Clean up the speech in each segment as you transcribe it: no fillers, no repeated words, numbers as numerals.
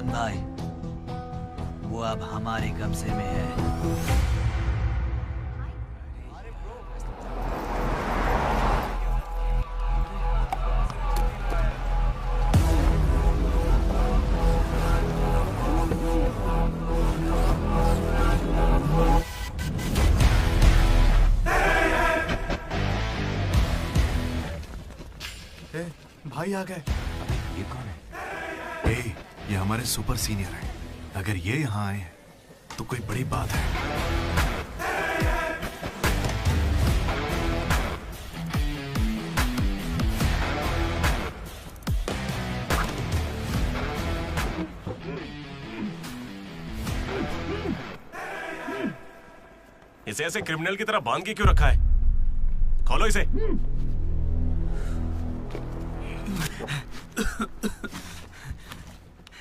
भाई, वो अब हमारे कब्जे में है। भाई आ गए। ये कौन है? ये हमारे सुपर सीनियर हैं। अगर ये यहाँ आए तो कोई बड़ी बात है। इसे ऐसे क्रिमिनल की तरह बांध के क्यों रखा है? खोलो इसे।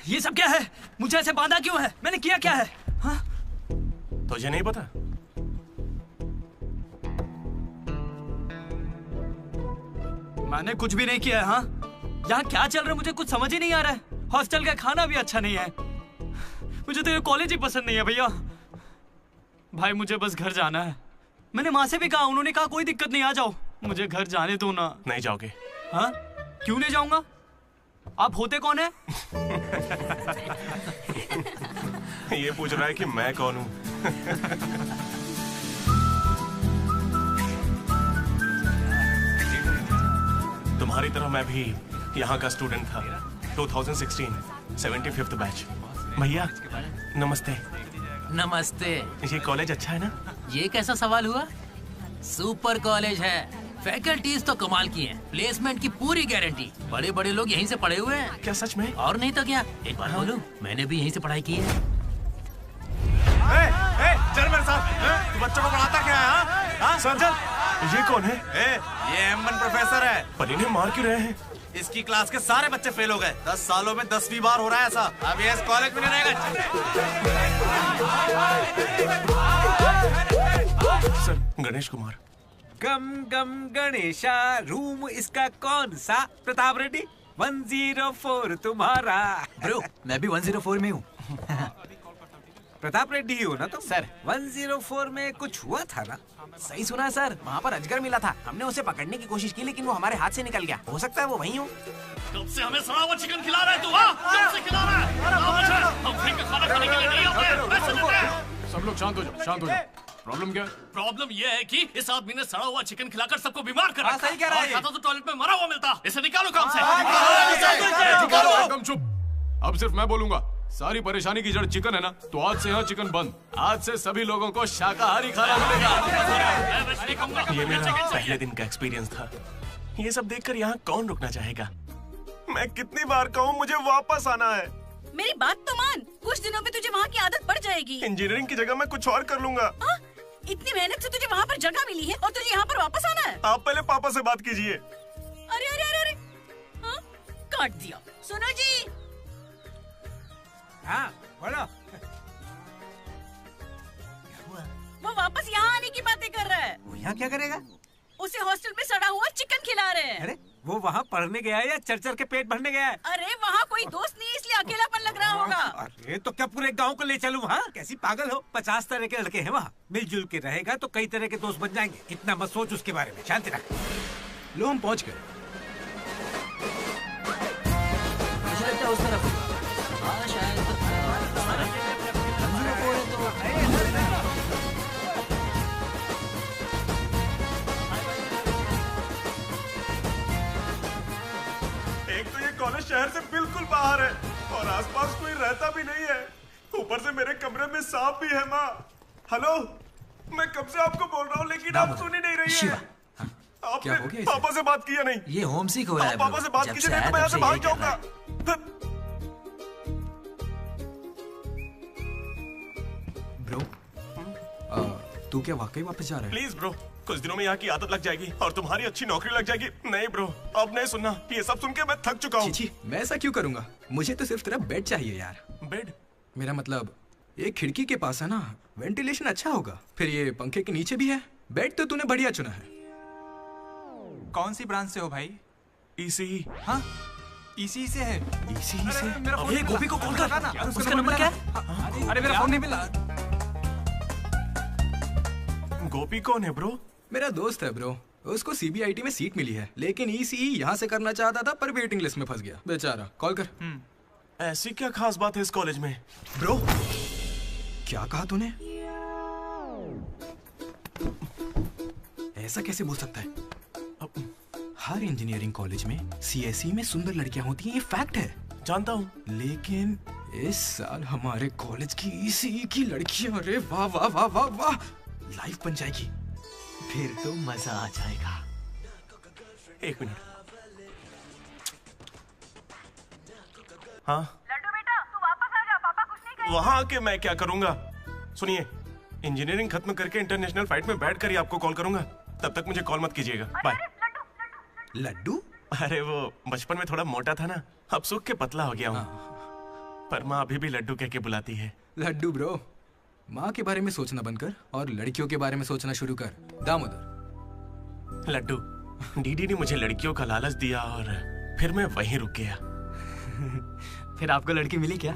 ये सब क्या है? मुझे ऐसे बांधा क्यों है? मैंने किया क्या है? हाँ? तुझे नहीं पता? मैंने कुछ भी नहीं किया है। हाँ? यहाँ क्या चल रहा है मुझे कुछ समझ ही नहीं आ रहा है। हॉस्टल का खाना भी अच्छा नहीं है। मुझे तो ये कॉलेज ही पसंद नहीं है भैया। भाई मुझे बस घर जाना है। मैंने माँ से भी कहा, उन्होंने कहा कोई दिक्कत नहीं, आ जाओ। मुझे घर जाने दो ना। नहीं जाओगे? हाँ? क्यों नहीं जाऊंगा? आप होते कौन है? ये पूछ रहा है कि मैं कौन हूँ। तुम्हारी तरह मैं भी यहाँ का स्टूडेंट था। 2016 75th बैच। भैया नमस्ते। नमस्ते। ये कॉलेज अच्छा है ना? ये कैसा सवाल हुआ? सुपर कॉलेज है। फैकल्टीज तो कमाल की हैं। प्लेसमेंट की पूरी गारंटी। बड़े बड़े लोग यहीं से पढ़े हुए हैं। क्या सच में? और नहीं तो क्या। एक बात बोलूं, मैंने भी यहीं से पढ़ाई की है। चल मेरे साथ। तू बच्चों को पढ़ाता क्या है? हाँ? सर ये कौन है? ये M1 प्रोफेसर है। पर इन्हें मार क्यों रहे हैं? इसकी क्लास के सारे बच्चे फेल हो गए। 10 सालों में 10वीं बार हो रहा है ऐसा। अब ये इस कॉलेज में नहीं रहेगा। सर गणेश कुमार। गम गम गणेशा। रूम इसका कौन सा? प्रताप रेड्डी 104 तुम्हारा। ब्रो मैं भी 104 में हूँ। प्रताप रेड्डी ही हो ना तुम? सर। 104 में कुछ हुआ था ना? सही सुना सर, वहाँ पर अजगर मिला था। हमने उसे पकड़ने की कोशिश की लेकिन वो हमारे हाथ से निकल गया। हो सकता है वो वही हो। कब से हमें सड़ा हुआ चिकन खिला रहा है तू? कब से खिला रहा है? हम फ्री का खाना खाने के लिए नहीं आते, पैसे देते हैं। सब लोग शांत हो जाओ, शांत हो जाओ। प्रॉब्लम क्या है? प्रॉब्लम ये है कि इस आदमी ने सड़ा हुआ चिकन खिलाकर सबको बीमार कर रखा। सही कह रहा है। खाता तो टॉयलेट में मरा हुआ मिलता। इसे निकालो काम से। एकदम चुप। अब सिर्फ मैं बोलूंगा। सारी परेशानी की जड़ चिकन है ना, तो आज से यहाँ चिकन बंद। आज से सभी लोगों को शाकाहारी खाना मिलेगा। ये मेरा पहले दिन का एक्सपीरियंस था। ये सब देखकर यहाँ कौन रुकना चाहेगा? मैं कितनी बार कहूँ मुझे वापस आना है। मेरी बात तो मान, कुछ दिनों में तुझे वहाँ की आदत पड़ जाएगी। इंजीनियरिंग की जगह मैं कुछ और कर लूंगा। इतनी मेहनत से तुझे वहाँ पर जगह मिली है और तुझे यहाँ पर वापस आना है? आप पहले पापा से बात कीजिए। अरे अरे अरे अरे, हाँ? काट दिया। सुनो जी। हाँ बोलो। वो वापस यहाँ आने की बातें कर रहा है। वो यहाँ क्या करेगा? उसे हॉस्टल में सड़ा हुआ चिकन खिला रहे हैं। अरे वो वहाँ पढ़ने गया है या चरचर के पेट भरने गया है? अरे वहाँ कोई दोस्त नहीं, इसलिए अकेलापन लग रहा होगा। अरे तो क्या पूरे गांव को ले चलूं वहाँ? कैसी पागल हो? 50 तरह के लड़के हैं वहाँ। मिलजुल के रहेगा तो कई तरह के दोस्त बन जाएंगे। इतना मत सोच उसके बारे में, शांति रख। लो हम पहुंच गए। मुझे लगता है उस तरफ होगा। हाँ शायद। एक तो ये कॉलेज शहर से बिल्कुल बाहर है और आसपास कोई रहता भी नहीं है। ऊपर से मेरे कमरे में सांप भी है। माँ, हेलो, मैं कब से आपको बोल रहा हूँ लेकिन आप सुन ही नहीं रही है। आपने पापा से बात किया नहीं? ये होम सिक हो रहा है। पापा से बात कीजिए नहीं तो मैं यहाँ से भाग जाऊंगा। ब्रो, तू क्या वाकई वापस जा रहा है? प्लीज ब्रो, कुछ दिनों में यहाँ की आदत लग जाएगी और तुम्हारी अच्छी नौकरी लग जाएगी। नहीं ब्रो, अब नहीं सुनना। ये सब सुन के मैं थक चुका हूँ। छी, मैं ऐसा क्यों करूंगा? मुझे तो सिर्फ तेरा बेड चाहिए यार। बेड? मेरा मतलब ये खिड़की के पास है ना, वेंटिलेशन अच्छा होगा। फिर ये पंखे के नीचे भी है। बेड तो तूने बढ़िया चुना है। कौन सी ब्रांच से हो भाई? ईसी। हाँ, ईसी से है। इसी से? ये गोपी को कॉल कर। उसका नंबर क्या है? अरे मेरा फोन नहीं मिला। गोपी कौन है ब्रो? मेरा दोस्त है ब्रो। उसको सीबीआईटी में सीट मिली है, लेकिन ईसीई यहाँ से करना चाहता था पर वेटिंग लिस्ट में फंस गया बेचारा। कॉल कर। ऐसी क्या खास बात है इस कॉलेज में? ब्रो, क्या कहा तूने? ऐसा कैसे बोल सकता है? हर इंजीनियरिंग कॉलेज में सीएसई में सुंदर लड़कियां होती हैं, ये फैक्ट है। जानता हूँ, लेकिन इस साल हमारे कॉलेज की ईसीई की लड़कियां, अरे वाह वाह वाह वाह वाह, लाइफ बन जाएगी। फिर तो मजा आ जाएगा। एक मिनट। हाँ लड्डू बेटा, तू वापस आ जा। पापा कुछ नहीं कहेंगे। वहाँ आके मैं क्या करूँगा? सुनिए, इंजीनियरिंग खत्म करके इंटरनेशनल फ्लाइट में बैठ कर ही आपको कॉल करूंगा। तब तक मुझे कॉल मत कीजिएगा। बाय। लड्डू? अरे वो बचपन में थोड़ा मोटा था ना, अब सूख के पतला हो गया हूँ। पर माँ अभी भी लड्डू कह के बुलाती है। लड्डू ब्रो, माँ के बारे में सोचना बंद कर और लड़कियों के बारे में सोचना शुरू कर। दामोदर। लड्डू, डीडी ने मुझे लड़कियों का लालच दिया और फिर मैं वहीं रुक गया। फिर आपको लड़की मिली क्या?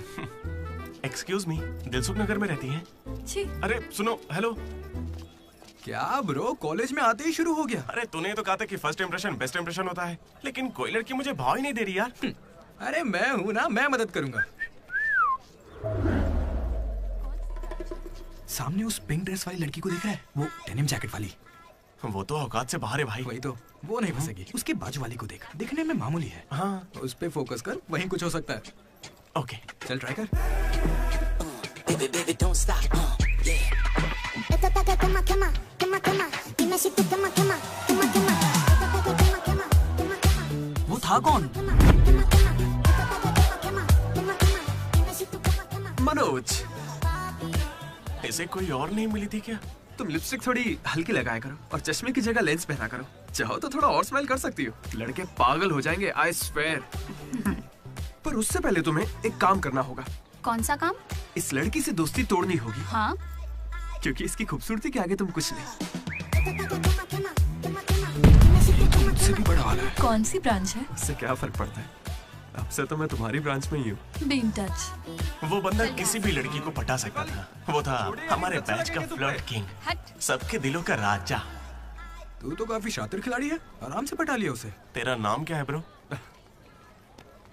एक्सक्यूज मी, दिलसुख नगर में रहती हैं? छी। अरे सुनो, हेलो। क्या ब्रो, कॉलेज में आते ही शुरू हो गया? अरे तूने तो कहा था कि फर्स्ट इंप्रेशन बेस्ट इंप्रेशन होता है, लेकिन कोई लड़की मुझे भाव ही नहीं दे रही यार। अरे मैं हूं ना, मैं मदद करूंगा। सामने उस पिंक ड्रेस वाली लड़की को देख रहा है? वो डेनिम जैकेट वाली। वो तो औकात से बाहर है भाई। वही तो, वो नहीं फंसेगी। उसके बाजू वाली को देख, दिखने में मामूली है। हाँ, उस पे फोकस कर, वहीं कुछ हो सकता है। ओके, चल ट्राई कर। वो था कौन? मनोज, इसे कोई और नहीं मिली थी क्या? तुम लिपस्टिक थोड़ी हल्की लगाया करो और चश्मे की जगह लेंस पहना करो। चाहो तो थोड़ा और स्माइल कर सकती हो, लड़के पागल हो जाएंगे, आई स्वेयर। पर उससे पहले तुम्हें एक काम करना होगा। कौन सा काम? इस लड़की से दोस्ती तोड़नी होगी। हाँ? क्योंकि इसकी खूबसूरती के आगे तुम कुछ नहीं। मुझसे भी बड़ा वाला है। कौन सी ब्रांच है? उससे क्या फर्क पड़ता है? अब से तो मैं तुम्हारी ब्रांच में ही हूँ। Be in touch. वो बंदा किसी भी लड़की को पटा सकता था। वो था हमारे बैच का फ्लर्ट किंग, सबके दिलों का राजा। तू तो काफी शातिर खिलाड़ी है, आराम से पटा लिया उसे। तेरा नाम क्या है ब्रो?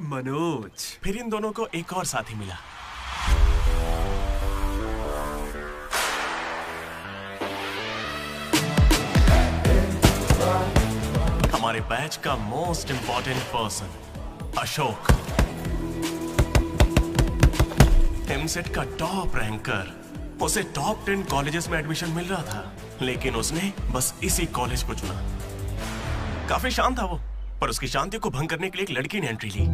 मनोज। फिर इन दोनों को एक और साथी मिला। हमारे बैच का most important person Ashok, EAMCET का टॉप रैंकर। उसे टॉप 10 कॉलेजेस में एडमिशन मिल रहा था, लेकिन उसने बस इसी कॉलेज को चुना। काफी शांत था वो, पर उसकी शांति को भंग करने के लिए एक लड़की ने एंट्री ली।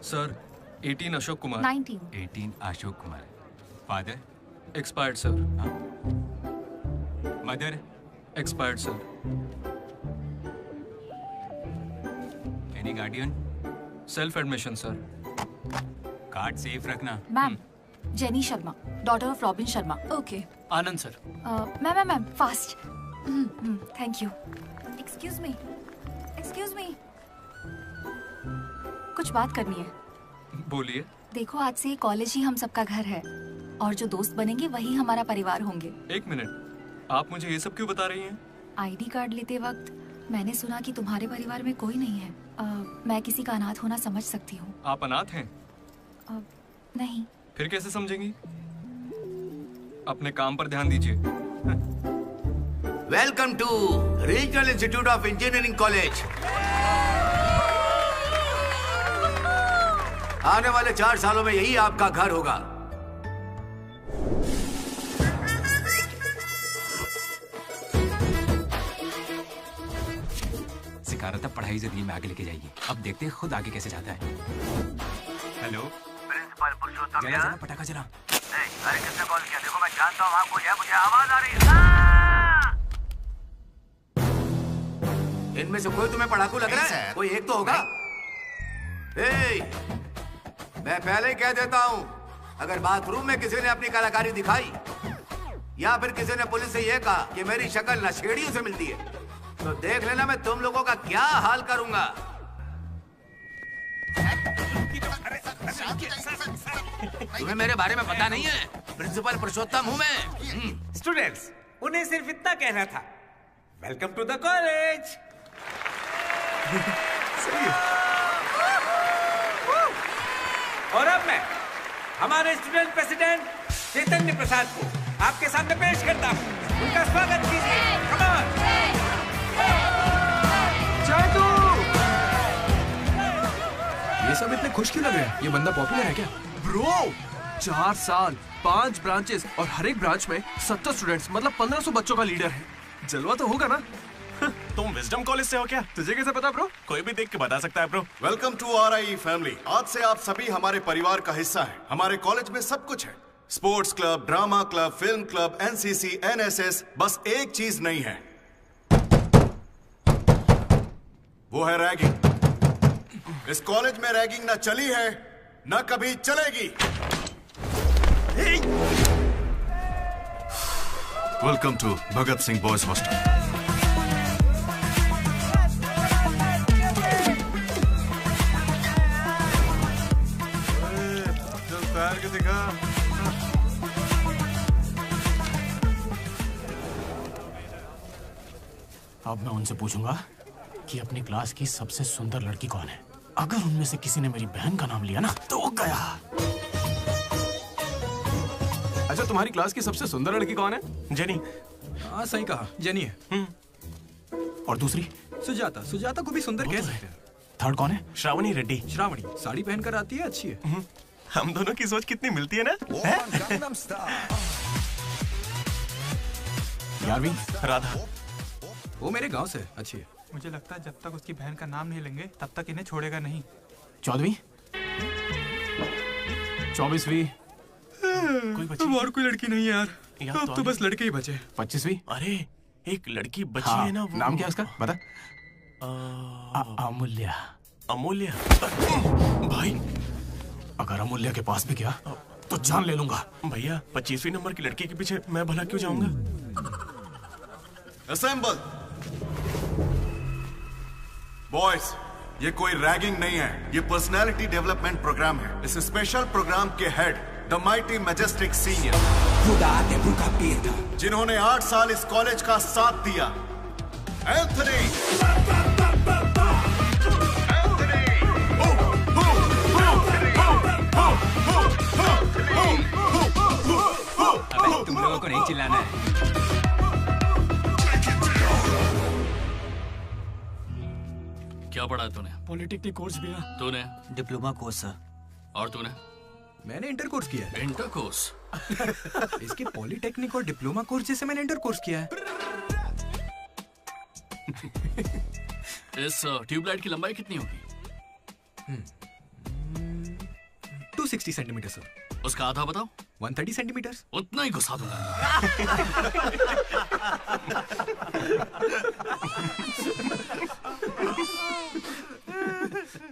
Sir 18 Ashok Kumar. 19 Ashok Kumar. Father? Expired sir. Mother? Expired sir. Any guardian? Self admission sir. Card safe रखना। Ma'am, Jenny Sharma, daughter of Robin Sharma. Okay. Anand sir. Ma'am fast. Thank you. Excuse me कुछ बात करनी है। बोलिए। देखो, आज से कॉलेज ही हम सबका घर है और जो दोस्त बनेंगे वही हमारा परिवार होंगे। एक मिनट, आप मुझे ये सब क्यों बता रही हैं? आईडी कार्ड लेते वक्त मैंने सुना कि तुम्हारे परिवार में कोई नहीं है। मैं किसी का अनाथ होना समझ सकती हूँ। आप अनाथ हैं? नहीं। फिर कैसे समझेंगी? अपने काम पर ध्यान दीजिए। Welcome to regional institute of engineering college. आने वाले 4 सालों में यही आपका घर होगा। सिखा रहा था पढ़ाई जिंदगी में आगे लेके जाएगी। अब देखते हैं खुद आगे कैसे जाता है। हेलो प्रिंसिपल पुरुषोत्तम। जला पटाखा जला। अरे किसने कॉल किया? देखो मैं जानता हूँ आपको, मुझे आवाज आ रही है। इनमें से कोई तुम्हें पढ़ाकू लग रहा है? कोई एक तो होगा। मैं पहले ही कह देता हूँ, अगर बाथरूम में किसी ने अपनी कलाकारी दिखाई या फिर किसी ने पुलिस से यह कहा कि मेरी शक्ल नशेड़ियों से मिलती है, तो देख लेना मैं तुम लोगों का क्या हाल करूंगा। तुम्हें मेरे बारे में पता नहीं है? प्रिंसिपल पुरुषोत्तम हूँ मैं। स्टूडेंट्स, उन्हें सिर्फ इतना कहना था, वेलकम टू द कॉलेज। और अब मैं हमारे स्टूडेंट प्रेसिडेंट चैतन्य प्रसाद को आपके सामने पेश करता हूँ। उनका स्वागत कीजिए। Come on! ये सब इतने खुश क्यों लग रहे हैं? ये बंदा पॉपुलर है क्या? ब्रो, 4 साल, 5 ब्रांचेस और हर एक ब्रांच में 70 स्टूडेंट्स, मतलब 1500 बच्चों का लीडर है। जलवा तो होगा ना? तुम विजडम कॉलेज से हो क्या? तुझे कैसे पता ब्रो? कोई भी देख के बता सकता है bro. Welcome to RIE family. आज से आप सभी हमारे परिवार का हिस्सा हैं। हमारे कॉलेज में सब कुछ है, sports club, drama club, film club, NCC, NSS। बस एक चीज नहीं है, वो है रैगिंग। इस कॉलेज में रैगिंग ना चली है, ना कभी चलेगी। Welcome to Bhagat Singh boys hostel. दिखा। अब मैं उनसे पूछूंगा कि अपनी क्लास की सबसे सुंदर लड़की कौन है। अगर उनमें से किसी ने मेरी बहन का नाम लिया ना, तो गया। अच्छा, तुम्हारी क्लास की सबसे सुंदर लड़की कौन है? जेनी। हाँ, सही कहा, जेनी है। और दूसरी? सुजाता। सुजाता को भी सुंदर कह सकते हैं। थर्ड कौन है? श्रावणी रेड्डी। श्रावणी साड़ी पहनकर आती है, अच्छी है। हम दोनों की सोच कितनी मिलती है ना? यारवी। राधा। वो मेरे गांव से, अच्छी है। मुझे लगता है जब तक उसकी बहन का नाम नहीं लेंगे तब तक इन्हें छोड़ेगा नहीं। 14वीं। 24वीं। कोई बची? और कोई लड़की नहीं है यार, अब तो बस लड़के ही बचे। 25वीं। अरे एक लड़की बची हाँ, है ना, वो नाम क्या है उसका? बता। अमूल्य। अमूल्य। भाई अगर अमूल्य के पास भी गया तो जान ले लूंगा। भैया 25वीं नंबर की लड़की के पीछे मैं भला क्यों जाऊंगा? असेंबल बॉयज, ये कोई रैगिंग नहीं है, ये पर्सनालिटी डेवलपमेंट प्रोग्राम है। इस स्पेशल प्रोग्राम के head the mighty majestic senior, जिन्होंने 8 साल इस कॉलेज का साथ दिया, एंथनी। तुम लोगों को नहीं चिल्लाना है। क्या पढ़ा है तूने? पॉलिटेक्निक कोर्स भी है। तूने? Diploma course sir. और तूने? मैंने इंटर कोर्स किया है। Inter course? इसके पॉलिटेक्निक और डिप्लोमा कोर्स जैसे मैंने इंटर कोर्स किया है। इस ट्यूबलाइट की लंबाई कितनी होगी? 260 सेंटीमीटर सर। उसका आधा बताओ। 130 सेंटीमीटर। उतना ही घुसा दूंगा।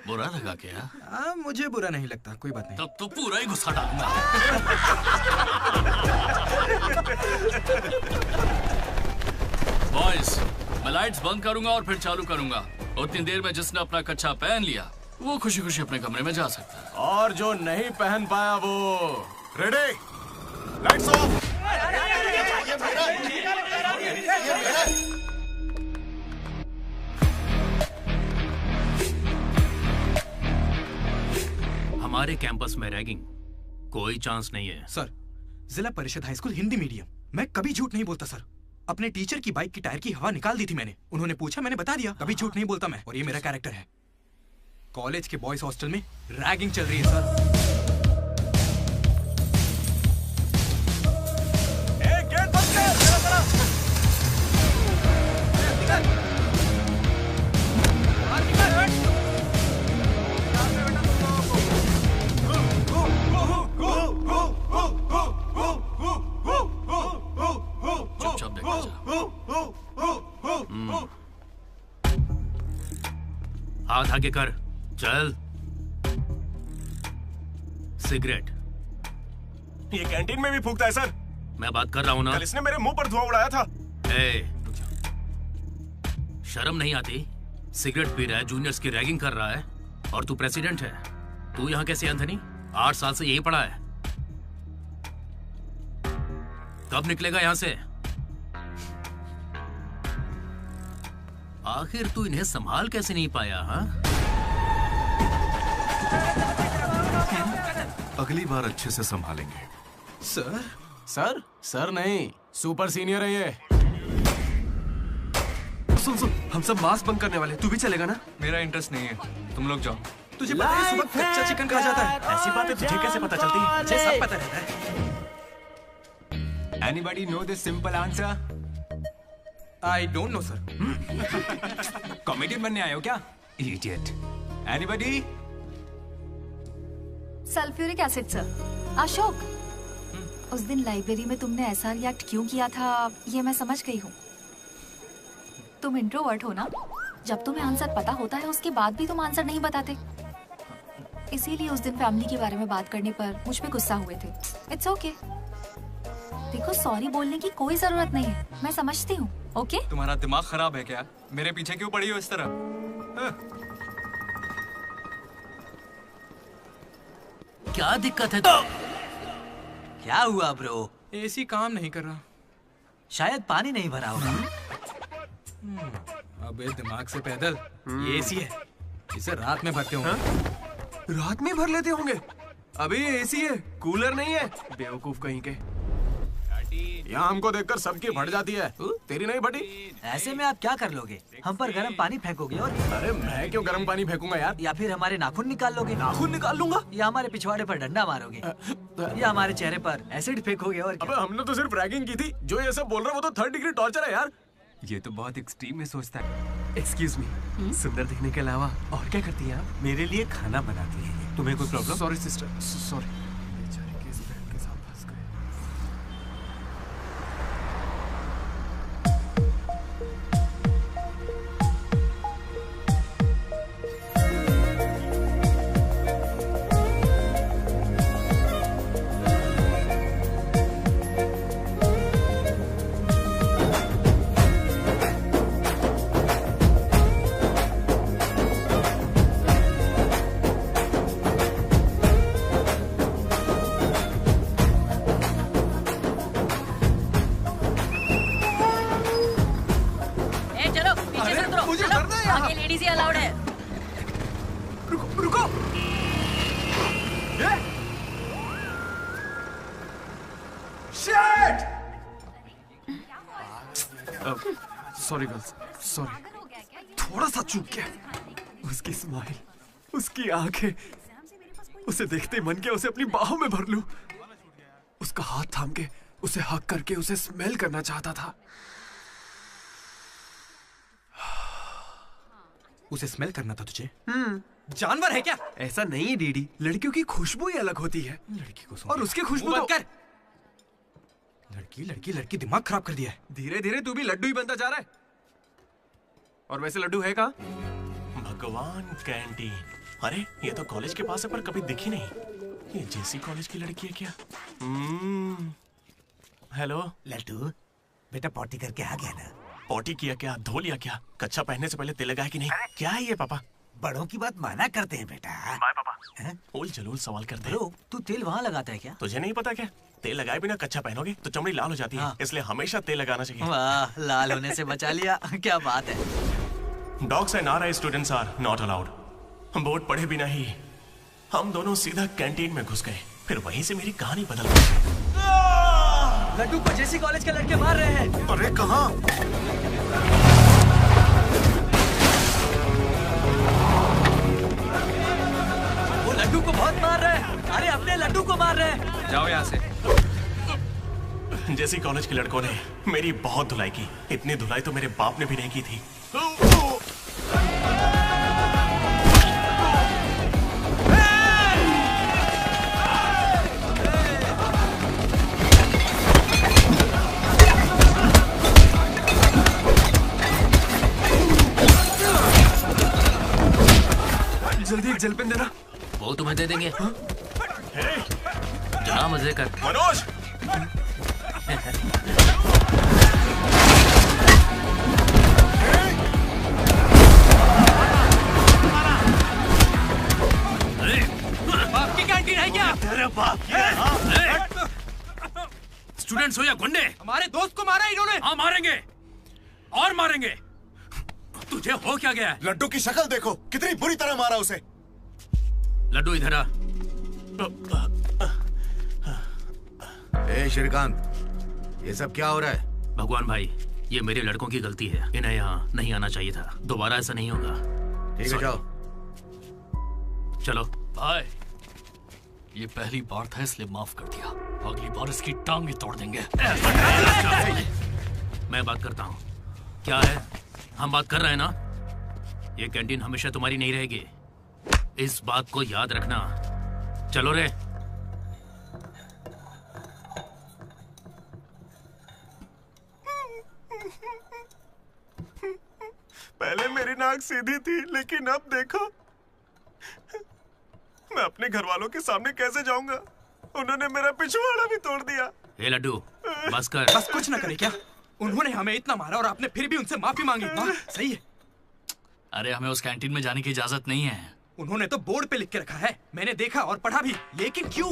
बुरा लगा क्या? मुझे बुरा नहीं लगता, कोई बात नहीं। तब तो पूरा ही घुसा डालूंगा। बॉयज, मैं लाइट्स बंद करूंगा और फिर चालू करूंगा। उतनी देर में जिसने अपना कच्छा पहन लिया वो खुशी खुशी अपने कमरे में जा सकता है। और जो नहीं पहन पाया वो रेडी, लाइट्स ऑफ। हमारे कैंपस में रैगिंग कोई चांस नहीं है। सर, जिला परिषद हाई स्कूल हिंदी मीडियम, मैं कभी झूठ नहीं बोलता सर। अपने टीचर की बाइक की टायर की हवा निकाल दी थी मैंने। उन्होंने पूछा, मैंने बता दिया। कभी झूठ नहीं बोलता मैं, और ये मेरा कैरेक्टर है। कॉलेज के बॉयज हॉस्टल में रैगिंग चल रही है सर। गेट बंद कर, जरा चुपचाप देखा जा। हाथ आगे कर, चल। सिगरेट ये कैंटीन में भी फूकता है सर। मैं बात कर रहा हूँ ना। कल इसने मेरे मुंह पर धुआं उड़ाया था। शर्म नहीं आती? सिगरेट पी रहा है, जूनियर्स की रैगिंग कर रहा है, और तू प्रेसिडेंट है। तू यहाँ कैसे एंथनी? 8 साल से यही पढ़ा है। कब निकलेगा यहाँ से? आखिर तू इन्हें संभाल कैसे नहीं पाया? हाँ, अगली बार अच्छे से संभालेंगे। सर? सर? सर नहीं, सुपर सीनियर है ये। सुन सुन, हम सब मास्क बंद करने वाले, तू भी चलेगा ना? मेरा इंटरेस्ट नहीं है, तुम लोग जाओ। तुझे पता है सुबह कच्चा चिकन खा जाता है? ऐसी बातें तुझे कैसे पता चलती है? मुझे सब पता रहता है। Anybody know this simple answer? I don't know, sir. Comedian बनने आए हो क्या? Idiot. Anybody? Sulphuric acid sir. Ashok, उस दिन लाइब्रेरी में तुमने ऐसा रिएक्ट क्यों किया था ये मैं समझ गई हूँ। तुम इंट्रोवर्ट हो ना? जब तुम्हें आंसर पता होता है उसके बाद भी तुम आंसर नहीं बताते। इसीलिए उस दिन फैमिली के बारे में बात करने पर मुझ पे गुस्सा हुए थे। It's okay. देखो, सॉरी बोलने की कोई जरूरत नहीं है, मैं समझती हूँ। ओके? तुम्हारा दिमाग खराब है क्या? मेरे पीछे क्यों पड़ी हो इस तरह? क्या दिक्कत है तुम्हें? क्या हुआ ब्रो? एसी काम नहीं कर रहा। शायद पानी नहीं भरा होगा। अबे दिमाग से पैदल, ये एसी है, इसे रात में भरते होंगे। रात में भर लेते होंगे? अबे ये एसी है, कूलर नहीं है। बेवकूफ कहीं के। यहाँ हमको देखकर सबकी फट जाती है, तेरी नहीं फटी? ऐसे में आप क्या कर लोगे? हम पर गर्म पानी फेंकोगे और अरे मैं क्यों गर्म पानी फेंकूंगा यार? या फिर हमारे नाखून निकाल लोगे? नाखून निकाल लूंगा? या हमारे पिछवाड़े पर डंडा मारोगे? या हमारे चेहरे पर एसिड फेंकोगे? और अबे हमने तो सिर्फ रैगिंग की थी, जो ये सब बोल रहा है वो तो 3rd डिग्री टॉर्चर है यार। ये तो बहुत एक्सट्रीम में सोचता है। एक्सक्यूज मी, सुंदर दिखने के अलावा और क्या करती है आप? मेरे लिए खाना बनाती है। तुम्हें कोई प्रॉब्लम? Sorry sister, sorry. रुको। शिट! Sorry girls, sorry. थोड़ा सा चूक गया। उसकी स्माइल, उसकी आंखें, उसे देखते ही मन किया उसे अपनी बाहों में भर लूं। उसका हाथ थाम के उसे हक करके उसे स्मेल करना चाहता था। उसे स्मेल करना था तुझे? जानवर है क्या? ऐसा नहीं है डीडी, लड़कियों की खुशबू ही अलग होती है। लड़की को और उसकी खुशबू तो... कर। लड़की दिमाग खराब कर दिया है। धीरे धीरे तू भी लड्डू ही बनता जा रहा है। और वैसे लड्डू है कहाँ? भगवान, कैंटीन। अरे ये तो कॉलेज के पास है पर कभी दिखी नहीं। ये जेसी कॉलेज की लड़की है क्या? हेलो लड्डू, बेटा पॉटी करके आ गया ना? पॉटी किया क्या, धो लिया क्या? कच्चा पहनने से पहले तेल लगाया कि नहीं? क्या है ये पापा? बड़ों की बात माना करते हैं बेटा। बाय पापा। उल जलूल सवाल करते हैं। तू तेल वहाँ लगाता है क्या? तुझे नहीं पता क्या? तेल लगाए बिना कच्चा पहनोगे तो चमड़ी लाल हो जाती है। इसलिए हमेशा तेल लगाना चाहिए। वाह, लाल होने से बचा लिया। क्या बात है। Dogs and are students are not allowed. हम बोर्ड पढ़े बिना ही हम दोनों सीधा कैंटीन में घुस गए। फिर वहीं से मेरी कहानी बदल गई। लड्डू को जेसी कॉलेज के लड़के मार रहे हैं। अरे कहाँ? वो लड्डू को बहुत मार रहे हैं। अरे अपने लड्डू को मार रहे हैं। जाओ यहाँ से। जेसी कॉलेज के लड़कों ने मेरी बहुत धुलाई की। इतनी धुलाई तो मेरे बाप ने भी नहीं की थी। जल्दी एक जल पेन देना। वो तुम्हें दे देंगे। जा मजे कर। मनोज! बाप की कैंटीन है क्या? तेरे बाप की है। स्टूडेंट्स हो या गुंडे? हमारे दोस्त को मारा इन्होंने। हाँ मारेंगे और मारेंगे। तुझे हो क्या गया? लड्डू की शक्ल देखो, कितनी बुरी तरह मारा उसे। लड्डू इधर आ। ए श्रीकांत, ये सब क्या हो रहा है? भगवान भाई, ये मेरे लड़कों की गलती है। इन्हें यहाँ नहीं आना चाहिए था। दोबारा ऐसा नहीं होगा। ठीक है, जाओ। चलो भाई, ये पहली बार था इसलिए माफ कर दिया। अगली बार इसकी टांग तोड़ देंगे। मैं बात करता हूँ। क्या है? हम बात कर रहे हैं ना? ये कैंटीन हमेशा तुम्हारी नहीं रहेगी। इस बात को याद रखना। चलो रे। पहले मेरी नाक सीधी थी, लेकिन अब देखो मैं अपने घर वालों के सामने कैसे जाऊंगा? उन्होंने मेरा पिछवाड़ा भी तोड़ दिया। हे लड्डू, बस कर। बस कुछ ना करे क्या? उन्होंने हमें इतना मारा और आपने फिर भी उनसे माफी मांगी। वाह, सही है। अरे हमें उस कैंटीन में जाने की इजाजत नहीं है। उन्होंने तो बोर्ड पे लिख के रखा है, मैंने देखा और पढ़ा भी, लेकिन क्यों?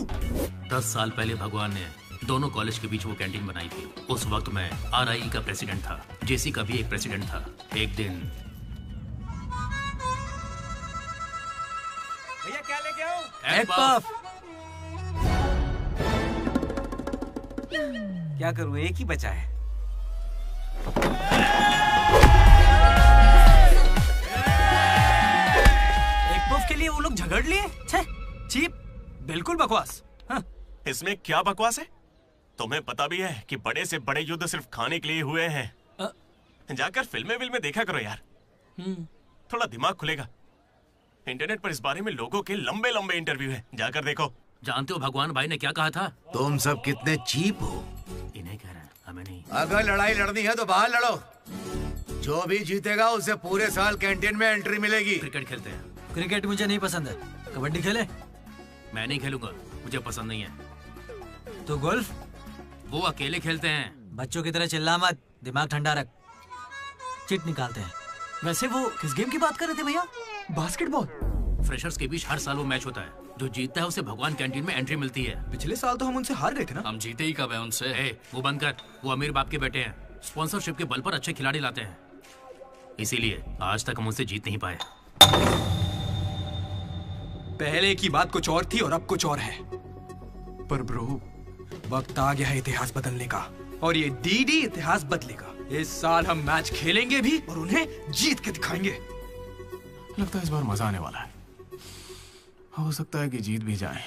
10 साल पहले भगवान ने दोनों कॉलेज के बीच वो कैंटीन बनाई थी। उस वक्त मैं RIE का प्रेसिडेंट था, जेसी का भी एक प्रेसिडेंट था। एक दिन भैया क्या लेके आओ? Egg puff. क्या करूं, एक ही बचा है। एक पफ के लिए वो लोग झगड़ लिए? छे, चीप, बिल्कुल बकवास। हाँ। इसमें क्या बकवास है? तुम्हें पता भी है कि बड़े से बड़े युद्ध सिर्फ खाने के लिए हुए हैं। जाकर फिल्में देखा करो यार, थोड़ा दिमाग खुलेगा। इंटरनेट पर इस बारे में लोगों के लंबे लंबे इंटरव्यू हैं, जाकर देखो। जानते हो भगवान भाई ने क्या कहा था? तुम सब कितने चीप हो। इन्हें कह रहा है, हमें नहीं। अगर लड़ाई लड़नी है तो बाहर लड़ो। जो भी जीतेगा उसे पूरे साल कैंटीन में एंट्री मिलेगी। क्रिकेट खेलते हैं। क्रिकेट मुझे नहीं पसंद है। कबड्डी खेले? मैं नहीं खेलूंगा, मुझे पसंद नहीं है। तो गोल्फ? वो अकेले खेलते हैं। बच्चों की तरह चिल्ला मत, दिमाग ठंडा रख। चिट निकालते हैं। वैसे वो किस गेम की बात कर रहे थे भैया? बास्केटबॉल। फ्रेशर्स के बीच हर साल वो मैच होता है। जो जीतता है उसे भगवान कैंटीन में एंट्री मिलती है। पिछले साल तो हम उनसे हार गए थे ना। हम जीते ही कब है उनसे? वो बंद कर। वो अमीर बाप के बेटे हैं, स्पॉन्सरशिप के बल पर अच्छे खिलाड़ी लाते हैं, इसीलिए आज तक हम उनसे जीत नहीं पाए। पहले की बात कुछ और थी और अब कुछ और है। पर ब्रो, वक्त आ गया है इतिहास बदलने का, और ये डीडी इतिहास बदलेगा। इस साल हम मैच खेलेंगे भी और उन्हें जीत के दिखाएंगे। लगता है इस बार मजा आने वाला है। हो सकता है कि जीत भी जाए।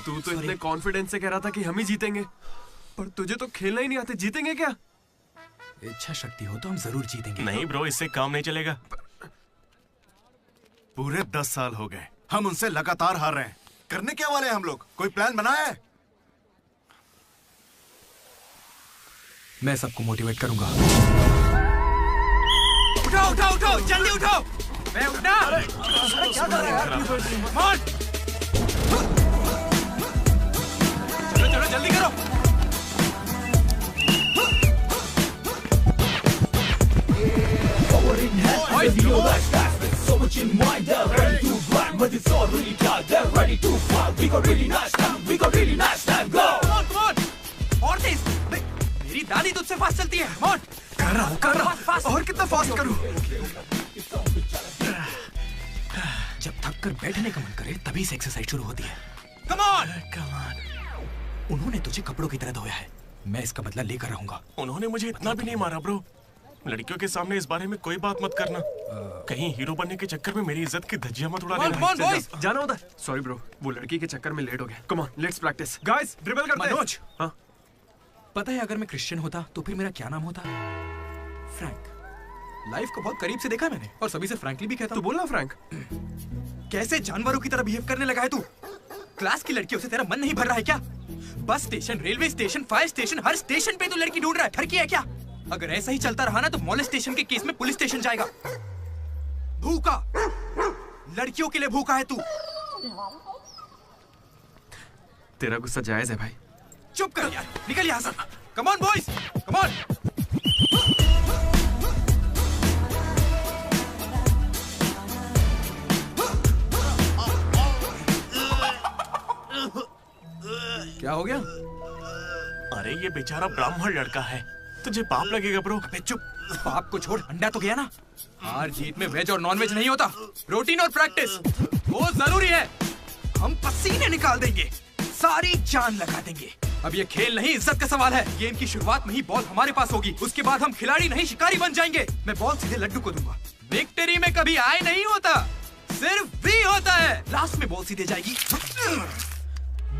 तू तो इतने कॉन्फिडेंस से कह रहा था कि हम ही जीतेंगे, पर तुझे तो खेलना ही नहीं आते। जीतेंगे क्या? इच्छा शक्ति हो तो हम जरूर जीतेंगे। नहीं ब्रो, इससे काम नहीं चलेगा। पूरे 10 साल हो गए हम उनसे लगातार हार रहे हैं। करने क्या वाले हैं हम लोग? कोई प्लान बनाया है? मैं सबको मोटिवेट करूंगा। उठाओ उठाओ उठाओ, जल्दी उठाओ। मैं उठना। अरे क्या कर रहा है? चलो चलो जल्दी करो। मेरी दादी तुझसे फास्ट चलती है। कर रहा हूँ। और कितना फास्ट करूँ? जब थक कर बैठने का मन करे तभी से एक्सरसाइज शुरू होती है। Come on! उन्होंने तुझे कपड़ों की तरह धोया है, मैं इसका बदला लेकर रहूंगा। उन्होंने मुझे इतना भी नहीं मारा ब्रो। लड़कियों के सामने इस बारे में कोई बात मत करना। कहीं हीरो बनने के चक्कर में मेरी इज्जत की धज्जियां मत उड़ा देना। जाना उधर। सॉरी ब्रो, वो लड़की के चक्कर में लेट हो गया। Come on, let's practise. Guys, dribble करते हैं। मनोज, हाँ? पता है अगर मैं क्रिश्चियन होता तो फिर मेरा क्या नाम होता? फ्रैंक। लाइफ को बहुत करीब से देखा मैंने और सभी से फ्रैंकली भी कहता हूँ। तो बोलना फ्रैंक। कैसे जानवरों की तरह बिहेव करने लगा है तू? क्लास की लड़कियों से तेरा मन नहीं भर रहा है क्या? Bus station, railway station, fire station, हर स्टेशन पे तू लड़की ढूंढ रहा है। ठरकी है क्या? अगर ऐसा ही चलता रहा ना तो मोलेस्टेशन के केस में पुलिस स्टेशन जाएगा। भूखा, लड़कियों के लिए भूखा है तू। तेरा गुस्सा जायज है भाई। चुप कर यार, निकल यहाँ से। Come on boys, come on. क्या हो गया? अरे ये बेचारा ब्राह्मण लड़का है, तुझे पाप लगेगा ब्रो। अबे चुप, पाप को छोड़, अंडा तो गया ना। हार जीत में वेज और नॉन वेज नहीं होता, प्रोटीन और प्रैक्टिस वो जरूरी है। हम पसीने निकाल देंगे, सारी जान लगा देंगे। अब ये खेल नहीं, इज्जत का सवाल है। गेम की शुरुआत में ही बॉल हमारे पास होगी, उसके बाद हम खिलाड़ी नहीं शिकारी बन जाएंगे। मैं बॉल सीधे लड्डू को दूंगा। विक्ट्री में कभी आए नहीं होता, सिर्फ भी होता है। लास्ट में बॉल सीधे जाएगी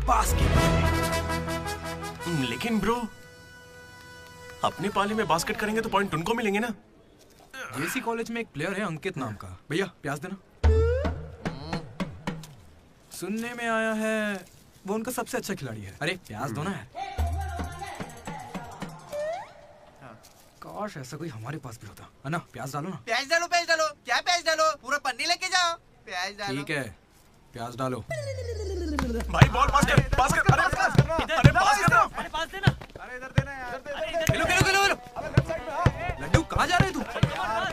बास्केट। लेकिन ब्रो, अपने पाले में बास्केट करेंगे तो पॉइंट उनको मिलेंगे ना। जेसी कॉलेज में एक प्लेयर है अंकित नाम का। भैया प्याज देना। सुनने में आया है वो उनका सबसे अच्छा खिलाड़ी है। अरे प्याज दो ना यार। काश ऐसा कोई हमारे पास भी होता है ना। प्याज डालो ना। प्याज डालो, प्याज डालो। क्या प्याज डालो? पूरा पन्नी लेके जाओ। प्याज डालो। ठीक है, प्याज डालो। भाई बॉल पास कर, पास कर। अरे पास कर, अरे पास देना। अरे इधर देना यार। खेलो खेलो खेलो खेलो। लड्डू कहाँ जा रहे तू?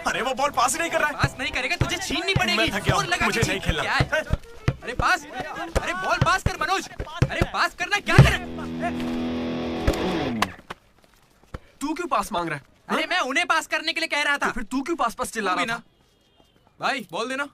अरे वो बॉल पास ही नहीं कर रहा है। पास नहीं करेगा तुझे छीननी पड़ेगी। मैं थक गया हूं, मुझे नहीं खेलना। क्या है? अरे पास, अरे बॉल पास कर मनोज। अरे पास करना, क्या कर? तू क्यों पास मांग रहा है? अरे मैं उन्हें पास करने के लिए कह रहा था। तो फिर तू क्यों पास पास चिल्ला रहा था? भाई बॉल देना।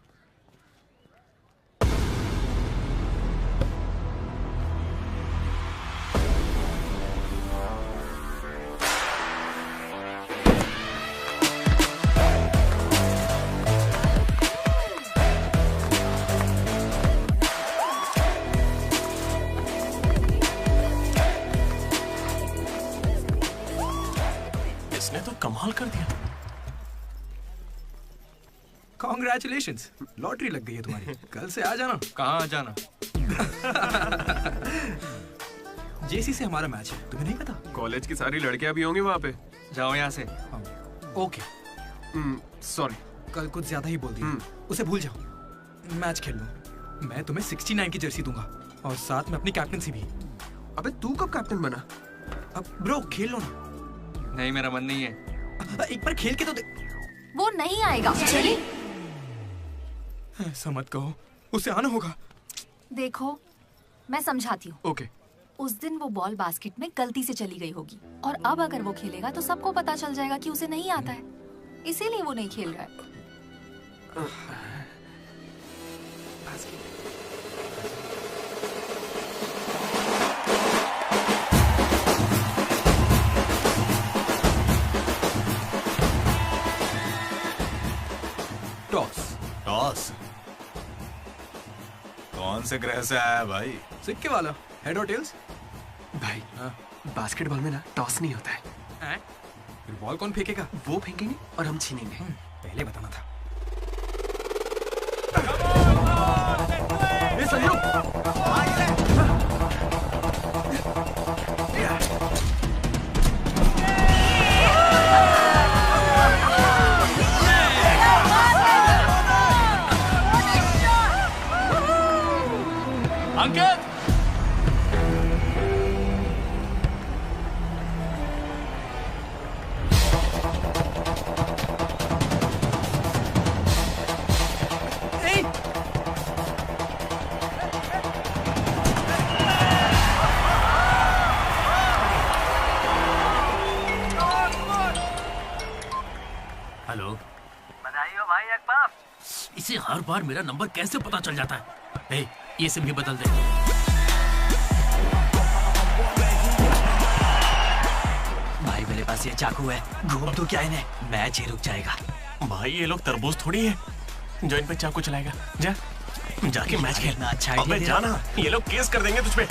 इसने तो कमाल कर दिया। कॉन्ग्रेचुलेशंस, लॉटरी लग गई है तुम्हारी। कल से आ जाना। कहाँ आ जाना? जेसी से हमारा मैच है, तुम्हें नहीं पता? कॉलेज की सारी लड़कियां भी होंगी वहाँ पे। जाओ यहाँ से। ओके सॉरी, कल कुछ ज्यादा ही बोल दिया। उसे भूल जाओ, मैच खेल लो। मैं तुम्हें 69 की जर्सी दूंगा और साथ में अपनी कैप्टनसी भी। अबे तू कब कैप्टन बना? अब ब्रो खेल लो ना। नहीं, मेरा मन नहीं है। एक बार खेल के तो वो नहीं आएगा। चलिए। ऐसा मत कहो, उसे आना होगा। देखो, मैं समझाती हूँ। ओके। उस दिन वो बॉल बास्केट में गलती से चली गई होगी और अब अगर वो खेलेगा तो सबको पता चल जाएगा कि उसे नहीं आता है, इसीलिए वो नहीं खेल रहा है। टॉस। टॉस? कौन से ग्रह से आया है भाई? सिक्के वाला। हेड और टेल्स? भाई बास्केटबॉल में ना टॉस नहीं होता है। फिर बॉल कौन फेंकेगा? वो फेंकेंगे और हम छीनेंगे। पहले बताना था। ये संयोग। अंकित! हेलो, बधाई हो भाई अकबर। इसे हर बार मेरा नंबर कैसे पता चल जाता है? ए, ये सिम भी बदल दे। भाई मेरे पास ये चाकू है, घूम तो क्या इन्हें, मैच ही रुक जाएगा। भाई ये लोग तरबूज थोड़ी है जो इन पे चाकू चलाएगा। जा जाके मैच खेल। अच्छा अबे जाना, ये लोग केस कर देंगे तुझ पे।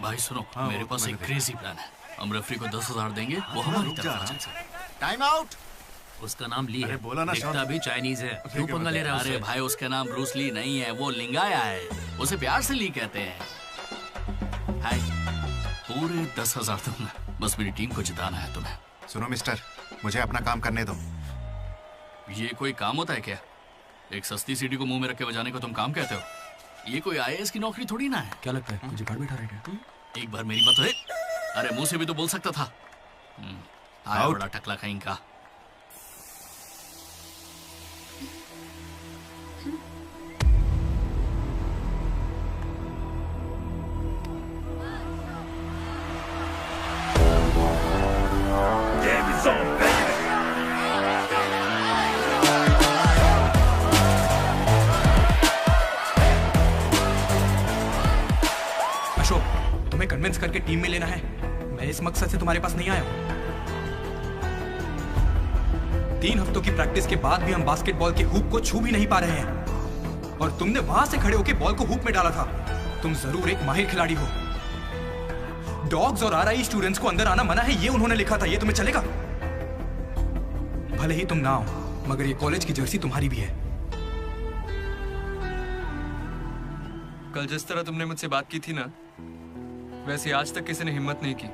भाई सुनो, मेरे पास एक क्रेजी प्लान है। हम रेफरी को 10,000 देंगे, वो हमारी तरफ आ जाए। Time out. उसका नाम ली है, बोला ना, दिखता भी चाइनीज है। क्यों पंगा ले रहा है? अरे भाई उसका नाम ब्रूस ली नहीं है, वो लिंगाया है। उसे प्यार से ली कहते हैं। हाय, पूरे 10,000 दूंगा, बस मेरी टीम को जिताना है तुम्हें। सुनो मिस्टर, मुझे अपना काम करने दो। ये कोई काम होता है क्या? एक सस्ती सीढ़ी को मुंह में रख के बजाने को तुम काम कहते हो? ये कोई आईएएस की नौकरी थोड़ी ना है। क्या लगता है मुझे गाड़ बैठा रहेगा? एक बार मेरी बात है। अरे मुंह से भी तो बोल सकता था। आया बड़ा टकला कहीं का। अशोक, तुम्हें कन्विंस करके टीम में लेना है। मैं इस मकसद से तुम्हारे पास नहीं आया हूं। 3 हफ्तों की प्रैक्टिस के बाद भी हम बास्केटबॉल के हुप को छू भी नहीं पा रहे हैं और तुमने वहां से खड़े होकर बॉल को हुप में डाला था। तुम जरूर एक माहिर खिलाड़ी हो। डॉग्स और आरआई स्टूडेंट्स को अंदर आना मना है, ये उन्होंने लिखा था। ये तुम्हें चलेगा? भले ही तुम ना हो, मगर ये कॉलेज की जर्सी तुम्हारी भी है। कल जिस तरह तुमने मुझसे बात की थी ना, वैसे आज तक किसी ने हिम्मत नहीं की।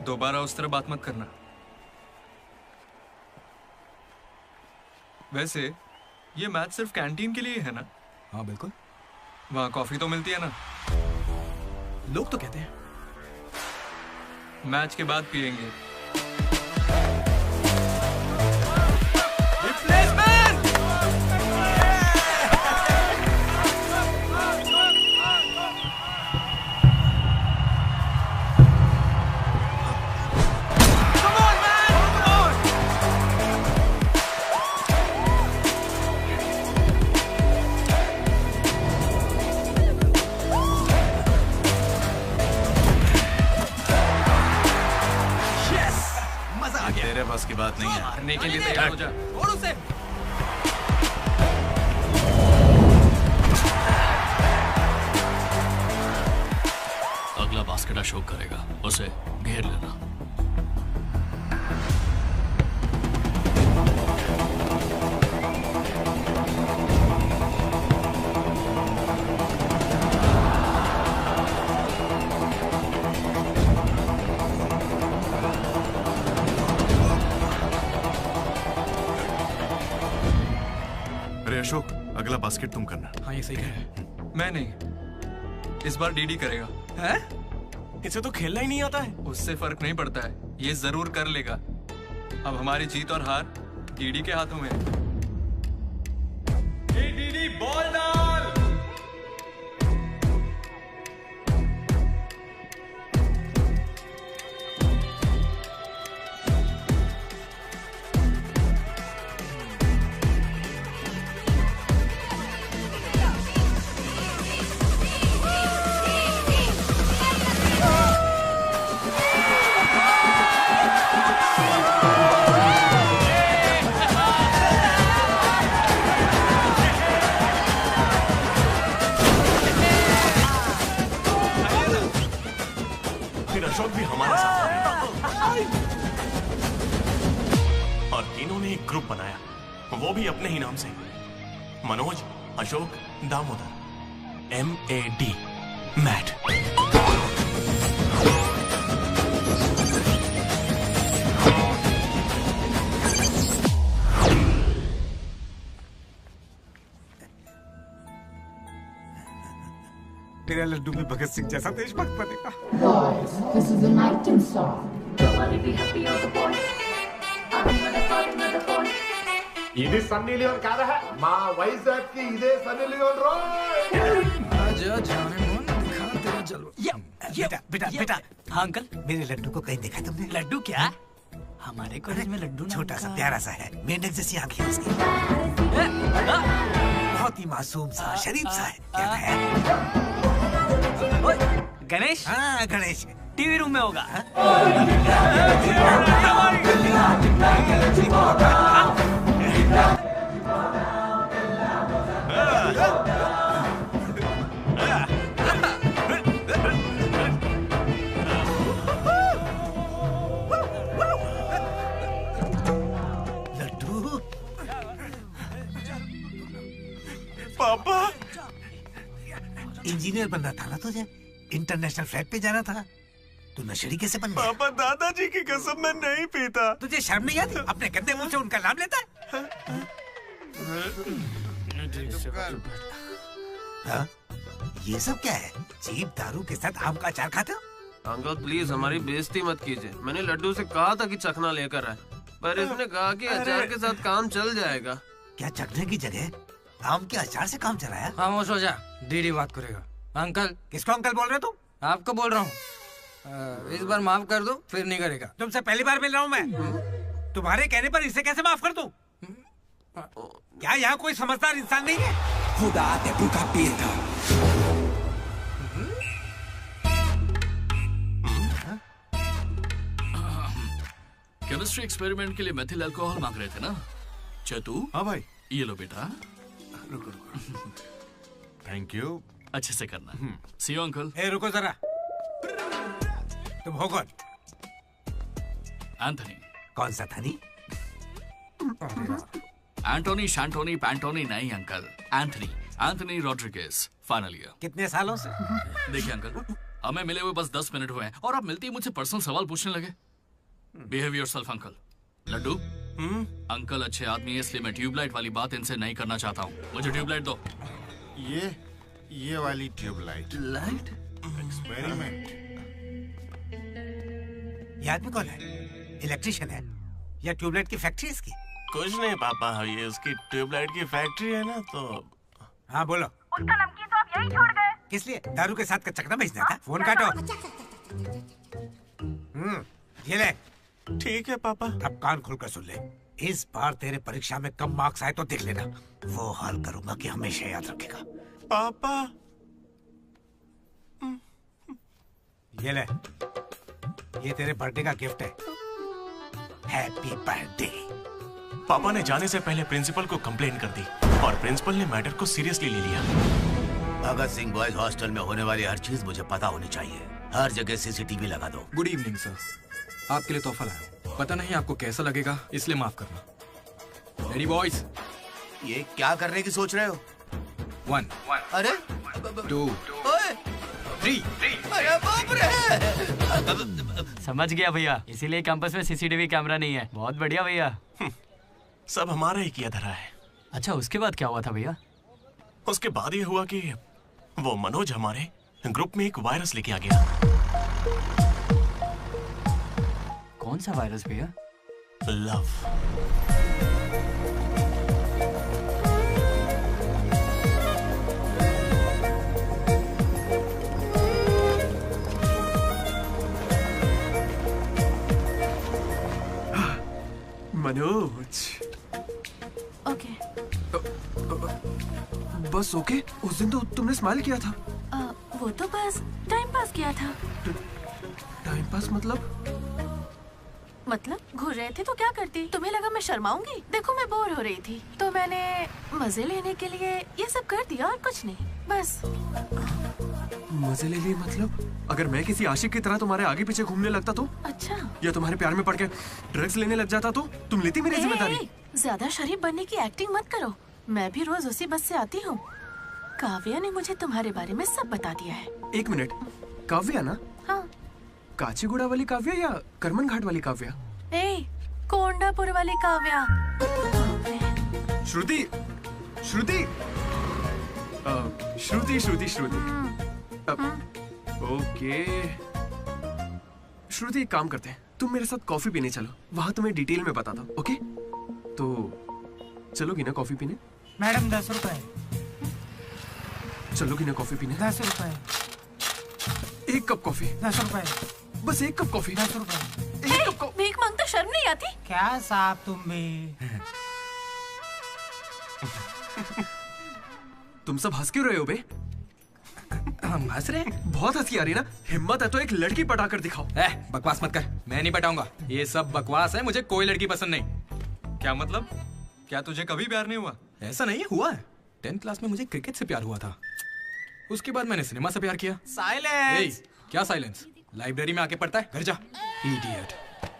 दोबारा उस तरह बात मत करना। वैसे ये मैच सिर्फ कैंटीन के लिए है ना? हाँ बिल्कुल। वहाँ कॉफी तो मिलती है ना? लोग तो कहते हैं। मैच के बाद पियेंगे। तेरे बस की बात नहीं है। मारने के लिए तैयार हो जा। छोड़ उसे। अगला बास्केट अशोक करेगा, उसे घेर लेना। अरे अशोक, अगला बास्केट तुम करना। हाँ ये सही कह रहा है। मैं नहीं, इस बार डीडी करेगा। है? इसे तो खेलना ही नहीं आता है। उससे फर्क नहीं पड़ता है, ये जरूर कर लेगा। अब हमारी जीत और हार डीडी के हाथों में है। डीडी बॉल डाल। अशोक भी हमारे साथ आ गए। और तीनों ने एक ग्रुप बनाया, वो भी अपने ही नाम से, मनोज, अशोक, दामोदर, MAD, मैट। तेरा लड्डू में भगत सिंह जैसा देशभक्त बनेगा। Boys, this is an item song. Nobody be happy on the boys. ఇది సన్నీ లియోన్ కాదా మా వైజాగ్ కి ఇదే సన్నీ లియోన్ రోయ్ आजा जाने मन दिखा तेरा जलवा। बेटा बेटा बेटा। हाँ अंकल, मेरे लड्डू को कहीं देखा तुमने? लड्डू क्या? हमारे कॉलेज में लड्डू छोटा सा प्यारा सा है, मेंढक जैसी आंखें उसकी, बहुत ही मासूम सा शरीफ सा है। क्या है? गणेश? हाँ गणेश, टीवी रूम में होगा। लड्डू पापा, इंजीनियर बनना था ना तुझे, इंटरनेशनल फ्लाइट पे जाना था, तू नशेड़ी कैसे बन गया? पापा दादाजी की कसम मैं नहीं पीता। तुझे शर्म नहीं आती? अपने गंदे मुंह से उनका नाम लेता है? हाँ? ये सब क्या है? चीप दारू के साथ आम का अचार खाते हो? अंकल प्लीज हमारी बेइज्जती मत कीजिए। मैंने लड्डू से कहा था कि चखना लेकर आए, पर इसने कहा कि अचार के साथ काम चल जाएगा। क्या चखने की जगह आम के अचार से काम चलाया? खामोश हो जा, डीडी बात करेगा। अंकल। किसको अंकल बोल रहे हो तुम? आपको बोल रहा हूँ। इस बार माफ कर दो, फिर नहीं करेगा। तुमसे पहली बार मिल रहा हूँ मैं। तुम्हारे कहने पर इसे कैसे माफ कर दूं? क्या यहाँ कोई समझदार इंसान नहीं है? खुदा te puta pieta. Chemistry experiment के लिए मेथिल अल्कोहल मांग रहे थे ना चतु? हाँ भाई। ये लो बेटा। रुको। Thank you. अच्छे से करना। सी यू अंकल। ए रुको जरा, तुम हो कौन? एंथनी। कौन सा थनी? एंटोनी शैंटोनी पैंटोनी नहीं uncle, Anthony, Anthony Rodriguez, final year. कितने सालों से? देखिए अंकल, हमें मिले हुए बस 10 मिनट हुए हैं और आप मिलते ही मुझसे पर्सनल सवाल पूछने लगे। Behave yourself uncle. Laddu, uncle अच्छे आदमी है इसलिए मैं ट्यूबलाइट वाली बात इनसे नहीं करना चाहता हूँ। मुझे ट्यूबलाइट दो। ये वाली ट्यूबलाइट। लाइट? एक्सपेरिमेंट। ये आदमी कौन है? इलेक्ट्रिशियन है या ट्यूबलाइट की फैक्ट्री इसकी? कुछ नहीं पापा, ये उसकी ट्यूबलाइट की फैक्ट्री है ना तो। हाँ बोलो। उसका नमकीन तो आप यही छोड़ गए। किस लिए? दारू के साथ का चकना भेजना था? फोन काटो। ये ले। ठीक है पापा। अब कान खोलकर सुन ले, इस बार तेरे परीक्षा में कम मार्क्स आए तो देख लेना, वो हाल करूंगा कि हमेशा याद रखेगा। पापा। ये ले, ये तेरे बर्थडे का गिफ्ट है। Happy birthday. पापा ने जाने से पहले प्रिंसिपल को कंप्लेंट कर दी और प्रिंसिपल ने मैटर को सीरियसली ले लिया। भगत सिंह बॉयज हॉस्टल में होने वाली हर चीज मुझे पता होनी चाहिए। हर जगह सीसीटीवी लगा दो। गुड इवनिंग सर, आपके लिए तोहफा लाया। पता नहीं आपको कैसा लगेगा, इसलिए माफ करना। Ready boys? ये क्या करने की सोच रहे हो? 1 अरे 2 3 अरे बाप रे। समझ गया भैया, इसीलिए कैंपस में सीसीटीवी कैमरा नहीं है। बहुत बढ़िया भैया। सब हमारा ही किया धरा है। अच्छा, उसके बाद क्या हुआ था भैया? उसके बाद ये हुआ कि वो मनोज हमारे ग्रुप में एक वायरस लेके आ गया। कौन सा वायरस भैया? लव। मनोज। ओके। बस ओके? उस दिन तो तुमने स्माइल किया था। वो तो बस टाइम पास किया था। टाइम पास मतलब घूर रहे थे तो क्या करती? तुम्हें लगा मैं शर्माऊंगी? देखो मैं बोर हो रही थी तो मैंने मजे लेने के लिए ये सब कर दिया और कुछ नहीं, बस। मजे ले लिए मतलब? अगर मैं किसी आशिक की तरह तुम्हारे आगे पीछे घूमने लगता तो? अच्छा। या तुम्हारे प्यार में पड़ के ड्रग्स लेने लग जाता तो तुम लेती मेरी जिम्मेदारी? ज्यादा शरीफ बनने की एक्टिंग मत करो। मैं भी रोज उसी बस से आती हूँ। काव्या ने मुझे तुम्हारे बारे में सब बता दिया है। एक मिनट, काव्या ना? हाँ। काचीगुड़ा वाली काव्या या करमन घाट वाली काव्या? कोंडापुर वाली काव्या। श्रुति, श्रुति, श्रुति, श्रुति, श्रुति। ओके श्रुति, एक काम करते हैं, तुम मेरे साथ कॉफी पीने चलो, वहां तुम्हें डिटेल में बताता हूँ। ओके? तो चलोगी ना कॉफी पीने? मैडम 10 रुपए। चलोगी ना कॉफी पीने? 10 रुपए। एक कप कॉफी। 10 रुपए। बस एक कप कॉफी। 10 रुपए। भीख मांगता शर्म नहीं आती? क्या साहब तुम भी? तुम सब हंस क्यों रहे हो बे? हम हंस रहे हैं? बहुत हंसी आ रही ना। हिम्मत है तो एक लड़की पटा कर दिखाओ। बकवास मत कर, मैं नहीं पटाऊंगा। ये सब बकवास है, मुझे कोई लड़की पसंद नहीं। क्या मतलब? क्या तुझे कभी प्यार नहीं हुआ? ऐसा नहीं हुआ है। 10th क्लास में मुझे क्रिकेट से प्यार हुआ था। उसके बाद मैंने सिनेमा से प्यार किया। साइलेंस। क्या साइलेंस? लाइब्रेरी में आके पढ़ता है, घर जा। इडियट।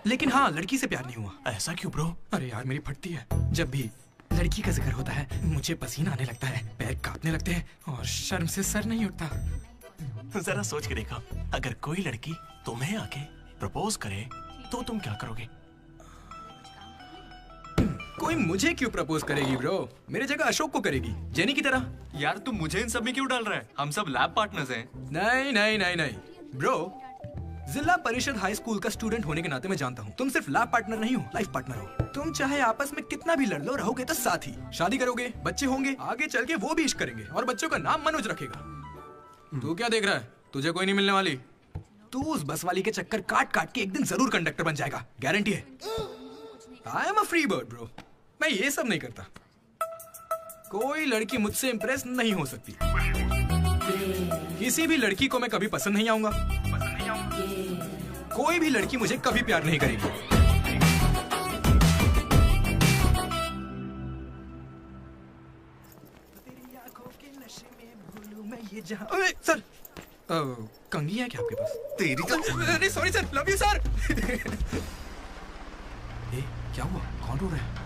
लेकिन हाँ, लड़की से प्यार नहीं हुआ। ऐसा क्यों ब्रो? अरे यार, मेरी फटती है। जब भी लड़की का जिक्र होता है मुझे पसीना आने लगता है, पैर कांपने लगते हैं और शर्म से सर नहीं उठता। जरा सोच के देखो, अगर कोई लड़की तुम्हें आके प्रपोज करे तो तुम क्या करोगे? कोई मुझे क्यों प्रपोज करेगी ब्रो? मेरी जगह अशोक को करेगी, जेनी की तरह। यार तुम मुझे इन सब में क्यों डाल रहा है? हम सब लैब पार्टनर्स हैं। नहीं नहीं नहीं नहीं ब्रो, जिला परिषद हाई स्कूल का स्टूडेंट होने के नाते मैं जानता हूँ तुम सिर्फ लैब पार्टनर नहीं हो, लाइफ पार्टनर हो। तुम चाहे आपस में कितना भी लड़ लो, रहोगे तो साथ ही। शादी करोगे, बच्चे होंगे, आगे चल के वो भी इश्क करेंगे और बच्चों का नाम मनोज रखेगा। तू क्या देख रहा है? तुझे कोई नहीं मिलने वाली। तू उस बस वाली के चक्कर काट काट के एक दिन जरूर कंडक्टर बन जाएगा, गारंटी है। I am a free bird bro, मैं ये सब नहीं करता। कोई लड़की मुझसे इंप्रेस नहीं हो सकती। किसी भी लड़की को मैं कभी पसंद नहीं आऊंगा। कोई भी लड़की मुझे कभी प्यार नहीं करेगी। सर, कंघी है क्या आपके पास? तेरी अरे sorry sir, love you sir. क्या हुआ? कौन रो रहा है?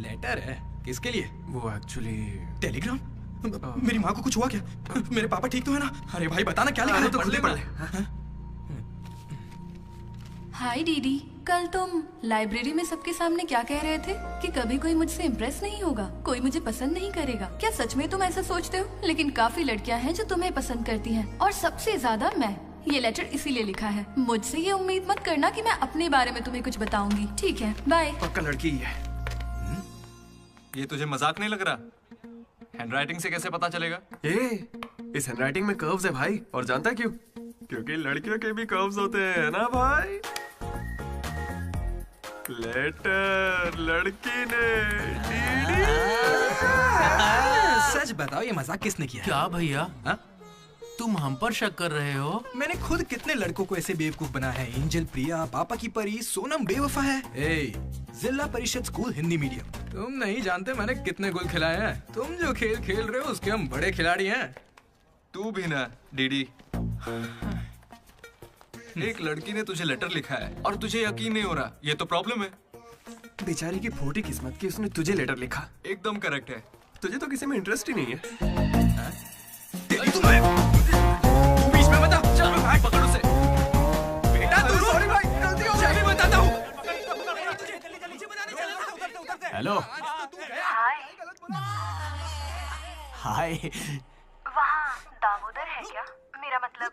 लेटर है? किसके लिए? वो एक्चुअली टेलीग्राम। मेरी माँ को कुछ हुआ क्या? मेरे पापा ठीक तो है ना? अरे भाई बता ना क्या लिखा है? तो खुले पढ़ ले। हाय दीदी, कल तुम लाइब्रेरी में सबके सामने क्या कह रहे थे कि कभी कोई मुझसे इम्प्रेस नहीं होगा, कोई मुझे पसंद नहीं करेगा। क्या सच में तुम ऐसा सोचते हो? लेकिन काफी लड़कियां हैं जो तुम्हें पसंद करती हैं और सबसे ज्यादा मैं। ये लेटर इसीलिए लिखा है। मुझसे ये उम्मीद मत करना कि मैं अपने बारे में तुम्हें कुछ बताऊंगी। ठीक है, बाय। पक्का लड़की ही है। ये तुझे मजाक नहीं लग रहा? हैंडराइटिंग से कैसे पता चलेगा? इस हैंडराइटिंग में कर्व्स है भाई, और जानता है क्यों? क्योंकि लड़कियों के भी कर्व्स होते हैं ना भाई। लेटर लड़की ने। सच बताओ, ये मजाक किसने किया? क्या भैया? तुम हम पर शक कर रहे हो? मैंने खुद कितने लड़कों को ऐसे बेवकूफ बनाया है। एंजल, प्रिया, पापा की परी, सोनम बेवफा है। जिला परिषद स्कूल हिंदी मीडियम। तुम नहीं जानते मैंने कितने गोल खिलाए हैं। तुम जो खेल खेल रहे हो उसके हम बड़े खिलाड़ी हैं। तू भी ना डीडी। एक लड़की ने तुझे लेटर लिखा है और तुझे यकीन नहीं हो रहा। ये तो प्रॉब्लम है। बेचारी की फूटी किस्मत कि उसने तुझे लेटर लिखा। एकदम करेक्ट है। तुझे तो किसी में इंटरेस्ट ही नहीं है। बीच में बता, चल भाई पकड़ उसे। बेटा तू सॉरी भाई, गलती हो गई। बताता हूँ। हेलो हाय वहाँ दामोदर है क्या? मेरा मतलब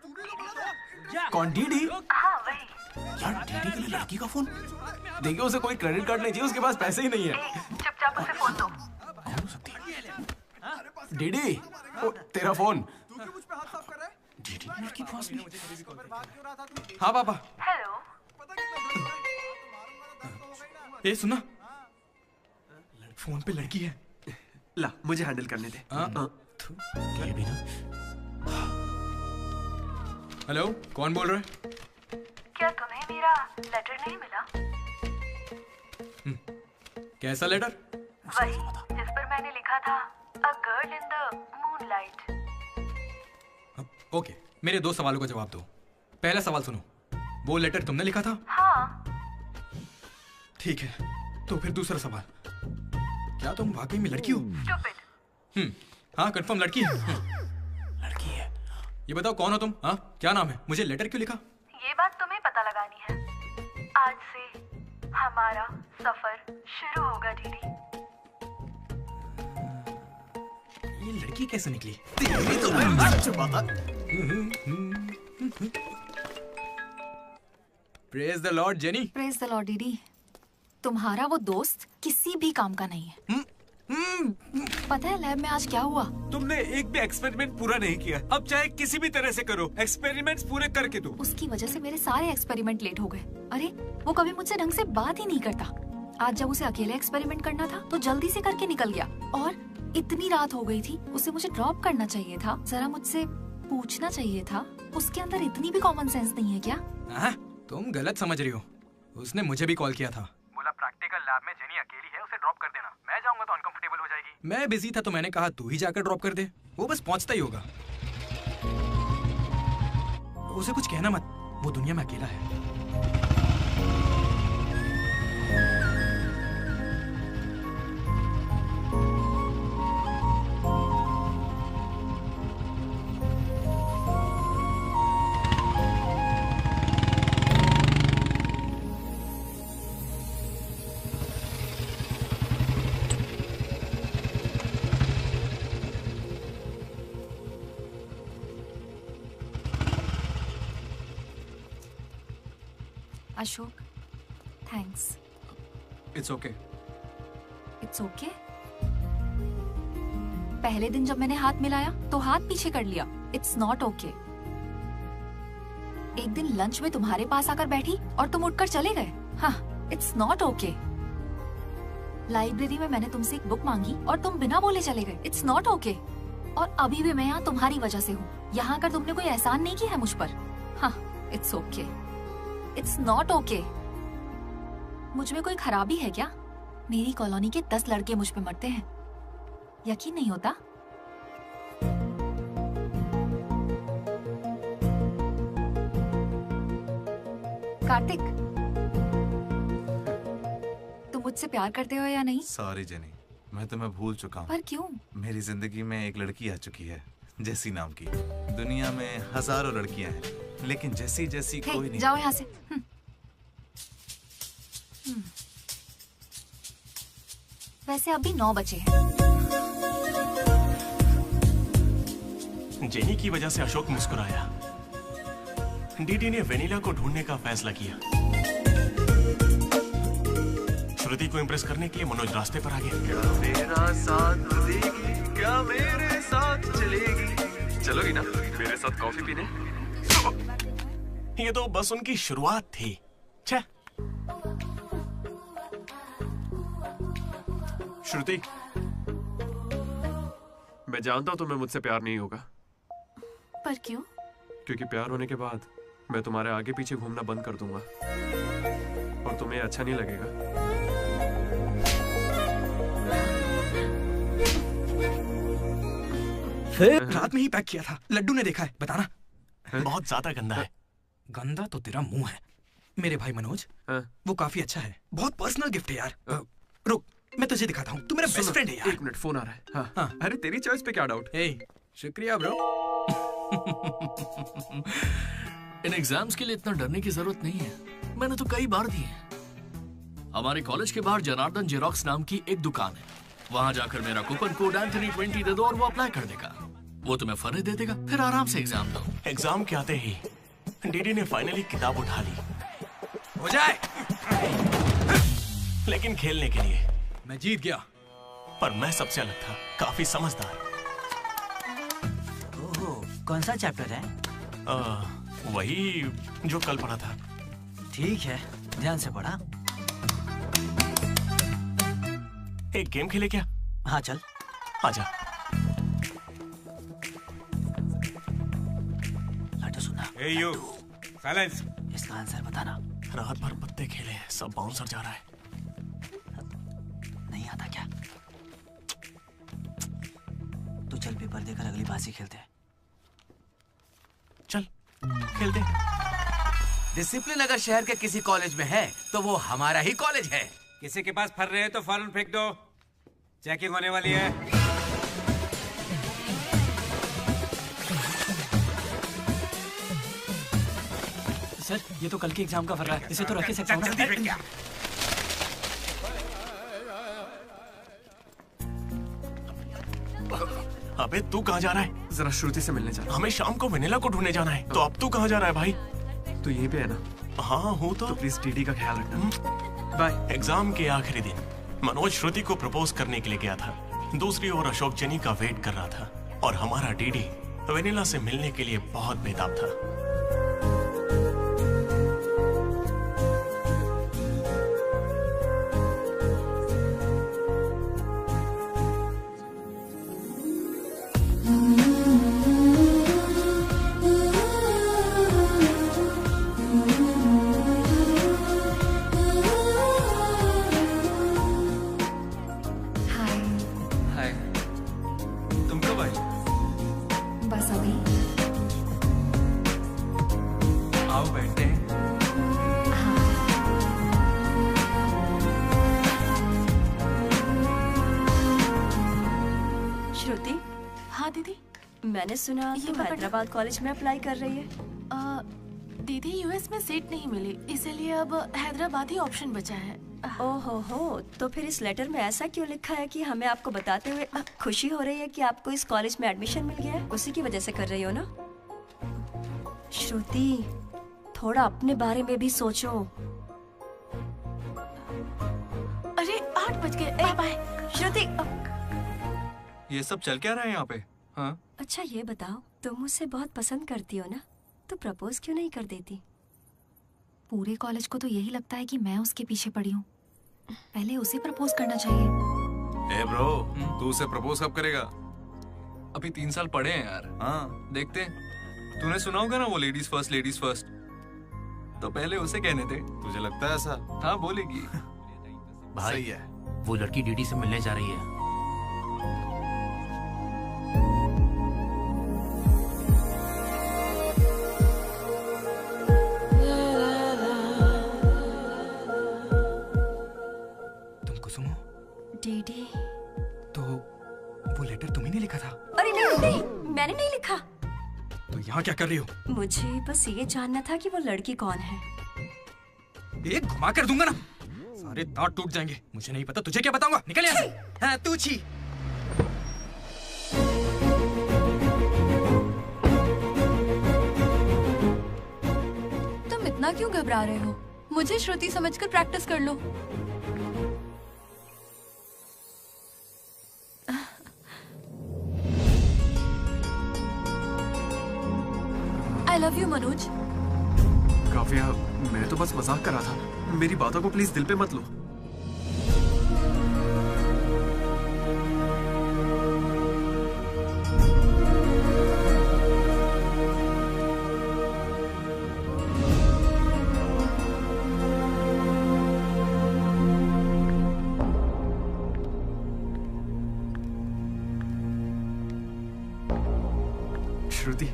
कौन डीडी? हाँ वही। यार डीडी के लिए लड़की का फोन? देखिए उसे कोई क्रेडिट कार्ड नहीं चाहिए, उसके पास पैसे ही नहीं है। चुपचाप उसे फोन दो। कौन हो सकती है? डीडी ओ, तेरा फोन। डीडी की लड़की पास में। हाँ पापा। हेलो। ए सुना, फोन पे लड़की है। ला मुझे हैंडल करने दे। ये भी ना। हेलो, कौन बोल रहा है? क्या तुम्हें मेरा लेटर नहीं मिला? कैसा लेटर? वही जिस पर मैंने लिखा था a girl in the moonlight. Okay, मेरे 2 सवालों का जवाब दो। पहला सवाल सुनो, वो लेटर तुमने लिखा था? हाँ। ठीक है, तो फिर दूसरा सवाल, क्या तुम वाकई में लड़की हो? Stupid। हाँ कंफर्म लड़की है। लड़की है। ये बताओ कौन हो तुम? हाँ क्या नाम है? मुझे लेटर क्यों लिखा? ये बात तुम्हें पता लगानी है। आज से हमारा सफर शुरू होगा डीडी। ये लड़की कैसे निकली? Praise the Lord jenny. Praise the Lord DD. तुम्हारा वो दोस्त किसी भी काम का नहीं है। पता है लैब में आज क्या हुआ? तुमने एक भी एक्सपेरिमेंट पूरा नहीं किया। अब चाहे किसी भी तरह से करो, एक्सपेरिमेंट्स पूरे करके दो। उसकी वजह से मेरे सारे एक्सपेरिमेंट लेट हो गए। अरे वो कभी मुझसे ढंग से बात ही नहीं करता। आज जब उसे अकेले एक्सपेरिमेंट करना था तो जल्दी से करके निकल गया। और इतनी रात हो गई थी, उसे मुझे ड्रॉप करना चाहिए था। जरा मुझसे पूछना चाहिए था। उसके अंदर इतनी भी कॉमन सेंस नहीं है क्या? तुम गलत समझ रही हो। उसने मुझे भी कॉल किया था। बोला प्रैक्टिकल लैब में जेनी अकेली है, उसे ड्रॉप कर देना। मैं जाऊंगा तो अनकंफर्टेबल हो जाएगी। मैं बिजी था तो मैंने कहा तू ही जाकर ड्रॉप कर दे, वो बस पहुंचता ही होगा। उसे कुछ कहना मत, वो दुनिया में अकेला है। Ashok, thanks. It's okay. It's okay. पहले दिन जब मैंने हाथ मिलाया तो हाथ पीछे कर लिया। It's not okay. एक दिन लंच में तुम्हारे पास आकर बैठी और तुम उठकर चले गए। हाँ, इट्स नॉट ओके। लाइब्रेरी में मैंने तुमसे एक बुक मांगी और तुम बिना बोले चले गए। It's not okay. और अभी भी मैं यहाँ तुम्हारी वजह से हूँ। यहाँ आकर तुमने कोई एहसान नहीं किया है मुझ पर। हाँ, it's okay. It's not okay. मुझ में कोई खराबी है क्या? मेरी कॉलोनी के 10 लड़के मुझ पे मरते हैं, यकीन नहीं होता? कार्तिक, तुम मुझसे प्यार करते हो या नहीं? सॉरी जेनी, मैं तुम्हें भूल चुका हूँ। पर क्यों? मेरी जिंदगी में एक लड़की आ चुकी है, जेसी नाम की। दुनिया में हजारों लड़कियां हैं, लेकिन जैसी जैसी कोई नहीं। जाओ यहाँ से। वैसे अभी 9 बजे हैं। जेनी की वजह से अशोक मुस्कुराया। डीडी ने वेनिला को ढूंढने का फैसला किया। श्रुति को इम्प्रेस करने के लिए मनोज रास्ते पर आ गया। क्या मेरा साथ देगी, क्या मेरे साथ चलेगी? चलोगी ना मेरे साथ कॉफी पीने? ये तो बस उनकी शुरुआत थी। छे। श्रुति, मैं जानता हूं तुम्हें मुझसे प्यार नहीं होगा। पर क्यों? क्योंकि प्यार होने के बाद मैं तुम्हारे आगे पीछे घूमना बंद कर दूंगा और तुम्हें अच्छा नहीं लगेगा। रात में ही पैक किया था, लड्डू ने देखा है, बताना। बहुत ज्यादा गंदा है। गंदा तो तेरा मुंह है। मेरे भाई मनोज, वो काफी अच्छा है। बहुत पर्सनल गिफ्ट है यार। रुक, मैं तुझे दिखाता हूँ। तू मेरा बेस्ट फ्रेंड है यार। 1 मिनट, फोन आ रहा है। हाँ। अरे तेरी चॉइस पे क्या डाउट? शुक्रिया ब्रो। इन एग्जाम्स के लिए इतना डरने की जरूरत नहीं है, मैंने तो कई बार दिए हैं। हमारे कॉलेज के बाहर जनार्दन जेरोक्स नाम की एक दुकान है। वहां जाकर मेरा कूपन कोड एंथनी 20 दे दो और वो अप्लाई कर देगा। वो तुम्हें फर्ज दे देगा, फिर आराम से एग्जाम दो। एग्जाम के आते ही डीडी ने फाइनली किताब उठा ली। हो जाए। लेकिन खेलने के लिए मैं जीत गया। पर मैं सबसे अलग था, काफी समझदार। ओहो, कौन सा चैप्टर है? वही जो कल पढ़ा था। ठीक है, ध्यान से पढ़ा। एक गेम खेले क्या? हाँ चल। आजा। लड्डू सुना। Hey you, silence. इसका आंसर बताना। रात भर पत्ते खेले हैं, सब बाउंसर जा रहा है। नहीं आता क्या? तो चल पेपर देकर अगली बाजी खेलते हैं। चल खेलते हैं। डिसिप्लिन अगर शहर के किसी कॉलेज में है तो वो हमारा ही कॉलेज है। किसी के पास फर रहे हैं तो फौरन फेंक दो, चेकिंग होने वाली है। सर, ये तो कल के एग्जाम का फर रहा है, इसे तो रख ही सकता हूं। जल्दी फेंक क्या? अबे तू कहाँ जा रहा है? जरा श्रुति से मिलने जाना। हमें शाम को वेनिला को ढूंढने जाना है। तो अब तू कहाँ जा रहा है भाई? तो यहीं पे है ना? हाँ हूँ तो प्लीज डीडी का ख्याल रखना। बाय। एग्जाम के आखिरी दिन मनोज श्रुति को प्रपोज करने के लिए गया था। दूसरी ओर अशोक जनी का वेट कर रहा था और हमारा डीडी वेनिला से मिलने के लिए बहुत बेताब था। मैंने सुना तुम हैदराबाद कॉलेज में अप्लाई कर रही है। दीदी यूएस में सीट नहीं मिली, इसीलिए अब हैदराबाद ही ऑप्शन बचा है। ओहो हो, तो फिर इस लेटर में ऐसा क्यों लिखा है कि हमें आपको बताते हुए खुशी हो रही है कि आपको इस कॉलेज में एडमिशन मिल गया है? उसी की वजह से कर रही हो ना? श्रुति, थोड़ा अपने बारे में भी सोचो। अरे 8 बज गए, बाय बाय। श्रुति, ये सब चल क्या रहा है यहाँ पे? हाँ? अच्छा ये बताओ, तुम मुझसे बहुत पसंद करती हो ना, तो प्रपोज क्यों नहीं कर देती? पूरे कॉलेज को तो यही लगता है कि मैं उसके पीछे पड़ी हूँ। पहले उसे प्रपोज करना चाहिए। ए ब्रो, तू उसे प्रपोज कब करेगा? अभी 3 साल पड़े हैं यार। हाँ देखते हैं। तूने सुना होगा ना वो लेडीज फर्स्ट, तो पहले उसे कहने थे। तुझे लगता है ऐसा? हाँ बोलेगी। भाई सही है। वो लड़की डीडी से मिलने जा रही है। डीडी, तो वो लेटर तुम्ही ने लिखा था? अरे नहीं नहीं, मैंने नहीं लिखा। तो यहाँ क्या कर रही हो? मुझे बस ये जानना था कि वो लड़की कौन है। एक घुमा कर दूंगा ना, सारे दांत टूट जाएंगे। मुझे नहीं पता, तुझे क्या बताऊंगा? निकल यहाँ से। हाँ तू छी। तुम इतना क्यों घबरा रहे हो? मुझे श्रुति समझकर प्रैक्टिस कर लो। I love you, Manoj. Kavya, मैं तो बस मजाक कर रहा था। मेरी बातों को प्लीज दिल पे मत लो। श्रुति,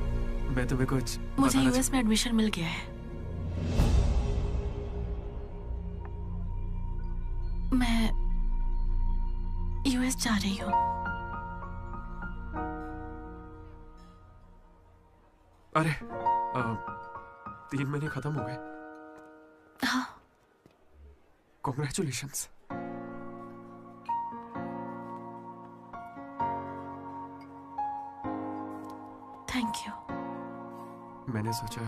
मैं तुम्हें कुछ मुझे यूएस में एडमिशन मिल गया है। मैं यूएस जा रही हूँ। अरे 3 महीने खत्म हो गए। हाँ। कॉन्ग्रेचुलेशंस। Thank you. मैंने सोचा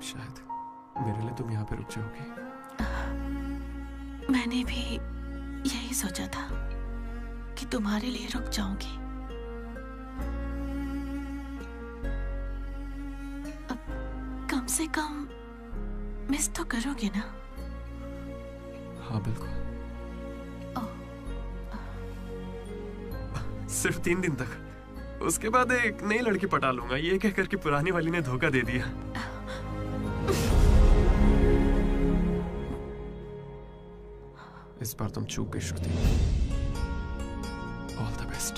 शायद मेरे लिए तुम यहाँ पे रुक जाओगी। मैंने भी यही सोचा था कि तुम्हारे लिए रुक जाऊंगी। अब कम से कम मिस तो करोगे ना? हाँ बिल्कुल। सिर्फ 3 दिन तक, उसके बाद एक नई लड़की पटा लूंगा, ये कहकर कि पुरानी वाली ने धोखा दे दिया। इस बार तुम चूक गई Shruti. All the best.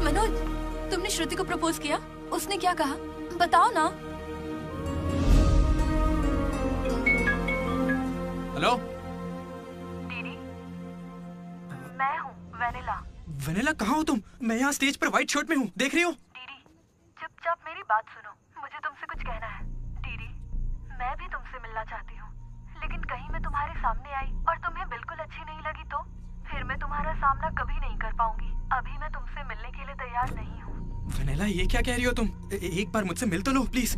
Manoj, तुमने श्रुति को प्रपोज किया? उसने क्या कहा? बताओ ना। हेलो, मैं हूँ वेनिला। वेनिला कहाँ हो तुम? मैं यहाँ स्टेज पर व्हाइट शर्ट में हूँ, देख रही हो? चुपचाप मेरी बात सुनो, मुझे तुमसे कुछ कहना है। डीडी, मैं भी तुमसे मिलना चाहती हूँ, लेकिन कहीं मैं तुम्हारे सामने आई और तुम्हें बिल्कुल अच्छी नहीं लगी तो फिर मैं तुम्हारा सामना कभी नहीं कर पाऊंगी। अभी मैं तुमसे मिलने के लिए तैयार नहीं हूँ। वेनिला, ये क्या कह रही हो तुम? एक बार मुझसे मिल तो लो प्लीज।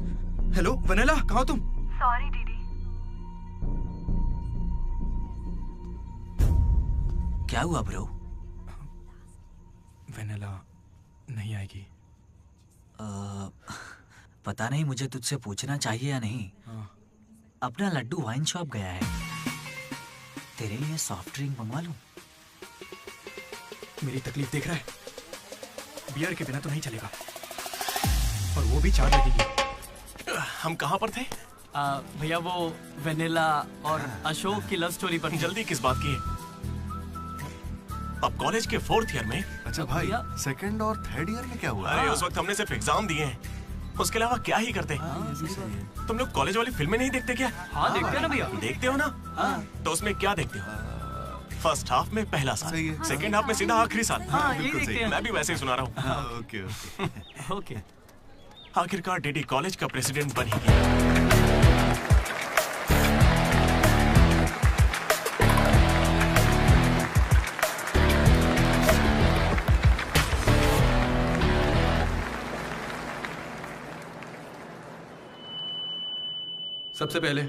हेलो वेनिला, कहाँ हो तुम? Sorry DD. क्या हुआ ब्रो? वेनिला नहीं आएगी। पता नहीं, मुझे तुझसे पूछना चाहिए या नहीं। अपना लड्डू वाइन शॉप गया है, तेरे लिए सॉफ्ट ड्रिंक मंगवा लूं? मेरी तकलीफ देख रहा है, बियर के बिना तो नहीं चलेगा, और वो भी 4 लगेगी। हम कहाँ पर थे? भैया वो वेनिला और अशोक की लव स्टोरी पर। जल्दी किस बात की है? अब कॉलेज के 4th ईयर में। अच्छा भाई, 2nd और 3rd ईयर में क्या हुआ? अरे उस वक्त हमने सिर्फ एग्जाम दिए हैं, उसके अलावा क्या ही करते। तुम लोग कॉलेज वाली फिल्में नहीं देखते क्या? हाँ देखते हो ना भैया। देखते हो ना? तो उसमें क्या देखते हो? फर्स्ट हाफ में पहला साल, सेकंड हाफ में सीधा आखिरी साल। बिल्कुल सही। मैं भी वैसे ही सुना रहा हूँ। Okay okay. आखिरकार डीडी कॉलेज का प्रेसिडेंट बन ही गया। सबसे पहले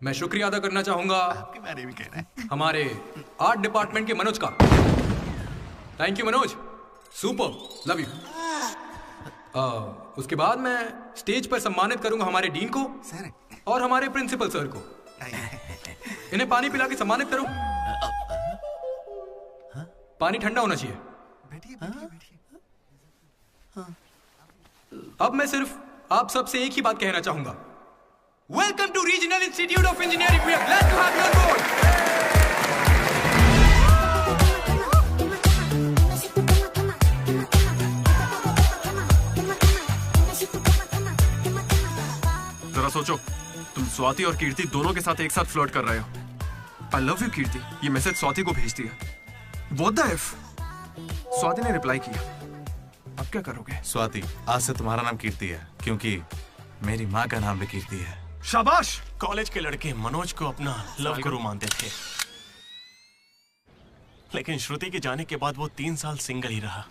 मैं शुक्रिया अदा करना चाहूंगा आपके बारे में कहना है हमारे आर्ट डिपार्टमेंट के मनोज का। Thank you Manoj, super, love you. उसके बाद मैं स्टेज पर सम्मानित करूंगा हमारे डीन को और हमारे प्रिंसिपल सर को। इन्हें पानी पिला के सम्मानित करो। पानी ठंडा होना चाहिए। अब मैं सिर्फ आप सबसे एक ही बात कहना चाहूंगा। Welcome to Regional Institute of Engineering. We are glad to have you on board. जरा सोचो, तुम स्वाति और कीर्ति दोनों के साथ एक साथ फ्लर्ट कर रहे हो। I love you कीर्ति, ये मैसेज स्वाति को भेज दिया। What the F? स्वाति ने रिप्लाई किया। अब क्या करोगे? स्वाति, आज से तुम्हारा नाम कीर्ति है, क्योंकि मेरी माँ का नाम भी कीर्ति है। शाबाश। कॉलेज के लड़के मनोज को अपना लव गुरु मानते थे, लेकिन श्रुति के जाने के बाद वो 3 साल सिंगल ही रहा।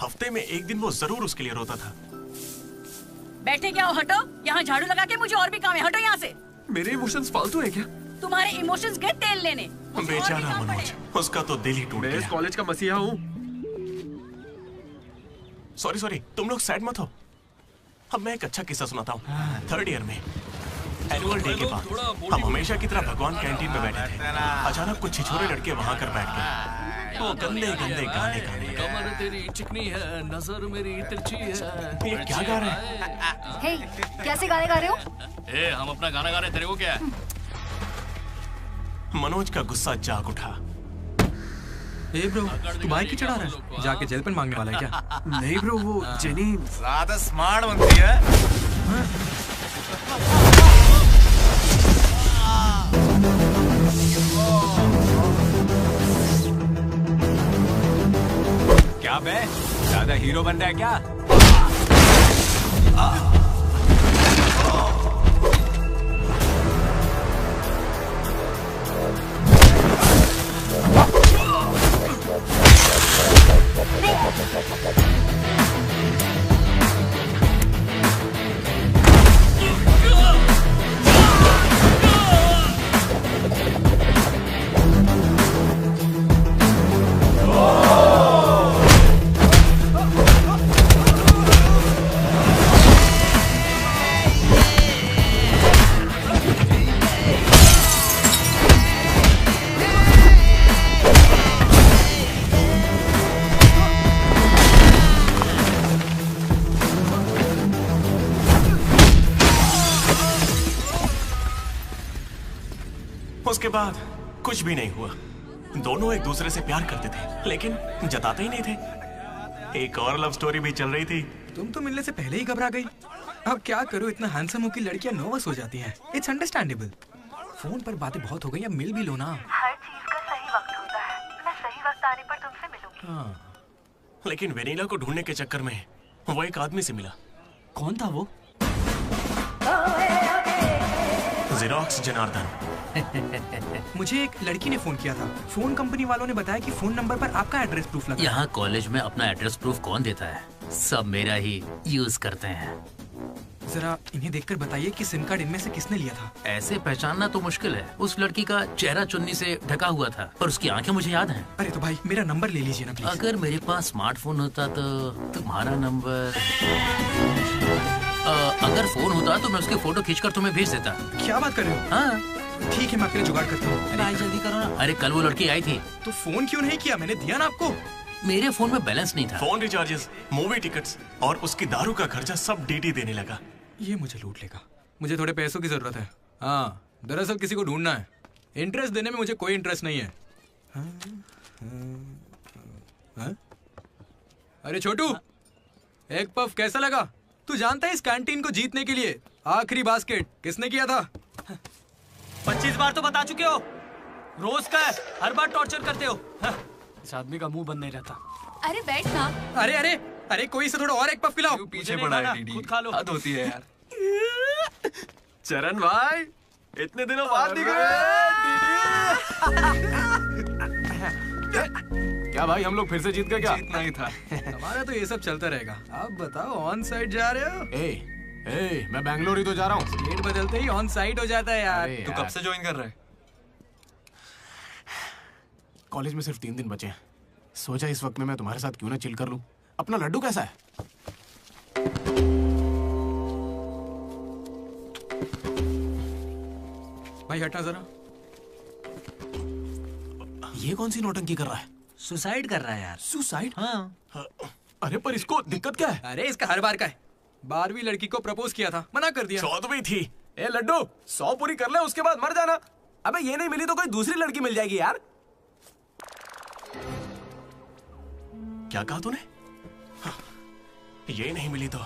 हफ्ते में एक दिन वो जरूर उसके लिए रोता था। बैठे क्या हो? हटो, यहाँ झाड़ू लगा के मुझे और भी काम है। हटो यहाँ से। मेरे इमोशंस फालतू है क्या? तुम्हारे इमोशंस गए तेल लेने। बेचारा मनोज, उसका तो दिल ही टूट गया। मैं इस कॉलेज का मसीहा हूँ। सॉरी, तुम लोग सैड मत हो। अब मैं एक अच्छा किस्सा सुनाता हूँ। 3rd ईयर में एनुअल डे के बाद हम हमेशा की तरह भगवान कैंटीन में बैठे थे। अचानक कुछ छिछोरे लड़के वहाँ कर बैठ गए। वो गंदे गाने गाने। कमर तेरी चिकनी है, नजर मेरी तिरछी है। ये क्या गा रहे हैं? हे, कैसे गाने गा रहे हो? ए, हम अपना गाना गा रहे, तेरे को क्या है? मनोज का गुस्सा जाग उठा। ए ब्रो, तू बाइक ही चढ़ा रहा है? जाके जेल पेन मांगने वाला है क्या? नहीं ब्रो, वो जेनी ज्यादा स्मार्ट बनती है। क्या बे, ज्यादा हीरो बन रहा है क्या? उसके बाद कुछ भी नहीं हुआ। दोनों एक दूसरे से प्यार करते थे लेकिन जताते ही नहीं थे। एक और लव स्टोरी भी चल रही थी। तुम तो मिलने से पहले ही घबरा गई। अब क्या करूं, इतना हैंडसम हो कि लड़कियां नर्वस हो जाती हैं। It's understandable. फोन पर बातें बहुत हो गई, अब मिल भी लो ना। हर चीज का सही वक्त होता है। मैं सही वक्त आने पर तुमसे मिलूंगी। हाँ। लेकिन वेनिला को ढूंढने के चक्कर में वो एक आदमी से मिला। कौन था वो? जेरोक्स जनार्दन। मुझे एक लड़की ने फोन किया था। फोन कंपनी वालों ने बताया कि फोन नंबर पर आपका एड्रेस प्रूफ लगा। यहाँ कॉलेज में अपना एड्रेस प्रूफ कौन देता है? सब मेरा ही यूज करते हैं। जरा इन्हें देखकर बताइए कि सिम कार्ड इनमें से किसने लिया था। ऐसे पहचानना तो मुश्किल है। उस लड़की का चेहरा चुन्नी से ढका हुआ था और उसकी आंखें मुझे याद हैं। अरे तो भाई मेरा नंबर ले लीजिए ना प्लीज। अगर मेरे पास स्मार्टफोन होता तो तुम्हारा नंबर अगर फोन होता तो मैं उसकी फोटो खींचकर तुम्हें भेज देता। क्या बात कर रहे हो? हाँ ठीक है, मैं आपके लिए जुगाड़ करता हूँ। भाई जल्दी करो ना। अरे कल वो लड़की आई थी तो फोन क्यों नहीं किया? मैंने दिया ना आपको। मेरे फोन में बैलेंस नहीं था। फोन रिचार्जेस, मूवी टिकट्स और उसकी दारू का खर्चा सब डीडी देने लगा। ये मुझे लूट लेगा। मुझे थोड़े पैसों की जरूरत है। हाँ, दरअसल किसी को ढूंढना है। इंटरेस्ट देने में मुझे कोई इंटरेस्ट नहीं है। हाँ? अरे छोटू, एक पफ कैसा लगा? तू जानता है इस कैंटीन को जीतने के लिए आखिरी बास्केट किसने किया था? 25 बार तो बता चुके हो। रोज का है, हर बार टॉर्चर करते हो। इस आदमी का मुंह बंद नहीं रहता। अरे बैठ ना। अरे अरे अरे, कोई से थोड़ा और एक पफ पिलाओ। पीछे पड़ा है डीडी। खुद खा लो। हद होती है यार। चरण भाई, इतने दिनों बाद दिख रहे। क्या भाई, हम लोग फिर से जीत गए क्या? जीतना ही था। हमारा तो ये सब चलता रहेगा। आप बताओ, ऑन साइड जा रहे हो? ए, मैं बैंगलोर ही तो जा रहा हूँ। स्टेट बदलते ही ऑन साइड हो जाता है यार। तू कब से ज्वाइन कर रहा है? कॉलेज में सिर्फ 3 दिन बचे हैं। सोचा इस वक्त में मैं तुम्हारे साथ क्यों ना चिल कर लूं। अपना लड्डू कैसा है? भाई हटना जरा। ये कौन सी नौटंकी कर रहा है? सुसाइड कर रहा है यार। सुसाइड? हाँ। अरे पर इसको दिक्कत क्या है? अरे इसका हर बार का है। 12वीं लड़की को प्रपोज किया था, मना कर दिया। 14वीं थी। ए लड्डू, 100 पूरी कर ले, उसके बाद मर जाना। अबे ये नहीं मिली तो कोई दूसरी लड़की मिल जाएगी यार। क्या कहा तूने? ये नहीं मिली तो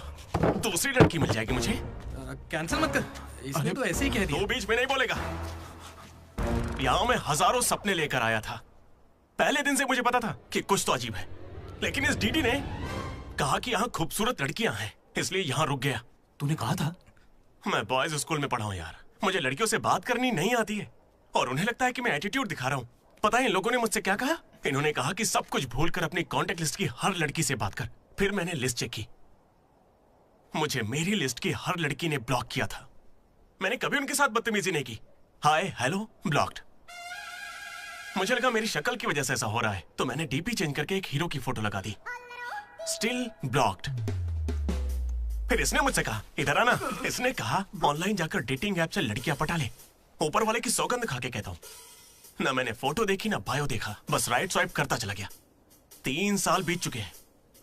दूसरी लड़की मिल जाएगी मुझे। कैंसिल मत कर। इसने तो ऐसे ही कह दिया। तू बीच में नहीं बोलेगा। यहाँ मैं हजारों सपने लेकर आया था। पहले दिन से मुझे पता था कि कुछ तो अजीब है, लेकिन इस डीडी ने कहा कि यहाँ खूबसूरत लड़कियां हैं, इसलिए यहाँ रुक गया। तूने कहा था? मैं बॉयज स्कूल में पढ़ा हूँ यार। मुझे लड़कियों से बात करनी नहीं आती है और उन्हें लगता है कि मैं एटीट्यूड दिखा रहा हूँ। पता है इन लोगों ने मुझसे क्या कहा? इन्होंने कहा कि सब कुछ भूलकर अपनी कॉन्टेक्ट लिस्ट की हर लड़की से बात कर। फिर मैंने लिस्ट चेक की। मुझे मेरी लिस्ट की हर लड़की ने ब्लॉक किया था। मैंने कभी उनके साथ बदतमीजी नहीं की। Hi hello blocked. मुझे लगा मेरी शक्ल की वजह से ऐसा हो रहा है, तो मैंने डीपी चेंज करके एक हीरो की फोटो लगा दी। Still blocked. फिर इसने मुझसे कहा इधर आना। इसने कहा ऑनलाइन जाकर डेटिंग ऐप से लड़कियां पटा ले। ऊपर वाले की सौगंध खा के कहता हूं। ना मैंने फोटो देखी ना बायो देखा, बस राइट स्वाइप करता चला गया। 3 साल बीत चुके हैं,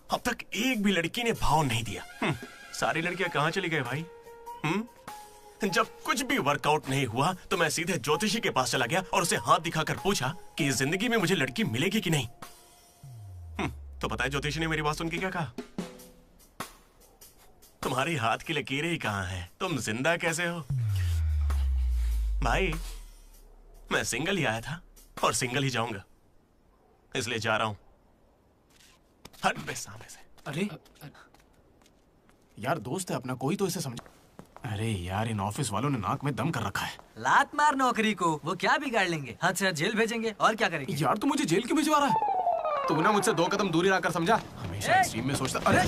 अब तक एक भी लड़की ने भाव नहीं दिया। सारी लड़कियां कहां चली गई भाई? जब कुछ भी वर्कआउट नहीं हुआ तो मैं सीधे ज्योतिषी के पास चला गया और उसे हाथ दिखाकर पूछा कि इस जिंदगी में मुझे लड़की मिलेगी कि नहीं। तो पता है ज्योतिषी ने मेरी बात सुन के क्या कहा? तुम्हारी हाथ की लकीरें ही कहां हैं, तुम जिंदा कैसे हो? भाई मैं सिंगल ही आया था और सिंगल ही जाऊंगा, इसलिए जा रहा हूं। हट बे सामने से। अरे यार दोस्त है अपना, कोई तो इसे समझ। अरे यार इन ऑफिस वालों ने नाक में दम कर रखा है। लात मार नौकरी को, वो क्या बिगाड़ लेंगे? हाथ से हाथ जेल भेजेंगे और क्या करेंगे? यार तू मुझे जेल क्यों भिजवा रहा है? तू ना मुझसे 2 कदम दूरी रखकर समझा। हमेशा इस टीम में सोचता। अरे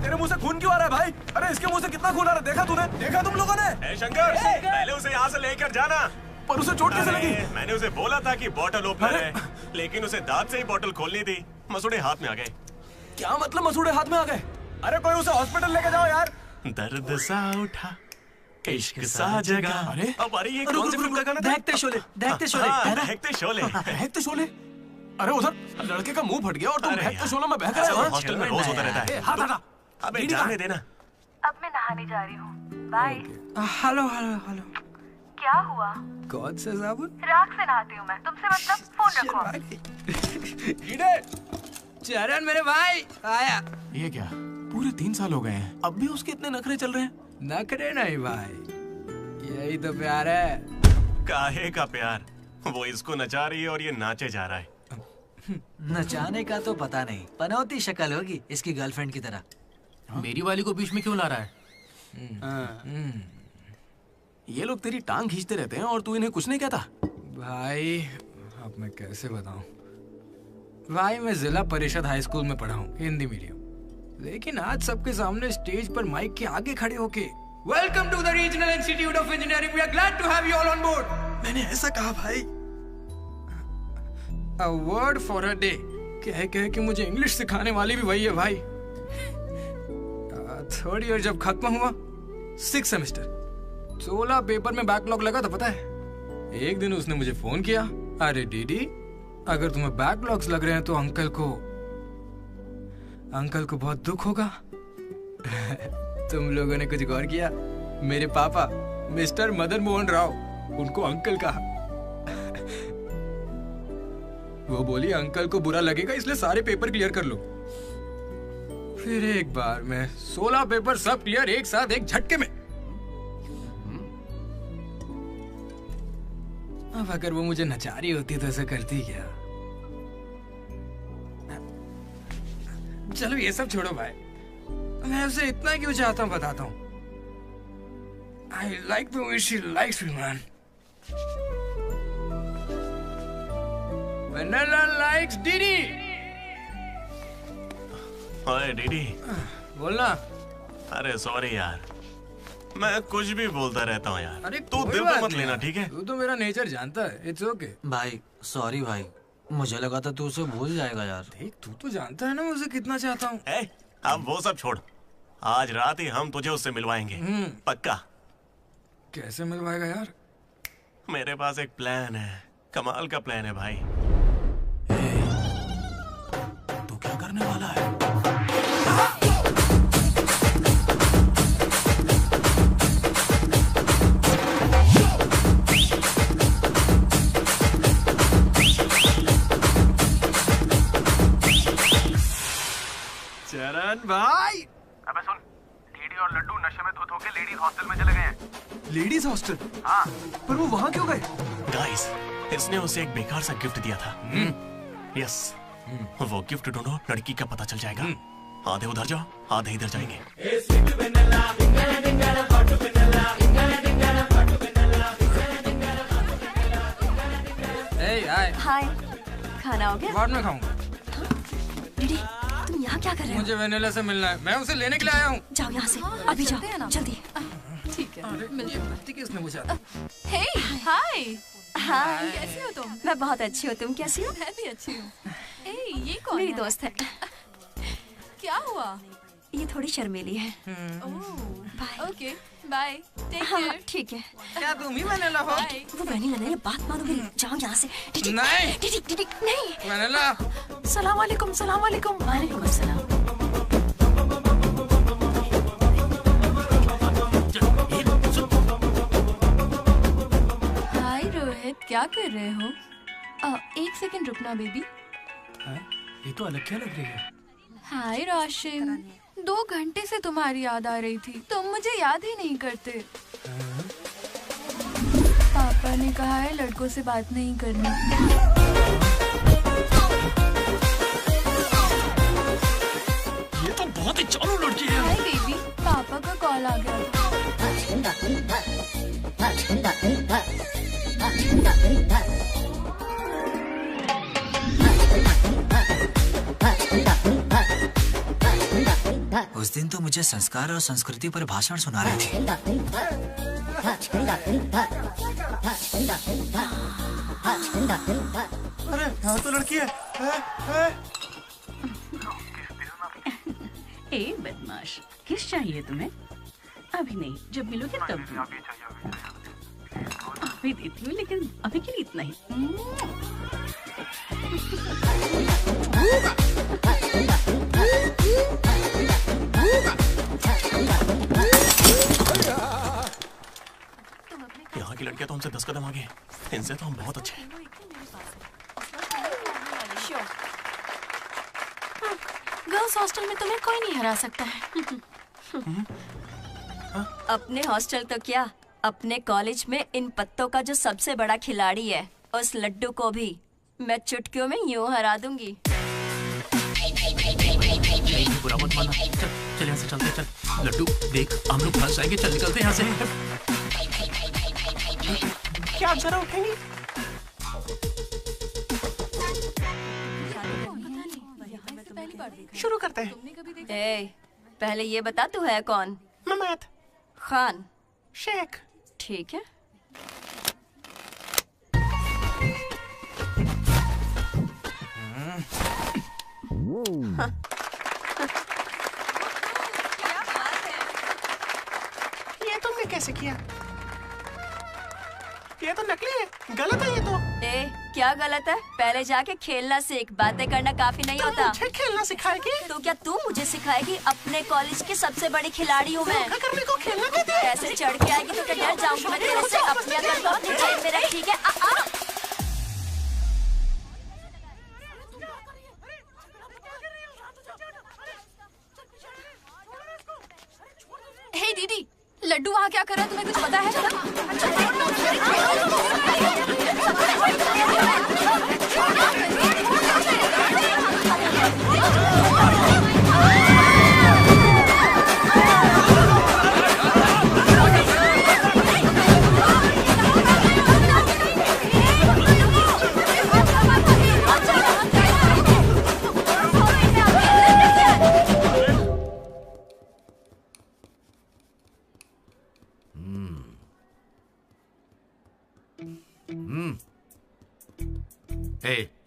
तेरे मुंह से खून क्यों आ रहा है भाई? अरे इसके मुंह से कितना खून आ रहा है, देखा तूने? देखा तुम लोगों ने? शंकर, पहले उसे यहाँ से लेकर जाना। पर उसे चोट कैसे लगी? मैंने उसे बोला था कि बॉटल ओपनर है, लेकिन उसे दांत से ही बॉटल खोलनी थी। मसूड़े हाथ में आ गए। क्या मतलब मसूड़े हाथ में आ गए? अरे कोई उसे हॉस्पिटल लेके जाओ यार। दर्द सा उठा, इश्क सा जगा। अरे ये कौन सी फिल्म का गाना था? दहकते शोले, दहकते शोले। दहकते शोले, दहकते शोले। अरे उधर लड़के का मुंह फट गया और तुम दहकते शोले में बह रहे हो। हॉस्टल में रोज होता रहता है। हाथ हटा। अबे जाने देना। अब मैं नहाने जा रही हूँ, बाय। Hello hello hello. क्या हुआ? कौन सा साबुन? राख से नहाती हूँ मैं, तुमसे मतलब फोन रखो। चरण मेरे भाई आया। ये क्या पूरे 3 साल हो गए हैं, अब भी उसके इतने नखरे चल रहे हैं? नखरे नहीं भाई, यही तो प्यार है। काहे का प्यार? वो इसको नचा रही है और ये नाचे जा रहा है। नचाने का तो पता नहीं, पनौती शक्ल होगी इसकी गर्लफ्रेंड की तरह। मेरी वाली को बीच में क्यों ला रहा है? ये लोग तेरी टांग खींचते रहते हैं और तू इन्हें कुछ नहीं कहता। भाई अब मैं कैसे बताऊं भाई, मैं जिला परिषद हाई स्कूल में पढ़ा हूँ, हिंदी मीडियम। लेकिन आज सबके सामने स्टेज पर माइक के आगे खड़े होके welcome to the regional institute of engineering, we are glad to have you all on board, मैंने ऐसा कहा भाई। A word for a day कह कह के मुझे इंग्लिश सिखाने वाली भी वही है भाई। 3rd ईयर जब खत्म हुआ, 6th सेमेस्टर, 16 पेपर में बैकलॉग लगा था पता है। एक दिन उसने मुझे फोन किया, अरे डीडी अगर तुम्हें बैकलॉग्स लग रहे हैं तो अंकल को बहुत दुख होगा। तुम लोगों ने कुछ गौर किया? मेरे पापा मिस्टर मदन मोहन राव, उनको अंकल कहा। वो बोली अंकल को बुरा लगेगा इसलिए सारे पेपर क्लियर कर लो। फिर एक बार मैं 16 पेपर सब क्लियर एक साथ एक झटके में। अब अगर वो मुझे नचा रही होती तो ऐसा करती क्या? चलो ये सब छोड़ो भाई, मैं उसे इतना क्यों चाहता हूँ बताता हूँ। I like the way she likes me, man. Vanilla likes Didi. ओए डीडी। बोलना। अरे सॉरी यार, मैं कुछ भी बोलता रहता हूँ यार। अरे तू दिल पे मत लेना, ठीक है? तू तो मेरा नेचर जानता है, इट्स ओके। भाई सॉरी भाई, मुझे लगा था तू उसे भूल जाएगा यार। देख तू तो जानता है ना मैं उसे कितना चाहता हूँ। अब वो सब छोड़, आज रात ही हम तुझे उससे मिलवाएंगे, पक्का। कैसे मिलवाएगा यार? मेरे पास एक प्लान है, कमाल का प्लान है भाई। तू क्या करने वाला है? चरण भाई। अबे सुन, डीडी और लड्डू नशे में धुत होके लेडीज हॉस्टल में चले गए हैं। Ladies hostel? हाँ। पर वो वहाँ क्यों गए? गाइस, इसने उसे एक बेकार सा गिफ्ट दिया था। यस, वो गिफ्ट ढूंढो, लड़की का पता चल जाएगा। आधे उधर जाओ, आधे इधर जाएंगे। हाय, खाना हो गया? बाद में खाऊंगा। दीदी, तुम यहाँ क्या कर रहे हो? मुझे वेनिला से मिलना है, मैं उसे लेने के लिए आया हूँ। जाओ यहाँ से, अभी जाओ, जल्दी। ठीक है, ये बत्ती किसने बुझा? हे हाय। हाय, कैसी हो तुम? मैं बहुत अच्छी हूँ, तुम कैसी हो? मैं भी अच्छी हूँ। ये कौन मेरी है? दोस्त है। क्या हुआ? ये थोड़ी शर्मीली है। ओके, बाय, टेक हाँ, केयर। ठीक है। क्या तुम ही वेनिला हो? वो वेनिला नहीं, बात मानो मेरी, जाओ यहाँ से। नहीं। दीदी, नहीं। वेनिला। सलाम वालेकुम, सलाम वालेकुम। वालेकुम अस्सलाम। हाय रोहित, क्या कर रहे हो? एक सेकंड रुकना बेबी। ये तो अलग क्या लग रही है? हाय रोशन, 2 घंटे से तुम्हारी याद आ रही थी, तुम मुझे याद ही नहीं करते। पापा ने कहा है लड़कों से बात नहीं करनी। उस दिन तो मुझे संस्कार और संस्कृति पर भाषण सुना रहे थे। अरे यहाँ तो लड़की है। ए बदमाश, किस चाहिए तुम्हें? अभी नहीं, जब मिलोगे तब दूंगी। अभी देती हूँ, लेकिन अभी के लिए इतना ही। यहाँ की लड़कियां तो हमसे 10 कदम आगे, इनसे तो हम बहुत अच्छे हैं। गर्ल्स हॉस्टल में तुम्हें कोई नहीं हरा सकता है। अपने हॉस्टल तो क्या, अपने कॉलेज में इन पत्तों का जो सबसे बड़ा खिलाड़ी है, उस लड्डू को भी मैं चुटकियों में यूं हरा दूंगी। बुरा मत माना। चल यहाँ से चलते, चल। लड्डू देख, हम लोग फंस जाएंगे। चल निकलते हैं यहाँ से। क्या आप जरा उठेंगी? शुरू करते हैं। पहले ये बता तू है कौन? ममैद खान शेख। ठीक है। ये तुमने कैसे किया? ये तो नकली है, गलत है ये तो। क्या गलत है? पहले जाके खेलना सीख, बातें करना काफी नहीं होता। मुझे खेलना सिखाएगी? तो क्या तू मुझे सिखाएगी? अपने कॉलेज की सबसे बड़ी खिलाड़ी हूँ मैं। करने को खेलना कहते हैं। ऐसे चढ़ के आएगी तो क्या डर जाऊंगी मैं तेरे से? अपनी अकल को अपनी जेब में रख, ठीक है? हे दीदी, लड्डू वहाँ क्या कर रहा है, तुम्हें कुछ पता है?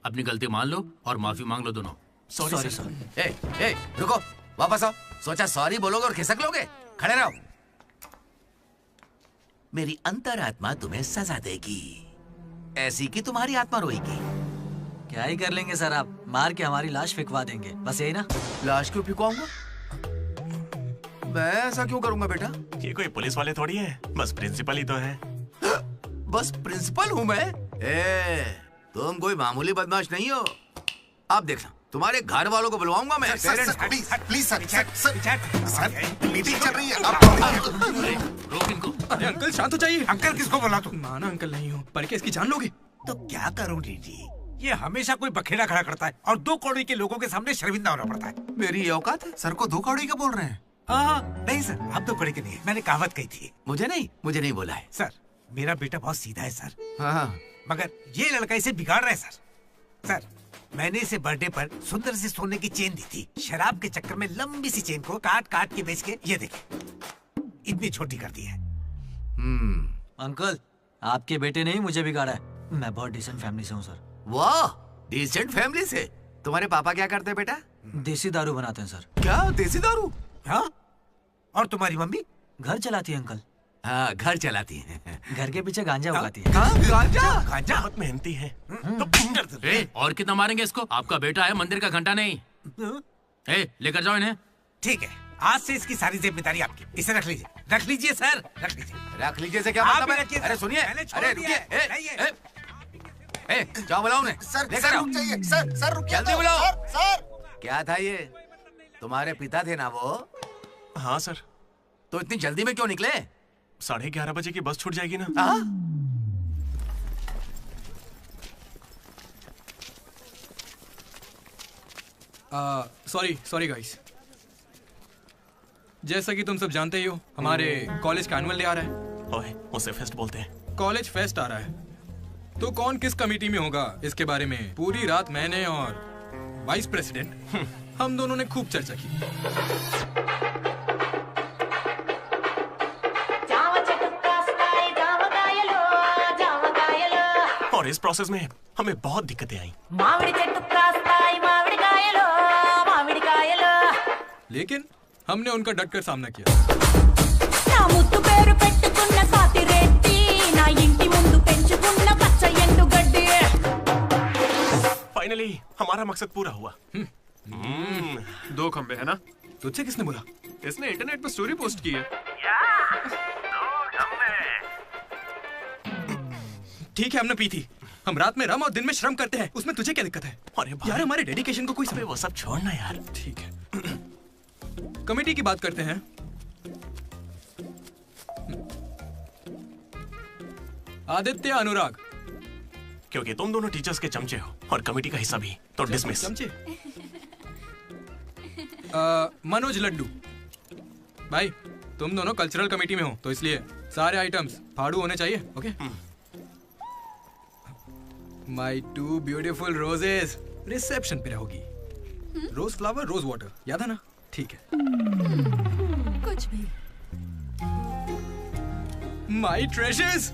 अपनी गलती मान लो और माफी मांग लो दोनों। Sorry sir. ए, रुको, वापस आओ। सोचा सॉरी बोलोगे और खिसक लोगे? खड़े रहो। मेरी अंतरात्मा तुम्हें सजा देगी, ऐसी कि तुम्हारी आत्मा रोएगी। क्या ही कर लेंगे सर आप, मार के हमारी लाश फिकवा देंगे, बस यही ना। लाश क्यों फिकवाऊंगा? मैं ऐसा क्यों करूंगा बेटा? ये कोई पुलिस वाले थोड़ी है, बस प्रिंसिपल ही तो है। बस प्रिंसिपल हूँ मैं? तुम कोई मामूली बदमाश नहीं हो। आप देखना, तुम्हारे घर वालों को बुलवाऊंगा मैं। प्लीज सर, मीटिंग चल रही है। रोक इनको। अरे अंकल शांत हो जाइए। अंकल किसको बोला तू? माना अंकल नहीं हो, पर क्या इसकी जान लोगे? तो क्या करूं दीदी, ये हमेशा कोई बखेड़ा खड़ा करता है और 2 कौड़ी के लोगों के सामने शर्मिंदा होना पड़ता है। मेरी औकात है? सर को 2 कौड़ी का बोल रहे हैं? नहीं सर, आप 2 कौड़ी के नहीं, मैंने कहावत कही थी। मुझे नहीं बोला है सर। मेरा बेटा बहुत सीधा है सर। हाँ। मगर ये लड़का इसे बिगाड़ रहा है सर। सर, मैंने इसे बर्थडे पर सुंदर से सोने की चेन दी थी। शराब के चक्कर में लंबी सी चेन को काट के बेच के ये देखे इतनी छोटी कर दी है। अंकल, आपके बेटे ने ही मुझे बिगाड़ा है। मैं बहुत डिसेंट फैमिली से हूँ सर। वाह, डिसेंट फैमिली से? तुम्हारे पापा क्या करते हैं बेटा? देसी दारू बनाते हैं सर। क्या देसी दारू? हाँ। और तुम्हारी मम्मी? घर चलाती है अंकल। हाँ, घर चलाती है। घर के पीछे गांजा उगाती है। गांजा बहुत मेहनती है। और कितना मारेंगे इसको? आपका बेटा है, मंदिर का घंटा नहीं। लेकर जाओ इन्हें। ठीक है, आज से इसकी सारी जिम्मेदारी आपकी। इसे रख लीजिए सर, रख लीजिए से क्या मतलब है? अरे सुनिए, अरे रुकिए। जाओ बुलाओ उन्हें। सर रुक जाइए। सर रुकिए। जल्दी बुलाओ। सर क्या था ये? तुम्हारे पिता थे ना वो? हाँ सर। तो इतनी जल्दी में क्यों निकले? 11:30 बजे की बस छूट जाएगी ना। Sorry guys. जैसा कि तुम सब जानते ही हो, हमारे कॉलेज का एनुअल डे आ रहा है। ओए, उसे फेस्ट बोलते हैं। कॉलेज फेस्ट आ रहा है, तो कौन किस कमेटी में होगा इसके बारे में पूरी रात मैंने और वाइस प्रेसिडेंट हम दोनों ने खूब चर्चा की। और इस प्रोसेस में हमें बहुत दिक्कतें आई। लेकिन हमने उनका डटकर सामना किया। फाइनली हमारा मकसद पूरा हुआ। 2 खंबे है ना? तुझसे किसने बोला? इसने इंटरनेट पर स्टोरी पोस्ट की है। ठीक है, हमने पी थी। हम रात में रम और दिन में श्रम करते हैं, उसमें तुझे क्या दिक्कत है? अरे यार हमारे डेडिकेशन को कोई समझ। वो सब छोड़ना यार। ठीक है। कमेटी की बात करते हैं। आदित्य, अनुराग, क्योंकि तुम दोनों टीचर्स के चमचे हो और कमेटी का हिस्सा भी, तो डिसमिस। चमचे। मनोज, लड्डू भाई, तुम दोनों कल्चरल कमेटी में हो, तो इसलिए सारे आइटम्स फाड़ू होने चाहिए। Okay? My 2 beautiful roses reception पे रहोगी। रोज फ्लावर, रोज वाटर, याद है ना? ठीक है। कुछ भी। My treasures.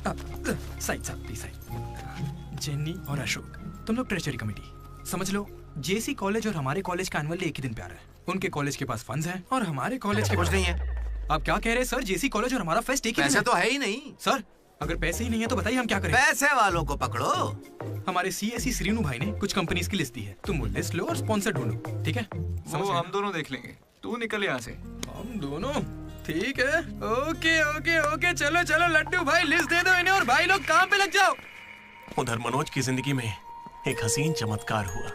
Side please side. Jenny और अशोक, तुम लोग ट्रेजरी कमेटी। समझ लो जेसी कॉलेज और हमारे कॉलेज का एनुअल एक ही दिन पे आ रहा है। उनके कॉलेज के पास फंड्स हैं और हमारे कॉलेज के कुछ नहीं है। आप क्या कह रहे हैं सर? जेसी कॉलेज और हमारा फेस्ट एक ही दिन पैसे है। तो है ही नहीं सर। अगर पैसे ही नहीं है तो बताइए हम क्या करें? पैसे वालों को पकड़ो। हमारे सीएससी श्रीनु भाई ने कुछ कंपनीज की लिस्ट दी है, तुम वो लिस्ट लो और स्पॉन्सर ढूंढो। ठीक है? वो हम दोनों देख लेंगे, तू निकल यहाँ से। हम दोनों? ठीक है। ओके ओके ओके, चलो चलो लड्डू भाई, लिस्ट दे दो इन्हें और भाई लोग काम पे लग जाओ। उधर मनोज की जिंदगी में एक हसीन चमत्कार हुआ।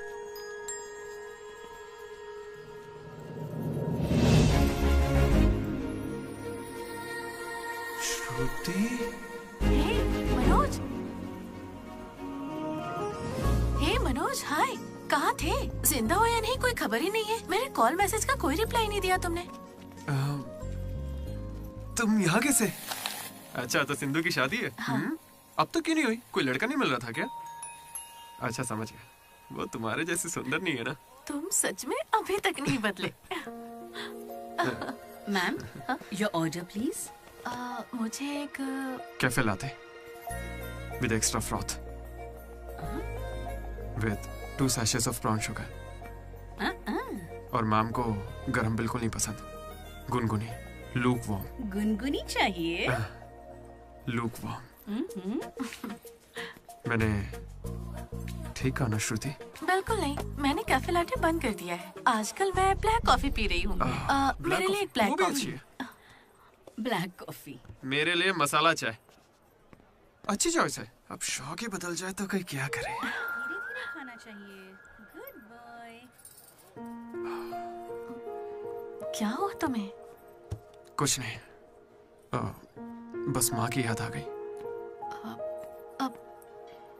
मनोज। हे मनोज, हाय। कहाँ थे? जिंदा हो या नहीं कोई खबर ही नहीं है। मेरे कॉल मैसेज का कोई रिप्लाई नहीं दिया तुमने। तुम यहाँ कैसे? अच्छा, तो सिंधु की शादी है? हाँ। अब तो क्यों नहीं हुई? कोई लड़का नहीं मिल रहा था क्या? अच्छा, समझ गया। वो तुम्हारे जैसे सुंदर नहीं है ना? तुम सच में अभी तक नहीं बदले। Ma'am, your order please. मुझे एक cafe latte with extra froth with 2 sachets of brown sugar. और मैम को गरम बिल्कुल नहीं पसंद, गुनगुनी, लूक वार्म। गुनगुनी चाहिए? Lukewarm. मैंने ठीक कहा ना श्रुति? बिल्कुल नहीं, मैंने कैफे लाटे बंद कर दिया है। आजकल मैं ब्लैक कॉफी पी रही हूँ। मेरे लिए एक ब्लैक कॉफी। Black coffee. मेरे लिए मसाला चाय। अच्छी चॉइस है। अब शौक ही बदल जाए तो कोई क्या करे। खाना चाहिए। Good boy. क्या हुआ तुम्हें? कुछ नहीं, बस माँ की याद आ गई।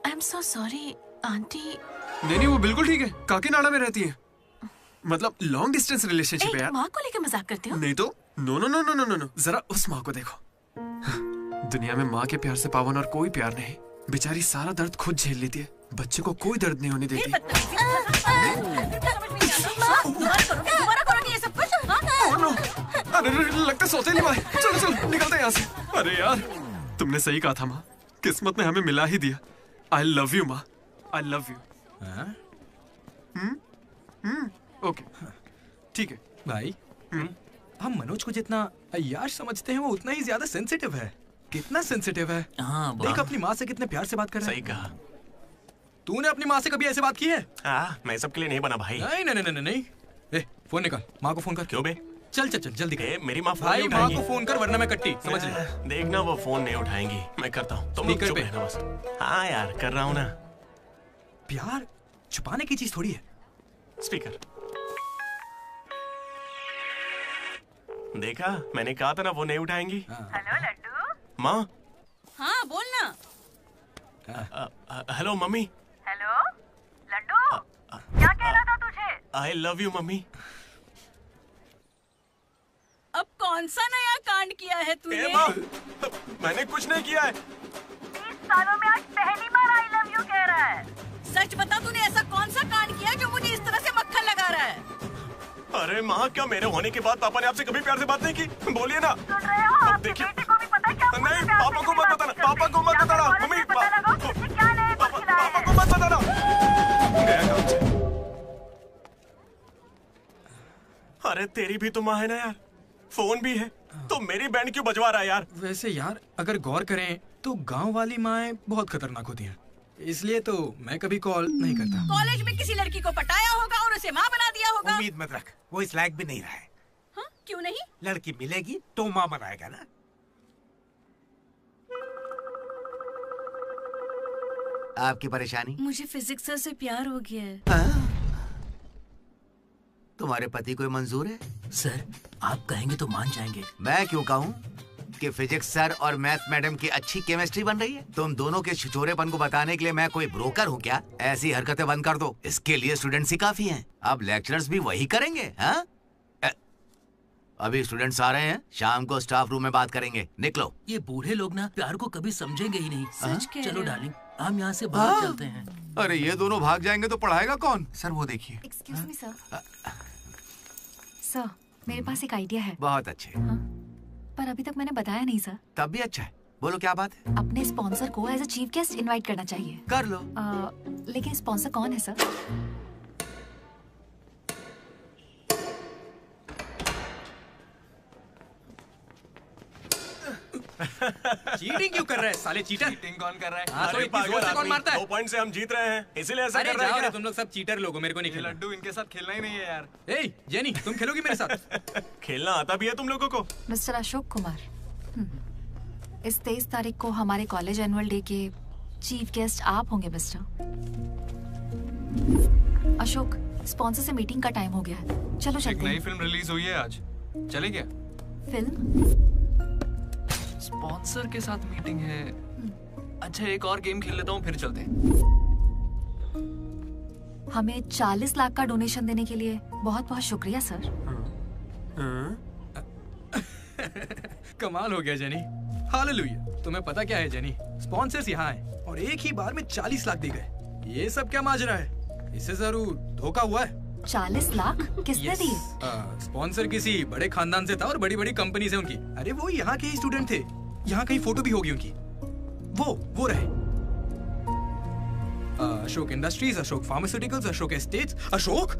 I am so sorry aunty. नहीं, वो बिल्कुल ठीक है। काकीनाडा में रहती है, मतलब लॉन्ग डिस्टेंस रिलेशनशिप है यार। माँ को लेकर मजाक करते हो? नहीं तो no no no no no no, जरा उस माँ को देखो। दुनिया में माँ के प्यार से पावन और कोई प्यार नहीं। बेचारी सारा दर्द खुद झेल लेती है, बच्चे को कोई दर्द नहीं होने देती। अरे लगता सौतेली माँ। चलो चलो निकलते हैं यहाँ से। अरे यार, तुमने सही कहा था माँ, किस्मत ने हमें मिला ही दिया। आई लव यू माँ, आई लव यू। ओके, ठीक है भाई। हम मनोज को जितना अय्याश समझते हैं वो उतना ही ज्यादा सेंसिटिव है। कितना सेंसिटिव है। हाँ, देख अपनी माँ से कितने प्यार से बात कर रहा है। सही कहा। तूने अपनी माँ से कभी ऐसे बात की है? मैं सबके लिए नहीं बना भाई। नहीं नहीं नहीं नहीं। ए, फोन निकाल, माँ को फोन कर। क्यों बे? चल चल चल जल्दी कर। मेरी माँ फोन भाई नहीं माँ उठाएगी। को फोन कर वरना मैं कट्टी, समझ ले। देखना वो फोन नहीं उठाएंगी, मैं करता हूँ। तुम लोग चुप रहना बस। हाँ यार, कर रहा हूँ ना। प्यार छुपाने की चीज थोड़ी है। स्पीकर। देखा, मैंने कहा था ना वो नहीं उठाएंगी। हेलो लड्डू। माँ। हाँ बोलना। Hello mummy. हेलो लड्डू, क्या कहना था तुझे? I love you mummy. अब कौन सा नया कांड किया है तूने? मैंने कुछ नहीं किया है। 30 सालों में आज पहली बार आई लव यू कह रहा है। सच बता, तूने ऐसा कौन सा कांड किया जो मुझे इस तरह से मक्खन लगा रहा है? अरे माँ, क्या मेरे होने के बाद पापा ने आपसे कभी प्यार से बात नहीं की? बोलिए ना। सुन रहे हो? आपके बेटे को भी पता है क्या? नहीं, पापा को मत बताना, पापा को मत बताना। मम्मी अरे तेरी भी तो माँ है ना यार, फोन भी है, तो मेरी बैंड क्यों बजवा रहा है यार? वैसे यार अगर गौर करें तो गांव वाली माएँ बहुत खतरनाक होती हैं, इसलिए तो मैं कभी कॉल नहीं करता। कॉलेज में किसी लड़की को पटाया होगा और उसे माँ बना दिया होगा। उम्मीद मत रख, वो इस लायक भी नहीं रहा है। हाँ? क्यों नहीं? लड़की मिलेगी तो माँ बनाएगा ना। आपकी परेशानी? मुझे फिजिक्स सर से प्यार हो गया है। तुम्हारे पति को मंजूर है? सर आप कहेंगे तो मान जाएंगे। मैं क्यों कहूँ कि फिजिक्स सर और मैथ मैडम की अच्छी केमिस्ट्री बन रही है। तुम दोनों के छिछोरेपन को बताने के लिए मैं कोई ब्रोकर हूँ क्या? ऐसी हरकतें बंद कर दो, इसके लिए स्टूडेंट्स ही काफी हैं। अब लेक्चरर्स भी वही करेंगे। हाँ, अभी स्टूडेंट्स आ रहे हैं, शाम को स्टाफ रूम में बात करेंगे, निकलो। ये बूढ़े लोग ना प्यार को कभी समझेंगे ही नहीं। सच कह रहे चलो हो। डार्लिंग, हम यहाँ से बाहर चलते हैं। अरे ये दोनों भाग जाएंगे तो पढ़ाएगा कौन? सर वो देखिए। Excuse me sir. सर मेरे पास एक आइडिया है। बहुत अच्छे। पर अभी तक मैंने बताया नहीं सर। तब भी अच्छा है, बोलो क्या बात है? अपने स्पॉन्सर को as a chief guest invite करना चाहिए। कर लो। लेकिन स्पॉन्सर कौन है सर? चीटिंग क्यों कर रहा है साले चीटर? चीटिंग कौन कर रहा है? हाँ, तो अरे इतनी जोर से कौन मारता है? 2 पॉइंट से हम जीत रहे हैं, इसीलिए ऐसा अरे कर रहे जाओ हैं रे, क्या? तुम लोग सब चीटर लोग हो, मेरे को नहीं खेलना। लड्डू इनके साथ खेलना ही नहीं है यार। ए जेनी, तुम खेलोगी मेरे साथ? खेलना आता भी है तुम लोगों को? मिस्टर अशोक कुमार, इस 23 तारीख को हमारे कॉलेज एनुअल डे के चीफ गेस्ट आप होंगे मिस्टर अशोक। स्पॉन्सर से मीटिंग का टाइम हो गया है, चलो एक चलते नई हैं। फिल्म रिलीज हुई है आज, चले क्या? फिल्म? स्पॉन्सर के साथ मीटिंग है। अच्छा एक और गेम खेल लेता हूँ फिर चलते हैं। हमें 40 लाख का डोनेशन देने के लिए बहुत बहुत शुक्रिया सर। कमाल हो गया जेनी, हालेलुया। तुम्हें पता क्या है जेनी, स्पॉन्सर्स यहाँ हैं और एक ही बार में 40 लाख दे गए। ये सब क्या माजरा है? इससे जरूर धोखा हुआ है। 40 लाख किसने दिए? स्पॉन्सर किसी बड़े खानदान से था और बड़ी बड़ी कंपनी से उनकी। अरे वो यहाँ के ही स्टूडेंट थे, यहाँ कहीं फोटो भी होगी उनकी। वो रहे Ashok industries, Ashok pharmaceuticals, Ashok estates. Ashok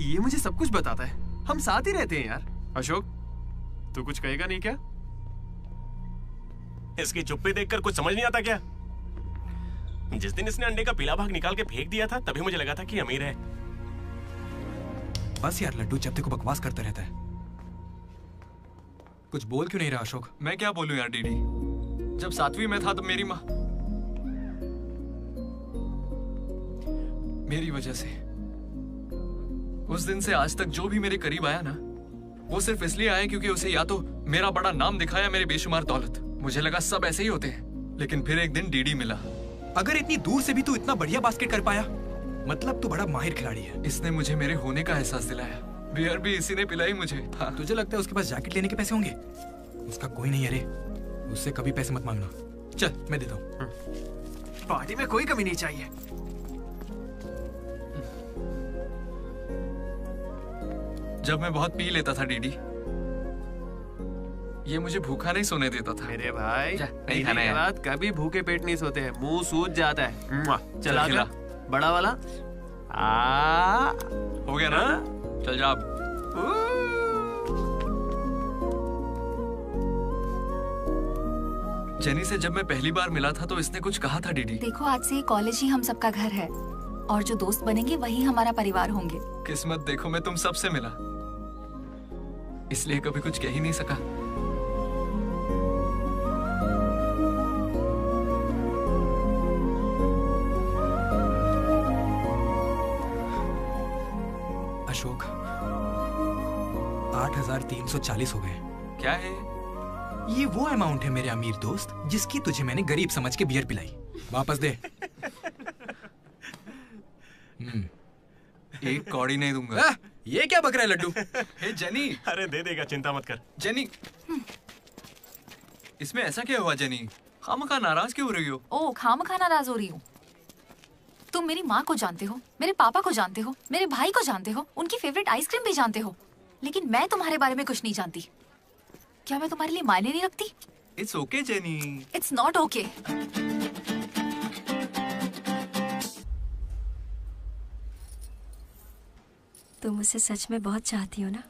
ये मुझे सब कुछ बताता है, हम साथ ही रहते हैं यार। अशोक तू कुछ कहेगा नहीं क्या? इसकी चुप्पी देखकर कुछ समझ नहीं आता क्या? जिस दिन इसने अंडे का पीला भाग निकाल के फेंक दिया था तभी मुझे लगा था कि अमीर है। बस यार लड्डू जब देखो बकवास करता रहता है। कुछ बोल क्यों नहीं रहा अशोक? मैं क्या बोलूं यार डीडी, जब 7वीं में था तब मेरी माँ मेरी वजह से उस दिन से आज तक जो भी मेरे करीब आया ना, वो सिर्फ इसलिए आया क्योंकि उसे या तो मेरा बड़ा नाम दिखाया, मेरे बेशुमार दौलत। मुझे लगा सब ऐसे ही होते हैं, लेकिन फिर एक दिन डीडी मिला। अगर इतनी दूर से भी तू इतना बढ़िया बास्केट कर पाया, मतलब तू बड़ा माहिर खिलाड़ी है। इसने मुझे मेरे होने का एहसास दिलाया। बियर भी इसी ने पिलाई मुझे। हाँ। तुझे लगता है उसके पास जैकेट लेने के पैसे होंगे? उसका कोई नहीं। अरे उससे कभी पैसे मत मांगना। चल मैं देता हूँ। पार्टी में कोई कमी नहीं चाहिए। जब मैं बहुत पी लेता था डीडी, ये मुझे भूखा नहीं सोने देता था। मेरे भाई नहीं खाना है। बाद कभी भूखे पेट नहीं सोते हैं, मुंह सूज जाता है। चला खिला। बड़ा वाला हो गया ना? चल जा अब। जेनी से जब मैं पहली बार मिला था तो इसने कुछ कहा था डीडी। देखो आज से ये कॉलेज ही हम सबका घर है और जो दोस्त बनेंगे वही हमारा परिवार होंगे। किस्मत देखो मैं तुम सबसे मिला, इसलिए कभी कुछ कह ही नहीं सका। अशोक 8,340 हो गए। क्या है ये? वो अमाउंट है मेरे अमीर दोस्त जिसकी तुझे मैंने गरीब समझ के बियर पिलाई। वापस दे। एक कौड़ी नहीं दूंगा। ये क्या बक रहा है लड्डू? हे जेनी। अरे दे देगा, चिंता मत कर। जेनी इसमें ऐसा क्या हुआ जेनी? खामखा नाराज क्यों हो रही हो? ओ खामखा नाराज हो रही हूँ? तुम मेरी माँ को जानते हो, मेरे पापा को जानते हो, मेरे भाई को जानते हो, उनकी फेवरेट आइसक्रीम भी जानते हो, लेकिन मैं तुम्हारे बारे में कुछ नहीं जानती। क्या मैं तुम्हारे लिए मायने नहीं रखती? It's okay jenny. It's not okay. तुम मुझसे सच में बहुत चाहती हो ना?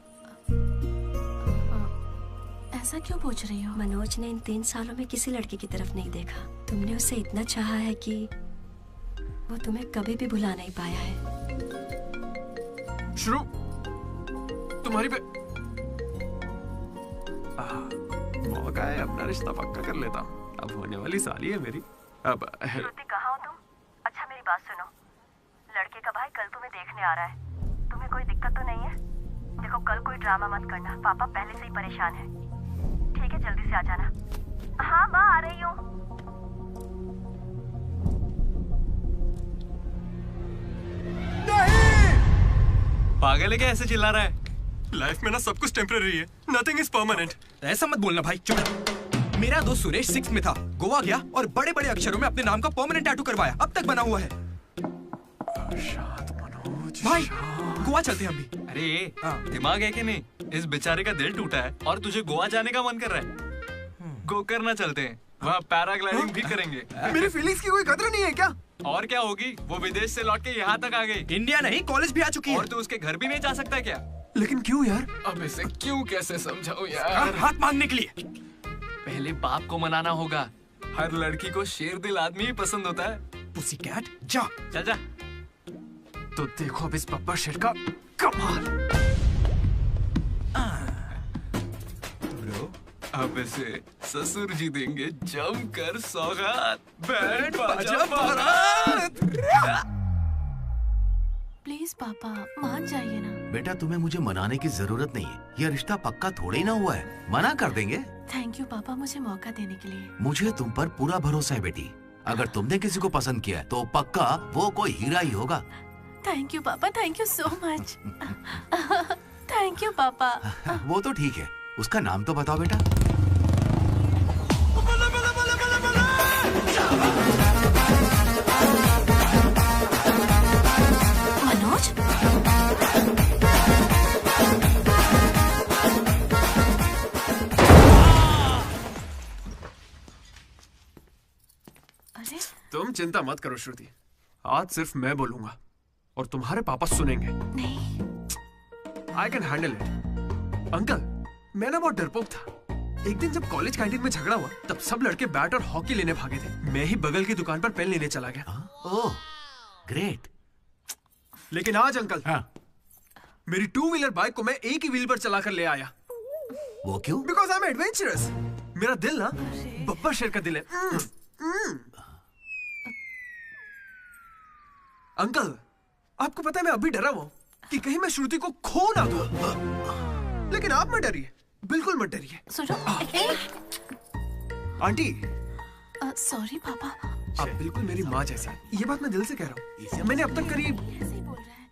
ऐसा क्यों पूछ रही हो? मनोज ने इन 3 सालों में किसी लड़की की तरफ नहीं देखा। तुमने उसे इतना चाहा है कि वो तुम्हें कभी भी भुला नहीं पाया है। शुरू तुम्हारी पे मौका है, अपना रिश्ता पक्का कर लेता हूँ। अब होने वाली साली है मेरी। अब श्रुति कहाँ हो तुम? अच्छा मेरी बात सुनो, लड़के का भाई कल तुम्हें देखने आ रहा है। तुम्हें कोई दिक्कत तो नहीं है? देखो कल कोई ड्रामा मत करना, पापा पहले से ही परेशान है। ठीक है, जल्दी से आ जाना। हाँ माँ आ रही हूँ। पागल है क्या ऐसे चिल्ला रहा है? लाइफ में ना सब कुछ टेम्परेरी है, नथिंग इज परमानेंट। ऐसा मत बोलना भाई, चुप। मेरा दोस्त सुरेश 6th में था, गोवा गया और बड़े बड़े अक्षरों में अपने नाम का परमानेंट टैटू करवाया, अब तक बना हुआ है। भाई गोवा चलते हैं हम भी। अरे दिमाग है कि नहीं? इस बेचारे का दिल टूटा है और तुझे गोवा जाने का मन कर रहा है। गोकर्णा चलते हैं, वहाँ पैराग्लाइडिंग भी करेंगे। मेरी फीलिंग्स की कोई कदर नहीं है क्या? और क्या होगी, वो विदेश से लौट के यहाँ तक आ गई। इंडिया नहीं, कॉलेज भी आ चुकी है। और तू उसके घर भी नहीं जा सकता क्या? लेकिन क्यों यार? अब इसे क्यों कैसे समझाऊं यार? हाथ मांगने के लिए पहले बाप को मनाना होगा। हर लड़की को शेर दिल आदमी ही पसंद होता है। पुसी कैट जा। चल जा। तो देखो अब इस बब्बर शेर का कमाल। ब्रो अब इसे ससुर जी देंगे जमकर सौगात। बैंड बाजा बारात। प्लीज पापा मान जाइए ना। बेटा तुम्हें मुझे मनाने की जरूरत नहीं है, यह रिश्ता पक्का थोड़े ही ना हुआ है, मना कर देंगे। थैंक यू पापा मुझे मौका देने के लिए। मुझे तुम पर पूरा भरोसा है बेटी, अगर तुमने किसी को पसंद किया तो पक्का वो कोई हीरा ही होगा। थैंक यू पापा, thank you so much. Thank you पापा। वो तो ठीक है, उसका नाम तो बताओ बेटा। मनोज अरे तुम चिंता मत करो श्रुति, आज सिर्फ मैं बोलूंगा और तुम्हारे पापा सुनेंगे। नहीं I can handle it. Uncle मैं ना बहुत डरपोक था। एक दिन जब कॉलेज कैंटीन में झगड़ा हुआ तब सब लड़के बैट और हॉकी लेने भागे थे, मैं ही बगल की दुकान पर पेन लेने चला गया। Oh great. लेकिन आज अंकल मेरी 2 व्हीलर बाइक को मैं एक ही व्हील पर चलाकर ले आया। वो क्यों? Because I am adventurous. मेरा दिल ना बब्बर शेर का दिल है। अंकल आपको पता है मैं अभी डरा हुआ हूं कि कहीं मैं श्रुति को खो ना दूं। लेकिन आप मत डरिए, बिल्कुल मत डरिए। सुनो आंटी। सॉरी पापा। आप बिल्कुल मेरी माँ जैसी हैं, ये बात मैं दिल से कह रहा हूँ। मैंने अब तक करीब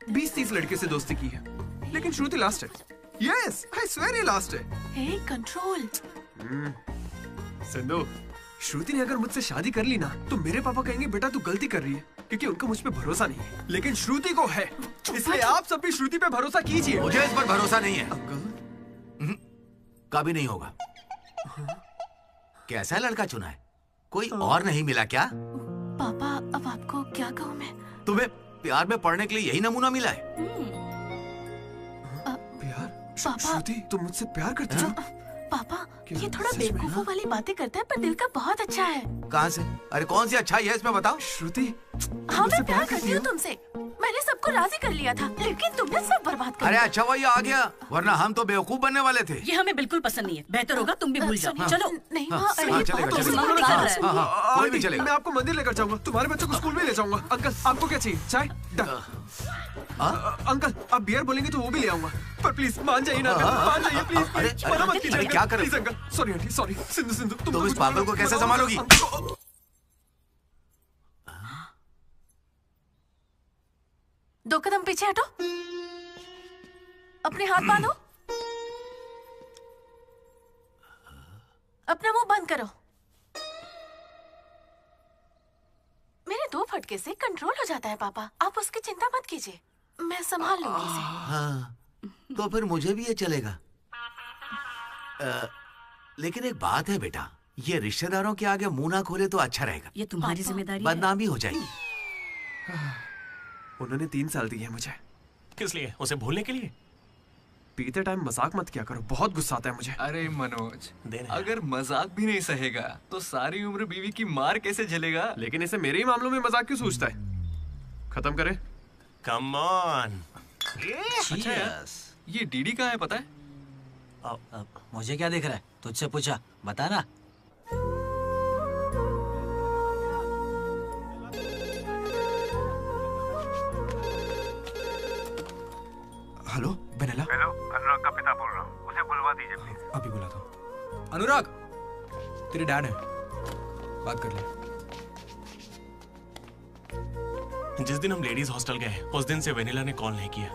20-30 लड़के से दोस्ती की है, लेकिन श्रुति लास्ट है। यस आई स्वेयर ये लास्ट है। हे कंट्रोल। सिंधु, श्रुति ने अगर मुझसे शादी कर ली ना तो मेरे पापा कहेंगे बेटा तू गलती कर रही है, क्योंकि उनको मुझ पे भरोसा नहीं है। लेकिन श्रुति को है, इसलिए आप सब भी श्रुति पे भरोसा कीजिए। मुझे इस पर भरोसा नहीं है अंकल। कभी नहीं होगा। कैसा लड़का चुना है, कोई और नहीं मिला क्या? पापा अब आपको क्या कहूँ मैं? तुम्हें प्यार में पढ़ने के लिए यही नमूना मिला है? प्यार? श्रुति तुम मुझसे प्यार करती हो? पापा ये थोड़ा बेवकूफों वाली बातें करता है पर दिल का बहुत अच्छा है। कहाँ से? अरे कौन सी अच्छाई है इसमें बताओ। श्रुति हाँ मैं प्यार करती हूँ तुमसे, मैंने सबको राजी कर लिया था लेकिन तुमने सब बर्बाद कर अरे दिया। अच्छा वही आ गया, वरना हम तो बेवकूफ बनने वाले थे। ये हमें बिल्कुल पसंद नहीं है, बेहतर होगा तुम भी भूल जाओ। चलो नहीं हाँ, माँ, चलेगा। कोई भी चलेगा। मैं आपको मंदिर लेकर जाऊंगा, तुम्हारे बच्चों को स्कूल में ले जाऊंगा। अंकल आपको क्या चाहिए? चाय? अंकल आप बियर बोलेंगे तो वो भी ले आऊंगा, पर प्लीज मान जाइए ना, मान जाइए प्लीज। मना मत कीजिए। क्या करें? Please uncle. Sorry aunty, sorry. Sindhu Sindhu तुम इस पागल को कैसे संभालोगी? दो कदम पीछे हटो, अपने हाथ बांधो, अपना मुंह बंद करो। मेरे 2 फटके से कंट्रोल हो जाता है पापा, आप उसकी चिंता मत कीजिए, मैं संभाल लूंगी इसे। हाँ, तो फिर मुझे भी ये चलेगा। लेकिन एक बात है बेटा, ये रिश्तेदारों के आगे मुंह ना खोले तो अच्छा रहेगा। ये तुम्हारी जिम्मेदारी है। बदनामी हो जाएगी। उन्होंने 3 साल दिए मुझे, किस लिए? उसे भूलने के लिए? पीते टाइम मजाक मत किया करो, बहुत गुस्सा आता है मुझे। अरे मनोज, अगर मजाक भी नहीं सहेगा तो सारी उम्र बीवी की मार कैसे झेलेगा? लेकिन इसे मेरे ही मामलों में मजाक क्यों सोचता है? खत्म करे। Come on. अच्छा यार, ये डीडी कहाँ है पता है? मुझे क्या दिख रहा है? तुझसे पूछा, बता ना। Hello vanilla. हेलो, अनुराग का पिता बोल रहा हूँ, उसे बुलवा दीजिए प्लीज। अभी बुलाता हूँ। अनुराग, तेरे डैड है, बात कर ले। जिस दिन हम लेडीज हॉस्टल गए उस दिन से वेनिला ने कॉल नहीं किया।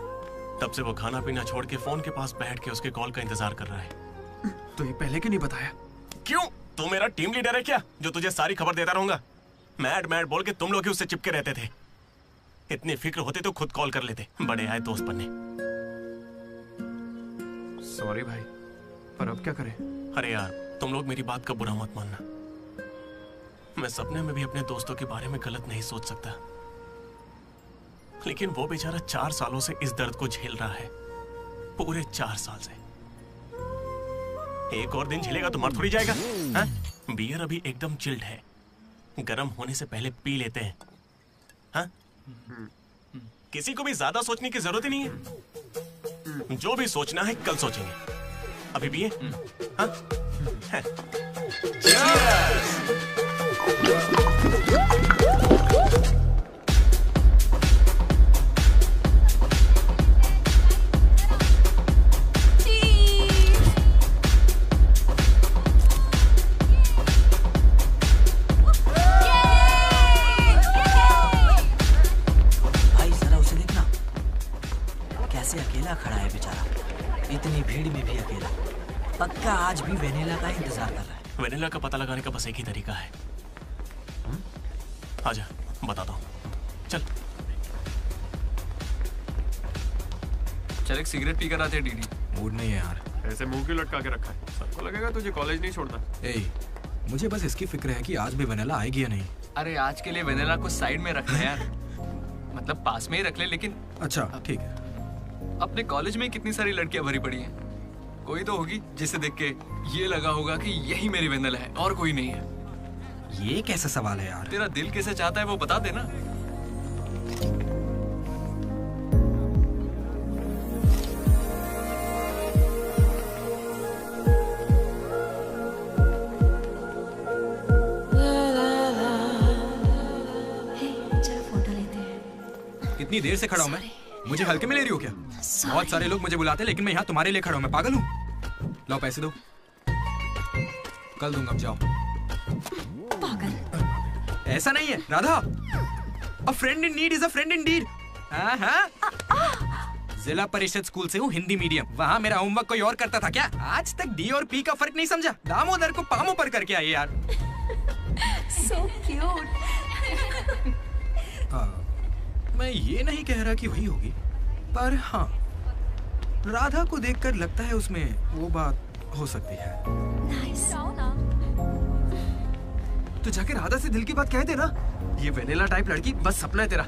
तब से वो खाना पीना छोड़ के फोन के पास बैठ के उसके कॉल का इंतजार कर रहा है। तो ये पहले क्यों नहीं बताया? क्यों? तू मेरा टीम लीडर है क्या, जो तुझे सारी खबर देता रहूंगा? मैड मैड बोल के तुम लोग ही उससे चिपके रहते थे। इतनी फिक्र होती तो खुद कॉल कर लेते, बड़े आए दोस्त बनने। सॉरी भाई, पर अब क्या करें? अरे यार, तुम लोग मेरी बात का बुरा मत मानना। मैं सपने में भी अपने दोस्तों के बारे में गलत नहीं सोच सकता, लेकिन वो बेचारा 4 सालों से इस दर्द को झेल रहा है, पूरे 4 साल से। एक और दिन झेलेगा तो मर थोड़ी जाएगा। हाँ? बियर अभी एकदम चिल्ड है, गर्म होने से पहले पी लेते हैं। हाँ? किसी को भी ज्यादा सोचने की जरूरत ही नहीं है। जो भी सोचना है कल सोचेंगे, अभी भी है। हाँ? भाई जरा उसे देखना, कैसे अकेला खड़ा है बेचारा, इतनी भीड़ में भी अकेला। पक्का आज भी वेनिला का इंतजार कर रहा है। वेनिला का पता लगाने का बस एक ही तरीका है। आजा, बताता हूँ। चल चल एक सिगरेट पी कर आते डीडी। मूड नहीं है यार। ऐसे मुंह क्यों लटका के रखा है? सबको लगेगा तुझे कॉलेज नहीं छोड़ता। मुझे बस इसकी फिक्र है कि आज भी वेनिला आएगी या नहीं। अरे आज के लिए वेनिला को साइड में रख ले यार, मतलब पास में ही रख ले। लेकिन अच्छा ठीक है। अपने कॉलेज में कितनी सारी लड़कियां भरी पड़ी हैं, कोई तो होगी जिसे देख के ये लगा होगा कि यही मेरी वेनिला है और कोई नहीं है। ये कैसा सवाल है यार? तेरा दिल कैसे चाहता है वो बता देना। कितनी देर से खड़ा हूँ मैं? मुझे हल्के में ले रही हो क्या? बहुत सारे लोग मुझे बुलाते हैं, लेकिन मैं यहाँ तुम्हारे लिए खड़ा हूँ। मैं पागल हूँ? लो पैसे दो, कल दूंगा, अब जाओ। पागल। ऐसा नहीं है Radha, a friend in need is a friend in deed. Zilla Parishad school से हूँ, हिंदी मीडियम। वहाँ मेरा होमवर्क कोई और करता था क्या? आज तक डी और पी का फर्क नहीं समझा। दामोदर को पामो पर करके आई यार। So cute. मैं ये नहीं कह रहा कि वही होगी, पर हाँ, राधा को देखकर लगता है उसमें वो बात हो सकती है। तो जाके राधा से दिल की बात कह दे ना। ये वेनिला टाइप लड़की बस सपना है तेरा,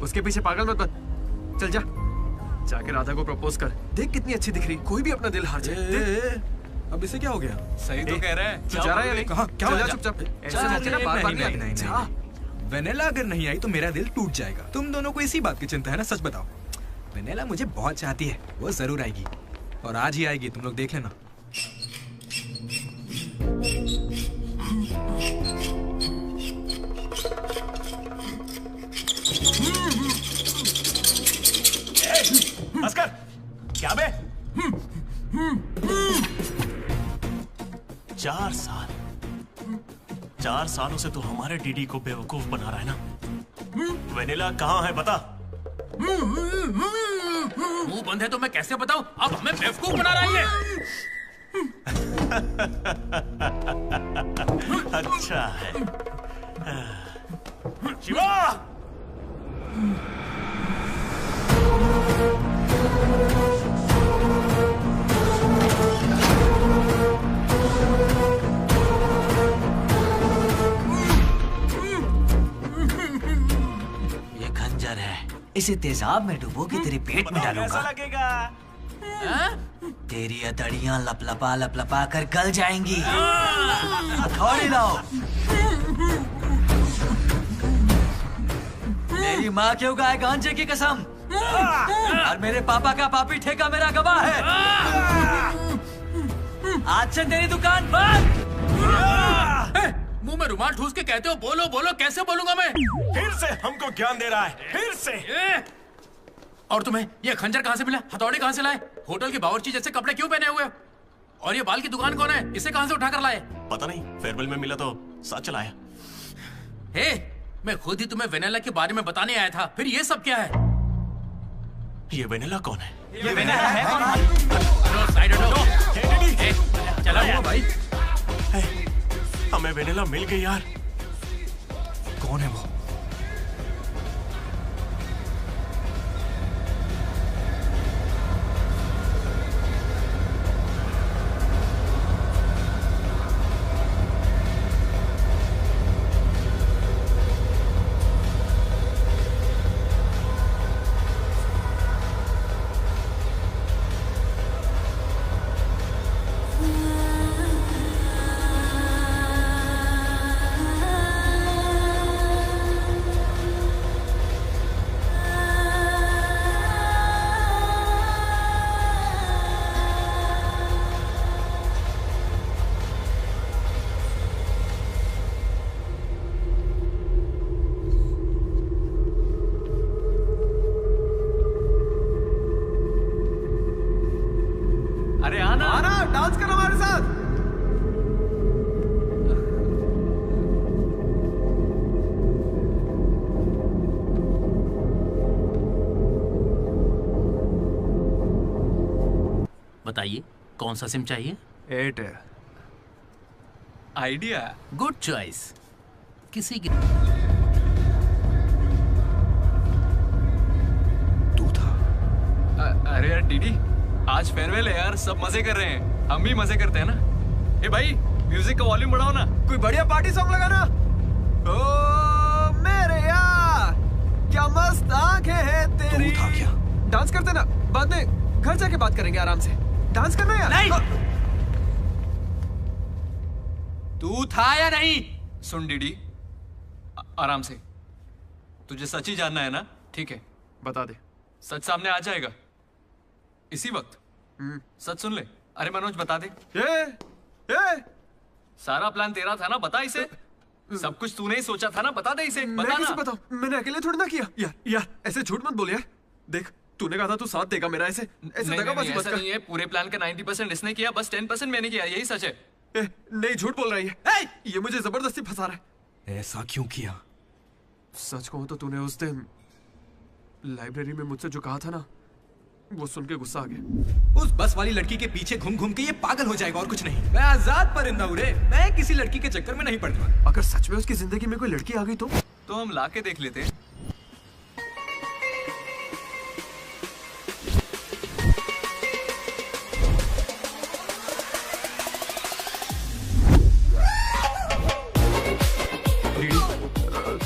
उसके पीछे पागल मत बन। चल जा, जाके राधा को प्रपोज कर। देख कितनी अच्छी दिख रही, कोई भी अपना दिल हार जाए। अब इसे क्या हो गया? सही तो कह रहा है। तू जा रहा है या नहीं? कहाँ? क्या चल हो जा गया? चुपचाप। ऐसे नहीं, मौके ना बार-बार नहीं नहीं, आते। नहीं। वेनिला अगर नहीं आई तो मेरा दिल टूट जाएगा। तुम दोनों को इसी बात की चिंता है ना? सच बताओ। वेनिला मुझे बहुत चाहती है, वो जरूर आएगी, और आज ही आएगी, तुम लोग देख लेना। अस्कर, क्या बे? 4 सालों से तू हमारे डीडी को बेवकूफ बना रहा है ना? वेनिला कहाँ है बता। मुंह बंद है तो मैं कैसे बताऊं? अब हमें बेवकूफ बना रहा है। अच्छा है। शिवा! ये खंजर है, इसे तेजाब में डुबो के तेरे पेट में डालूंगा। लगेगा? तेरी अतड़ियां लपलपा लपलपा कर गल जाएंगी। हथौड़ी लाओ। मेरी माँ क्यों गाय गांजे की कसम, और मेरे पापा का पापी ठेका मेरा गवाह है। आज से तेरी दुकान बंद। मुंह में रुमाल ठूस के कहते हो बोलो बोलो, कैसे बोलूंगा मैं? फिर से हमको ज्ञान दे रहा है, फिर से। और तुम्हें ये खंजर कहाँ से मिला, हथौड़ी कहाँ से लाए? होटल के बावर्ची जैसे कपड़े क्यों पहने हुए? और ये बाल की दुकान कौन है, इसे कहाँ से उठा कर लाए? पता नहीं, फेयरवेल में मिला तो साथ चलाया। हे, मैं खुद ही तुम्हें वेनिला के बारे में बताने आया था, फिर ये सब क्या है? ये वेनिला कौन है? ये वेनिला है कौन? साइड हटो। चला हुआ भाई। हमें वेनिला मिल गई यार। कौन है वो? डांस करो हमारे साथ। बताइए कौन सा सिम चाहिए? एयरटेल। आइडिया। Good choice. किसी की अरे यार डीडी, आज फेयरवेल है यार, सब मजे कर रहे हैं, हम भी मजे करते हैं ना। ए भाई, म्यूजिक का वॉल्यूम बढ़ाओ ना। कोई बढ़िया पार्टी सॉन्ग लगाना। ओ मेरे यार, क्या मस्त आंखें हैं तेरी। तू था क्या? डांस करते ना, बाद में घर जाके बात करेंगे आराम से। डांस करना यार। नहीं। तू था या नहीं? सुन डीडी, आराम से। तुझे सच ही जानना है ना? ठीक है, बता दे। सच सामने आ जाएगा इसी वक्त। सच सुन ले। अरे मनोज बता दे। सारा प्लान तेरा था ना, बता इसे। सब कुछ तूने ही सोचा था ना, बता दे इसे। बता मैं कैसे ना। बताऊं? मैंने अकेले थोड़ी ना किया। यार ऐसे झूठ मत बोल यार। देख, तूने कहा था तू साथ देगा मेरा, ऐसे दगाबाजी मत ऐसा कर। नहीं है। पूरे प्लान का 90% इसने किया, बस 10% मैंने किया, यही सच है। नहीं, झूठ बोल रही है। ये मुझे जबरदस्ती फंसा रहा है। ऐसा क्यों किया? सच कहूं तो तूने उस दिन लाइब्रेरी में मुझसे जो कहा था ना, वो सुन के गुस्सा आ गया। उस बस वाली लड़की के पीछे घूम घूम के ये पागल हो जाएगा और कुछ नहीं। मैं आजाद परिंदा हूं रे, मैं किसी लड़की के चक्कर में नहीं पड़ता। अगर सच में उसकी जिंदगी में कोई लड़की आ गई तो हम लाके देख लेते।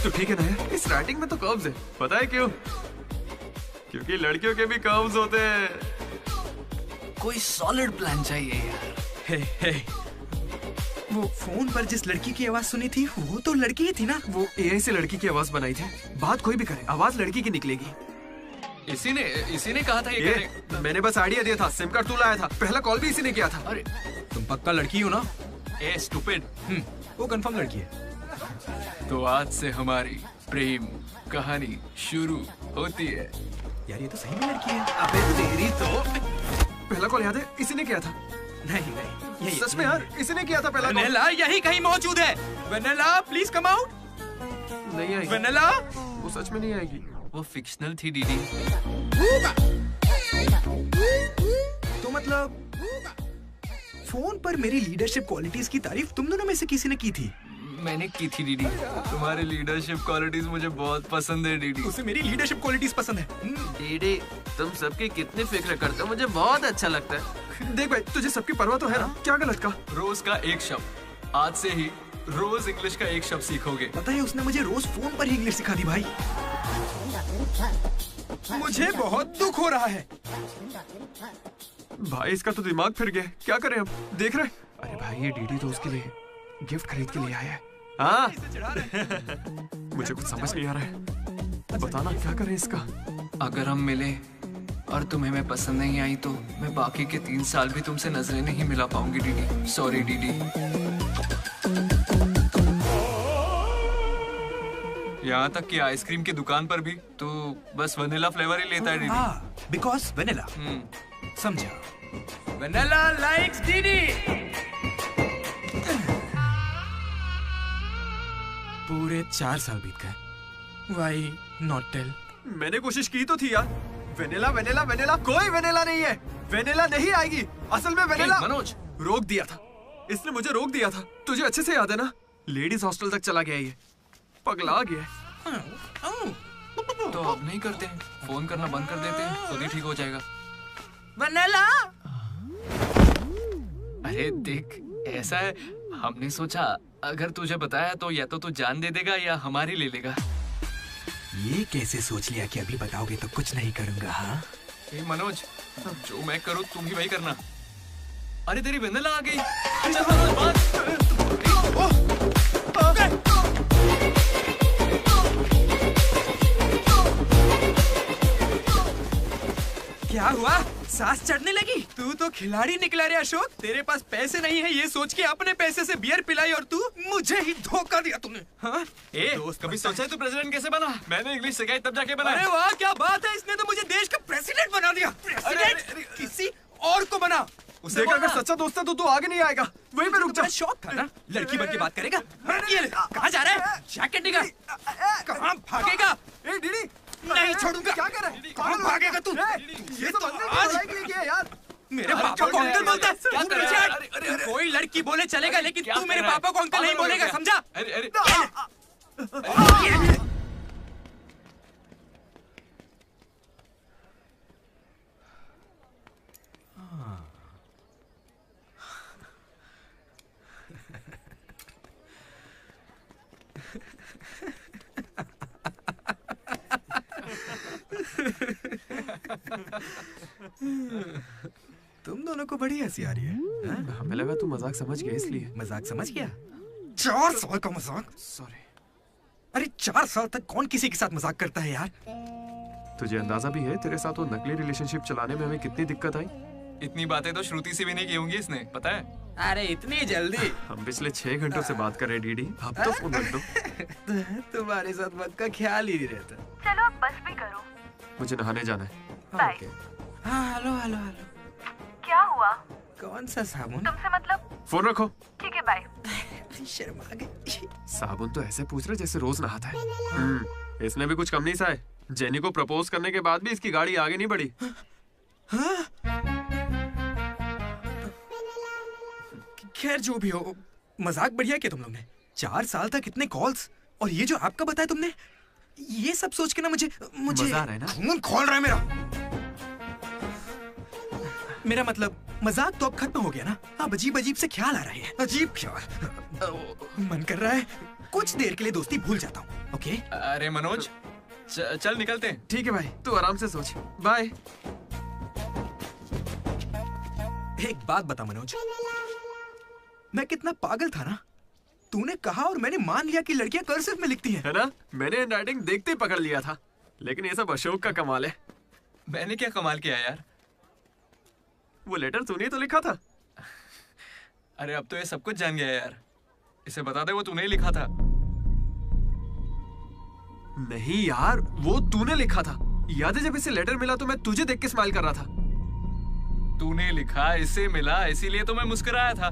तो ठीक है ना यार, इस राइटिंग में तो कर्व्स है। पता है क्यों? क्योंकि लड़कियों के भी कर्व्स होते हैं। कोई सॉलिड प्लान चाहिए यार। हे, वो फोन पर जिस लड़की की आवाज सुनी थी, वो तो लड़की ही थी ना। वो एआई से लड़की की आवाज बनाई थी। बात कोई भी करे, आवाज लड़की की निकलेगी। इसी ने कहा था ये करने। मैंने बस आइडिया दिया था, सिम कार्ड तू लाया था, पहला कॉल भी इसी ने किया था। अरे तुम पक्का लड़की हो ना? ए स्टूपिड। वो कंफर्म लड़की है। तो आज से हमारी प्रेम कहानी शुरू होती है। यार ये तो सही में लड़की है। अबे तेरी तो। पहला कॉल याद है? इसी ने किया था। नहीं यही सच में यार, इसी ने किया था पहला कॉल। वेनिला यही कहीं मौजूद है। Vanilla please come out. नहीं आएगी। वेनिला वो सच में नहीं आएगी। वो फिक्शनल थी डीडी। तो मतलब फोन पर मेरी लीडरशिप क्वालिटीज की तारीफ तुम दोनों में से किसी ने की थी? मैंने की थी डीडी। तुम्हारी लीडरशिप क्वालिटीज मुझे बहुत पसंद है डीडी। उसे मेरी लीडरशिप क्वालिटीज पसंद है। डीडी, तुम सबकी कितनी फिक्र करते हो, मुझे बहुत अच्छा लगता है। देख भाई, तुझे सबकी परवाह तो है ना? क्या गलत का? रोज का एक शब्द। आज से ही रोज इंग्लिश का एक शब्द सीखोगे। पता है उसने मुझे रोज फोन पर ही इंग्लिश सिखा दी भाई। मुझे बहुत दुख हो रहा है। भाई इसका तो दिमाग फिर गया। क्या करें अब? देख रहे? अरे भाई ये डीडी तो उसके लिए गिफ्ट खरीद के लिए आया है। हाँ मुझे कुछ समझ नहीं आ रहा है, बताना क्या करें इसका। अगर हम मिले और तुम्हें मैं पसंद नहीं आई तो मैं बाकी के 3 साल भी तुमसे नजरें नहीं मिला पाऊंगी डीडी। Sorry DD. यहाँ तक कि आइसक्रीम की दुकान पर भी तो बस वनीला फ्लेवर ही लेता है डीडी। Because vanilla. समझा। Vanilla likes DD. पूरे 4 साल बीत गए। Why not tell? मैंने कोशिश की तो थी यार। वेनिला वेनिला वेनिला, कोई वेनिला नहीं है। वेनिला नहीं आएगी। असल में वेनिला मनोज रोक दिया था, इसने मुझे रोक दिया था। तुझे अच्छे से याद है ना? लेडीज हॉस्टल तक चला गया ये, पगला गया। तो अब नहीं करते हैं, फोन करना बंद कर देते हैं, खुद ही ठीक हो जाएगा। वेनिला। अरे देख ऐसा है, हमने सोचा अगर तुझे बताया तो या तो तू जान दे देगा या हमारी ले लेगा। ये कैसे सोच लिया कि अभी बताओगे तो कुछ नहीं करूंगा? हाँ मनोज, जो मैं करूँ तुम भी वही करना। अरे तेरी वेनिला आ गई। चल मनोज क्या हुआ? सांस चढ़ने लगी? तू तो खिलाड़ी निकला रे अशोक। तेरे पास पैसे नहीं है ये सोच के अपने पैसे से बियर पिलाई और तू मुझे ही धोखा दिया तूने। हाँ? कभी सोचा है तू प्रेसिडेंट कैसे बना? मैंने इंग्लिश सिखाई तब जाके बना। अरे वाह क्या बात है, इसने तो मुझे देश का प्रेसिडेंट बना दिया। प्रेसिडेंट किसी और को बना। उसे अगर सच्चा दोस्त है तो तू आगे नहीं आएगा, वहीं पे रुक जा। शौक था ना, लड़की बन के बात करेगा। ये कहाँ जा रहा है? जैकेट निकाल। कहाँ भागेगा? डीडी नहीं छोड़ूंगा। क्या कर रहा है? कहाँ भागेगा तू? ये तो आज यार मेरे पापा को अंकल बोलता है। कोई लड़की बोले चलेगा लेकिन तू मेरे पापा को अंकल नहीं बोलेगा, समझा? तुम दोनों को बड़ी हंसी आ रही है। हमें लगा तू मजाक समझ गया इसलिए। मजाक समझ गया? 4 साल का मजाक? सॉरी। अरे 4 साल तक कौन किसी के साथ मजाक करता है यार? तुझे अंदाजा भी है तेरे साथ वो नकली रिलेशनशिप चलाने में हमें कितनी दिक्कत आई? इतनी बातें तो श्रुति से भी नहीं की होंगी इसने, पता है? अरे इतनी जल्दी? हम पिछले 6 घंटों से बात कर रहे डीडी, अब तो फोन रख दो। तुम्हारे साथ वक्त का ख्याल ही नहीं रहता। चलो अब बस भी करो, मुझे नहाने जाना है। बाय। हाँ हेलो हेलो हेलो। क्या हुआ? कौन सा साबुन? तुमसे मतलब? फोन रखो। ठीक है बाय। शर्मा गई। साबुन तो ऐसे पूछ रहे जैसे रोज नहाता है। इसने भी कुछ कम नहीं सा है। जेनी को प्रपोज करने के बाद भी इसकी गाड़ी आगे नहीं बढ़ी। खैर जो भी हो, मजाक बढ़िया किया तुम लोग ने। 4 साल तक इतने कॉल्स और ये जो आपका बताया तुमने, ये सब सोच के ना मुझे मजा आ रहा है ना? खून खोल रहा है मेरा मतलब मजाक तो अब खत्म हो गया ना। अब अजीब अजीब से ख्याल आ रहे हैं। अजीब ख्याल। मन कर रहा है कुछ देर के लिए दोस्ती भूल जाता हूँ। ओके? अरे मनोज चल निकलते हैं। ठीक है भाई, तू आराम से सोच। बाय। एक बात बता मनोज, मैं कितना पागल था ना। तूने कहा और मैंने मान लिया कि लड़कियां कर्सिव में लिखती हैं। है ना? मैंने हैंडराइटिंग देखते ही पकड़ लिया था। लेकिन ये सब अशोक का कमाल है। मैंने क्या कमाल किया यार? वो लेटर तूने तो लिखा था। अरे अब तो ये सब कुछ जान गया यार। इसे बता दे वो तूने ही लिखा था। नहीं यार, वो तूने लिखा था। याद है जब इसे लेटर मिला तो मैं तुझे देख के स्माइल कर रहा था। तूने लिखा, इसे मिला, इसीलिए तो मैं मुस्कुराया था।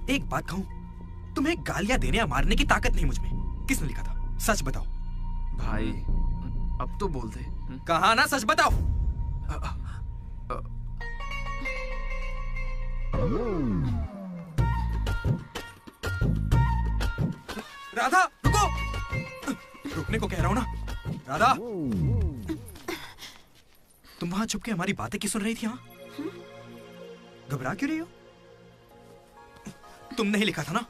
एक बात कहूं, तुम्हें गालियां देने या मारने की ताकत नहीं मुझ में। किसने लिखा था? सच बताओ। भाई अब तो बोल दे। कहा ना सच बताओ। राधा रुको। रुकने को कह रहा हूं ना। राधा तुम वहां छुप के हमारी बातें क्यों सुन रही थी? हाँ घबरा क्यों रही हो? तुमने ही लिखा था ना?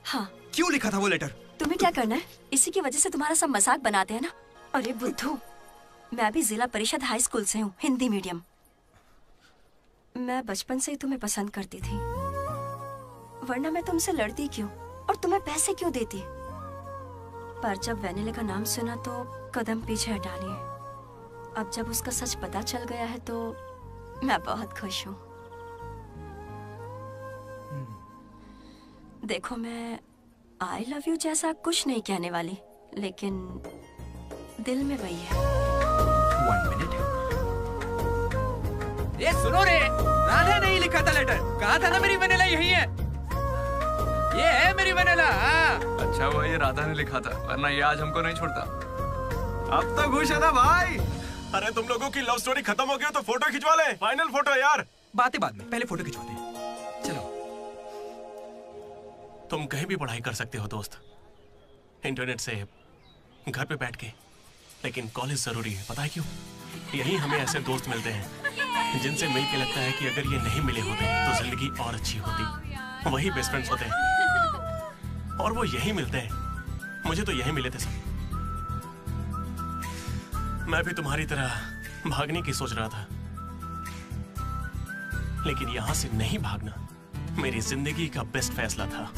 हाँ। क्यों लिखा था वो लेटर? तुम्हें क्या करना है? इसी की वजह से तुम्हारा सब मजाक बनाते हैं ना। अरे बुद्धू, मैं भी जिला परिषद हाई स्कूल से हूँ, हिंदी मीडियम। मैं बचपन से ही तुम्हें पसंद करती थी, वरना मैं तुमसे लड़ती क्यों और तुम्हें पैसे क्यों देती। पर जब वेनिला का नाम सुना तो कदम पीछे हटा लिए। अब जब उसका सच पता चल गया है तो मैं बहुत खुश हूँ। देखो, मैं आई लव यू जैसा कुछ नहीं कहने वाली, लेकिन दिल में वही है। 1 मिनट। ये सुनो रे, राधा नहीं लिखा था लेटर, कहा था ना मेरी वेनिला यही है। ये है मेरी वेनिला। अच्छा हुआ ये राधा ने लिखा था, वरना ये आज हमको नहीं छोड़ता। अब तो खुश है ना भाई? अरे तुम लोगों की लव स्टोरी खत्म हो गई तो फोटो खिंचवा ले, फाइनल फोटो यार। बातें बाद में, पहले फोटो खिंचवाते हैं। चलो। तुम कहीं भी पढ़ाई कर सकते हो दोस्त, इंटरनेट से, घर पे बैठ के, लेकिन कॉलेज जरूरी है। पता है क्यों? यही हमें ऐसे दोस्त मिलते हैं जिनसे मिल के लगता है कि अगर ये नहीं मिले होते तो जिंदगी और अच्छी होती। वही बेस्ट फ्रेंड्स होते हैं और वो यही मिलते हैं। मुझे तो यही मिले थे सब। मैं भी तुम्हारी तरह भागने की सोच रहा था, लेकिन यहां से नहीं भागना मेरी जिंदगी का बेस्ट फैसला था।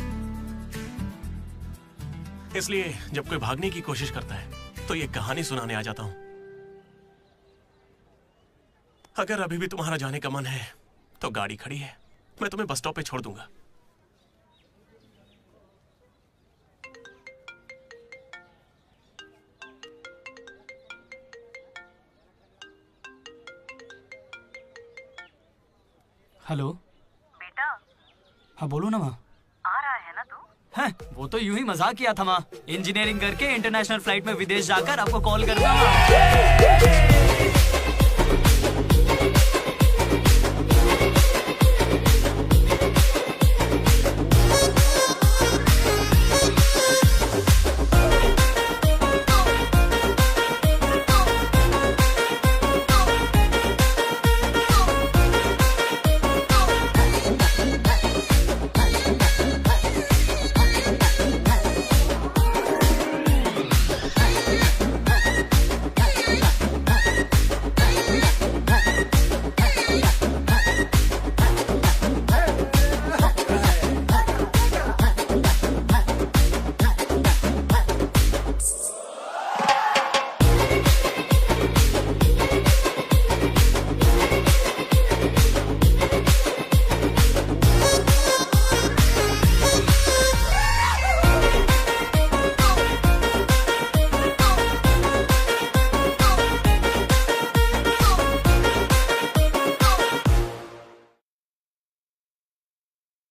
इसलिए जब कोई भागने की कोशिश करता है तो ये कहानी सुनाने आ जाता हूं। अगर अभी भी तुम्हारा जाने का मन है तो गाड़ी खड़ी है, मैं तुम्हें बस स्टॉप पे छोड़ दूंगा। हेलो बेटा, हाँ बोलो ना माँ। आ रहा है ना तू? हैं, वो तो यूं ही मजाक किया था माँ। इंजीनियरिंग करके इंटरनेशनल फ्लाइट में विदेश जाकर आपको कॉल करना।